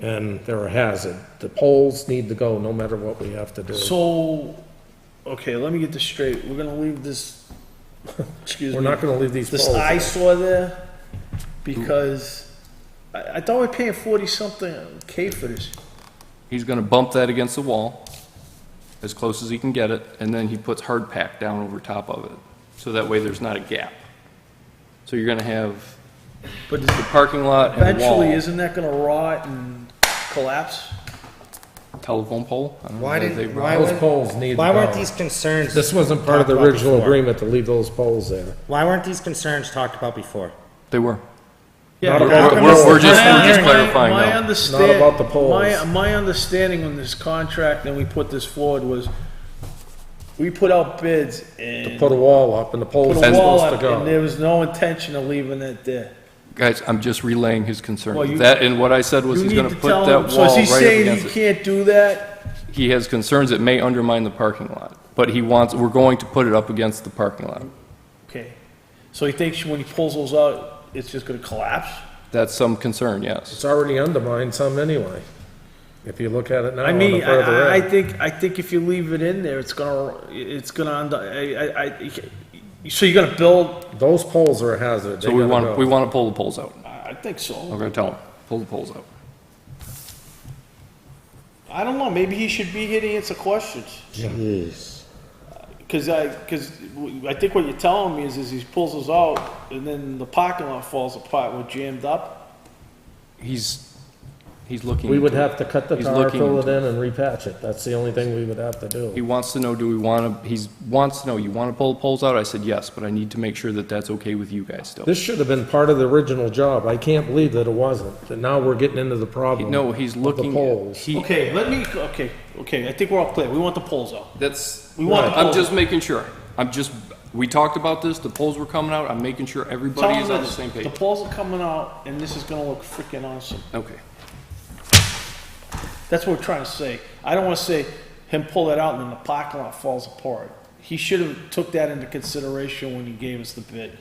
and they're a hazard. The poles need to go no matter what we have to do. So, okay, let me get this straight. We're gonna leave this, excuse me. We're not gonna leave these This poles. eyesore there, because I thought we were paying 40-something K for this. He's gonna bump that against the wall, as close as he can get it, and then he puts hard pack down over top of it. So that way there's not a gap. So you're gonna have But the parking lot and the wall. eventually, isn't that gonna rot and collapse? Telephone pole? I don't know Why if didn't- they- why Those would- poles need to Why weren't go. these concerns? This wasn't part of the talked about original before? agreement to leave those poles there. Why weren't these concerns talked about before? They were. Not but about the We're just my- clarifying my now. understand- Not about the poles. My understanding on this contract, and we put this forward, was we put out bids and Put a wall up and the poles put are a wall supposed up, to and there go. was no intention of leaving it there. Guys, I'm just relaying his concern. Well, you- That, and what I said was You he's need gonna to put tell that him, so wall is he right up saying against he it. can't do that? He has concerns it may undermine the parking lot, but we're going to put it up against the parking lot. Okay, so he thinks when he pulls those out, it's just gonna collapse? That's some concern, yes. It's already undermined some anyway. If you look at it now I on mean, the further I end. think if you leave it in there, it's gonna so you're gonna build, Those poles are a hazard. They So we gotta want, go. we want to pull the poles out. I think so. I'm gonna tell him, pull the poles out. I don't know, maybe he should be here to answer questions. Jeez. Cause I think what you're telling me is he pulls those out, and then the parking lot falls apart, we're jammed up. He's, He's looking. We would into it. have to cut the He's tar, looking fill it into in, and repatch it. That's the only thing we would have to He do. wants to know, do we want to, he wants to know, you want to pull the poles out? I said, yes, but I need to make sure that that's okay with you guys still. This should have been part of the original job. I can't believe that it wasn't. And now we're getting into the problem. No, he's of the looking. poles. he- Okay, okay, I think we're all clear. We want the poles out. That's, We want the I'm poles. just making sure. We talked about this, the poles were coming out, I'm making sure everybody is on the same page. The poles are coming out, and this is gonna look freaking awesome. Okay. That's what we're trying to say. I don't wanna say him pull that out and then the parking lot falls apart. He should have took that into consideration when he gave us the bid.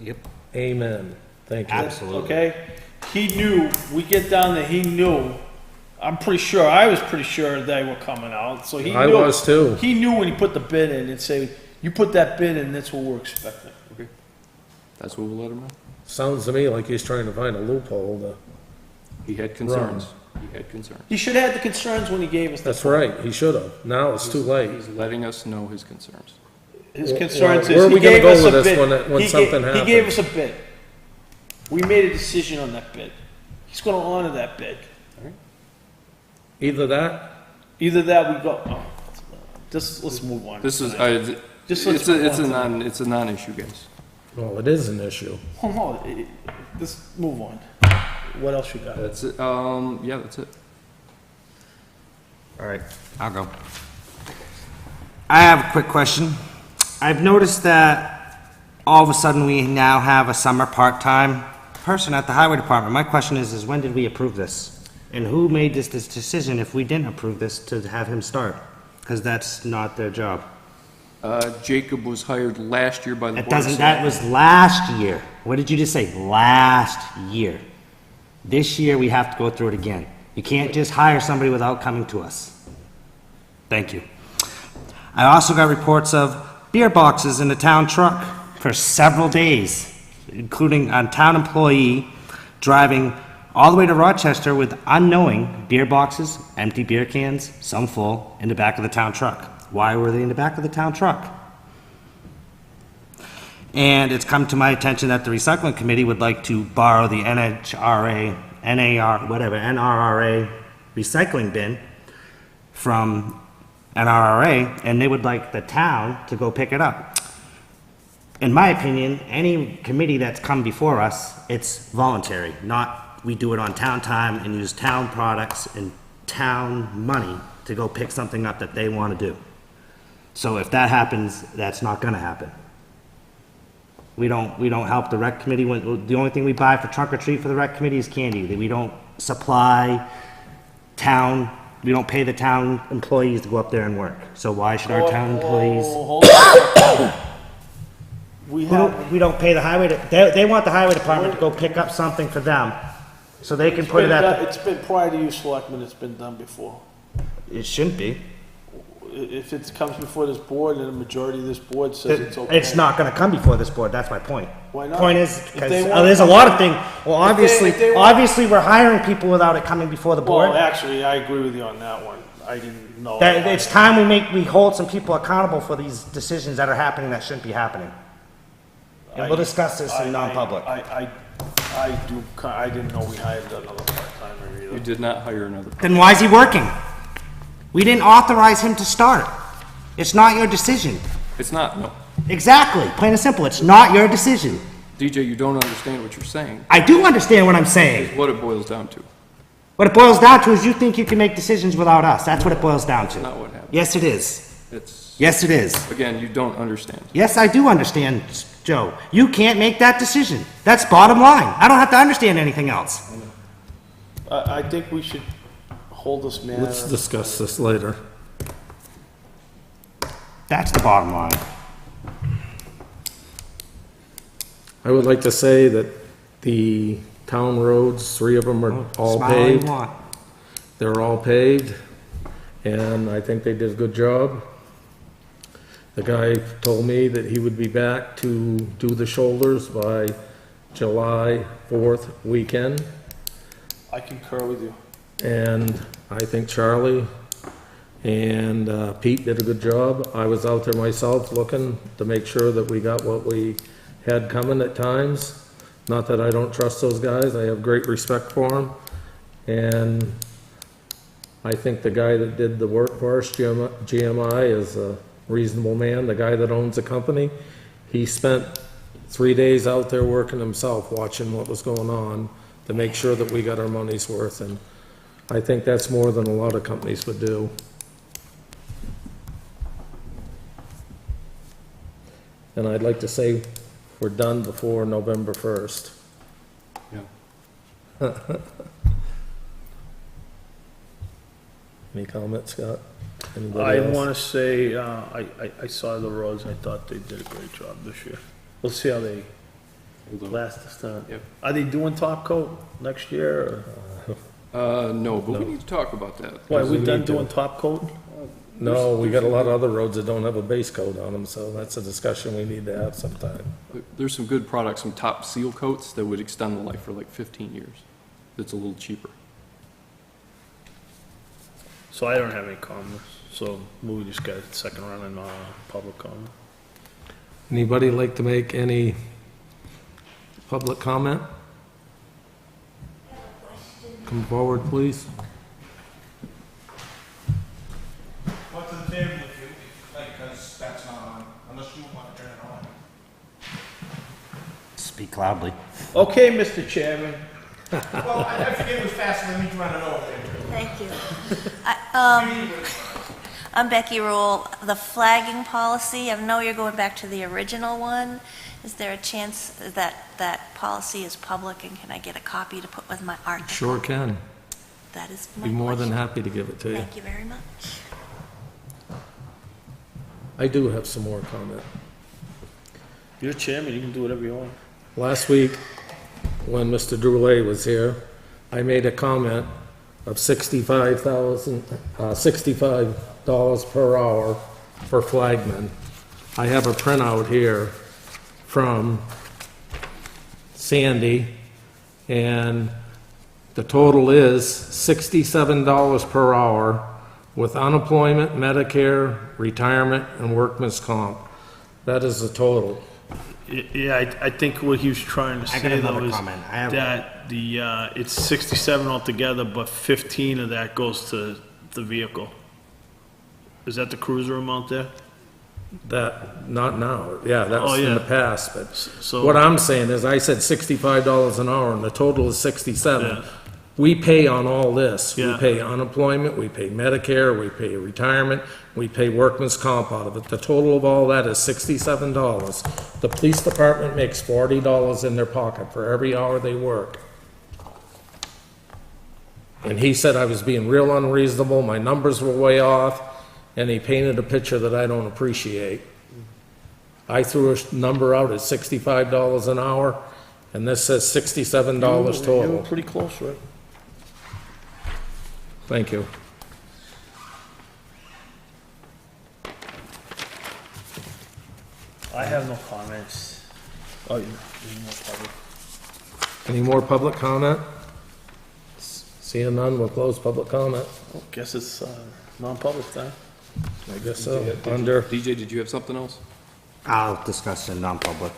Yep. Amen. Thank you. Absolutely. Okay? He knew, we get down there, he knew, I'm pretty sure, I was pretty sure they were coming out, so he knew. I was too. He knew when he put the bid in and say, you put that bid in, that's what we're expecting. Okay. That's what we'll let him know. Sounds to me like he's trying to find a loophole to. He had concerns. He had concerns. He should have had the concerns when he gave us the. That's right, he should have. Now it's too late. He's letting us know his concerns. His Well, concerns where is, are we he gonna gave go us a with this bid. when something He gave happens? us a bid. We made a decision on that bid. He's gonna honor that bid. Either that, Either that, we go, oh, just, let's move on. This is, Just let's it's a, move it's on a to non, it's a non-issue, guys. well, it is an issue. Hold on, just move on. What else you got? That's it, yeah, that's it. All right, I'll go. I have a quick question. I've noticed that all of a sudden we now have a summer part-time person at the highway department. My question is when did we approve this? And who made this decision if we didn't approve this to have him start? Because that's not their job. Jacob was hired last year by the That board. of doesn't, that was last year. What did you just say? Last year. This year, we have to go through it again. You can't just hire somebody without coming to us. Thank you. I also got reports of beer boxes in the town truck for several days, including a town employee driving all the way to Rochester with unknowing beer boxes, empty beer cans, some full, in the back of the town truck. Why were they in the back of the town truck? And it's come to my attention that the recycling committee would like to borrow the NRRA recycling bin from NRRA, and they would like the town to go pick it up. In my opinion, any committee that's come before us, it's voluntary, not we do it on town time and use town products and town money to go pick something up that they want to do. So if that happens, that's not gonna happen. We don't help the rec committee when, the only thing we buy for trunk or treat for the rec committee is candy. We don't supply town, we don't pay the town employees to go up there and work. So why should our town employees? Hold on. We don't pay the highway, they want the highway department to go pick up something for them, so they can put it at, It's been prior to you, Selectmen, it's been done before. it shouldn't be. If it comes before this board and the majority of this board says it's okay. It's not gonna come before this board, that's my point. Why not? Point is, If because they want- there's a lot of things, well, If obviously, they want- obviously, we're hiring people without it coming before the board. Well, actually, I agree with you on that one. I didn't know. That, it's time we hold some people accountable for these decisions that are happening that shouldn't be happening. And we'll discuss this in non-public. I didn't know we hired another part-timer You either. did not hire another. Then why is he working? We didn't authorize him to start. It's not your decision. It's not, no. Exactly, plain and simple, it's not your decision. DJ, you don't understand what you're saying. I do understand what I'm saying. What it boils down to. What it boils down to is you think you can make decisions without us. That's what it boils down to. Not what happened. Yes, it is. It's, Yes, it is. again, you don't understand. Yes, I do understand, Joe. You can't make that decision. That's bottom line. I don't have to understand anything else. I think we should hold this matter. Let's discuss this later. That's the bottom line. I would like to say that the town roads, 3 of them are all Smile all you paved. want. They're all paved, and I think they did a good job. The guy told me that he would be back to do the shoulders by July 4th weekend, I concur with you. and I think Charlie and Pete did a good job. I was out there myself looking to make sure that we got what we had coming at times. Not that I don't trust those guys, I have great respect for them. And I think the guy that did the work for us, GMI, is a reasonable man, the guy that owns the company. He spent 3 days out there working himself, watching what was going on to make sure that we got our money's worth, and I think that's more than a lot of companies would do. And I'd like to say we're done before November 1st. Yeah. Any comments, Scott? I Anybody else? want to say, I saw the roads, I thought they did a great job this year. We'll see how they last this time. Yep. Are they doing top coat next year, or? No, but we need to talk about that. Why, we we done need to. doing top coat? No, we got a lot of other roads that don't have a base coat on them, so that's a discussion we need to have sometime. There's some good products, some top seal coats that would extend the life for like 15 years. It's a little cheaper. So I don't have any comments, so we just got a second round in, public comment. Anybody like to make any public comment? Come forward, please. What's the table if you, because that's not on, unless you want to turn it on. Speak loudly. Okay, Mr. Chairman. Well, I forget it was faster than me running over there. Thank you. I'm Becky Rule. The flagging policy, I know you're going back to the original one. Is there a chance that that policy is public, and can I get a copy to put with my article? Sure can. That is my Be more than question. happy to give it to you. Thank you very much. I do have some more comment. You're chairman, you can do whatever you want. Last week, when Mr. Droulet was here, I made a comment of $65 per hour for flagmen. I have a printout here from Sandy, and the total is $67 per hour with unemployment, Medicare, retirement, and workman's comp. That is the total. Yeah, I think what he was trying to I got say another though is comment. I have- that it's 67 altogether, but 15 of that goes to the vehicle. Is that the cruiser amount there? That, not now, yeah, that's Oh, in yeah. the past, but So. what I'm saying is, I said $65 an hour, and the total is 67. Yeah. We pay on all this. We Yeah. pay unemployment, we pay Medicare, we pay retirement, we pay workman's comp out of it. The total of all that is $67. The police department makes $40 in their pocket for every hour they work. And he said I was being real unreasonable, my numbers were way off, and he painted a picture that I don't appreciate. I threw a number out at $65 an hour, and this says $67 You total. were pretty close, right? Thank you. I have no comments. Oh, you need more public. Any more public comment? Seeing none, we'll close public comment. Guess it's non-public time. I guess so. Under, DJ, did you have something else? I'll discuss in non-public.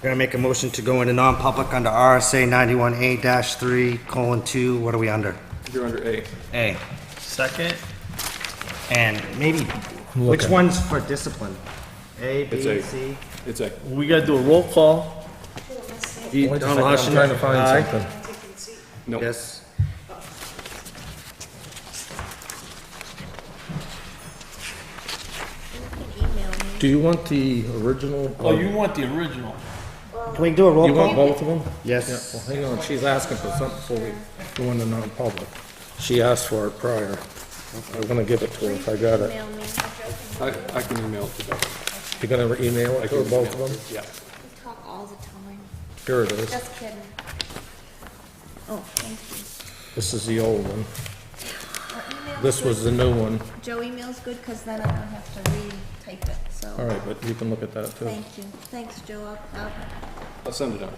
Gonna make a motion to go into non-public under RSA 91A-3:2, what are we under? You're under A. A. Second? And maybe, which one's for discipline? A, B, It's A. C? It's A. We gotta do a roll call. I'm trying to find Aye. something. No. Yes. You can email me. Do you want the original? Oh, you want the original? Can we do a roll You want call? both of them? Yes. Well, hang on, she's asking for something before we go into non-public. She asked for it prior. I'm gonna give it to her if I got it. Email me. I can email it to Becky. You're gonna email it to her, both of them? Yeah. We talk all the time. Here it is. Just kidding. Oh, thank you. This is the old one. Email's This was the new one. Joe, email's good, because then I don't have to retype it, so. All right, but you can look at that too. Thank you. Thanks, Joe. I'll I'll send it out.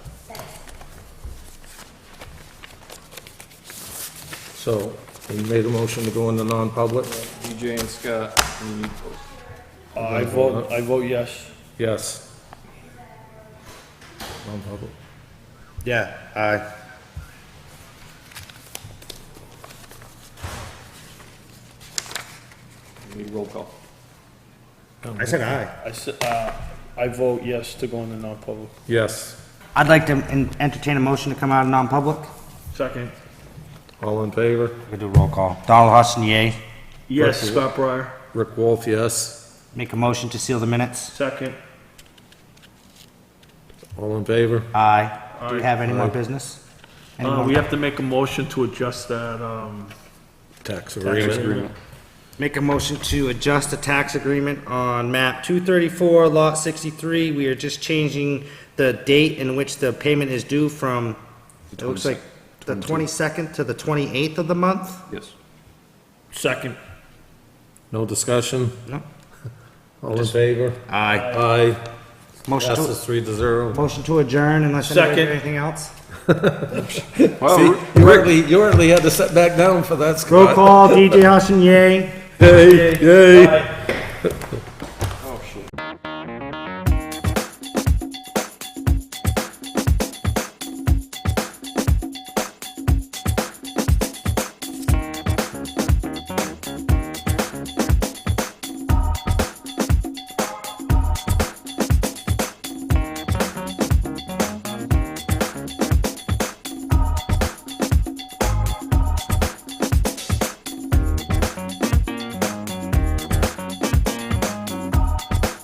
So, You made a motion to go into non-public? DJ and Scott, and you need both. I vote yes. Yes. Non-public. Yeah, aye. You need roll call. I said aye. I vote yes to go into non-public. Yes. I'd like to entertain a motion to come out of non-public. Second. All in favor? We do roll call. Donald Hudson, yay. Yes, Scott Breyer. Rick Wolf, yes. Make a motion to seal the minutes. Second. All in favor? Aye. Do we Aye. have any more Aye. business? Any more? We have to make a motion to adjust that, Tax tax agreement. agreement. Make a motion to adjust the tax agreement on map 234, lot 63. We are just changing the date in which the payment is due from, it looks like the 22nd to the 28th of the month? Yes. Second. No discussion? No. All in favor? Aye. Aye. Motion Passes to, 3-0. motion to adjourn unless anybody Second. has anything else? Well, See, you hardly had to sit back down for that, Scott. Roll call, DJ Hudson, yay. Yay, yay. Aye.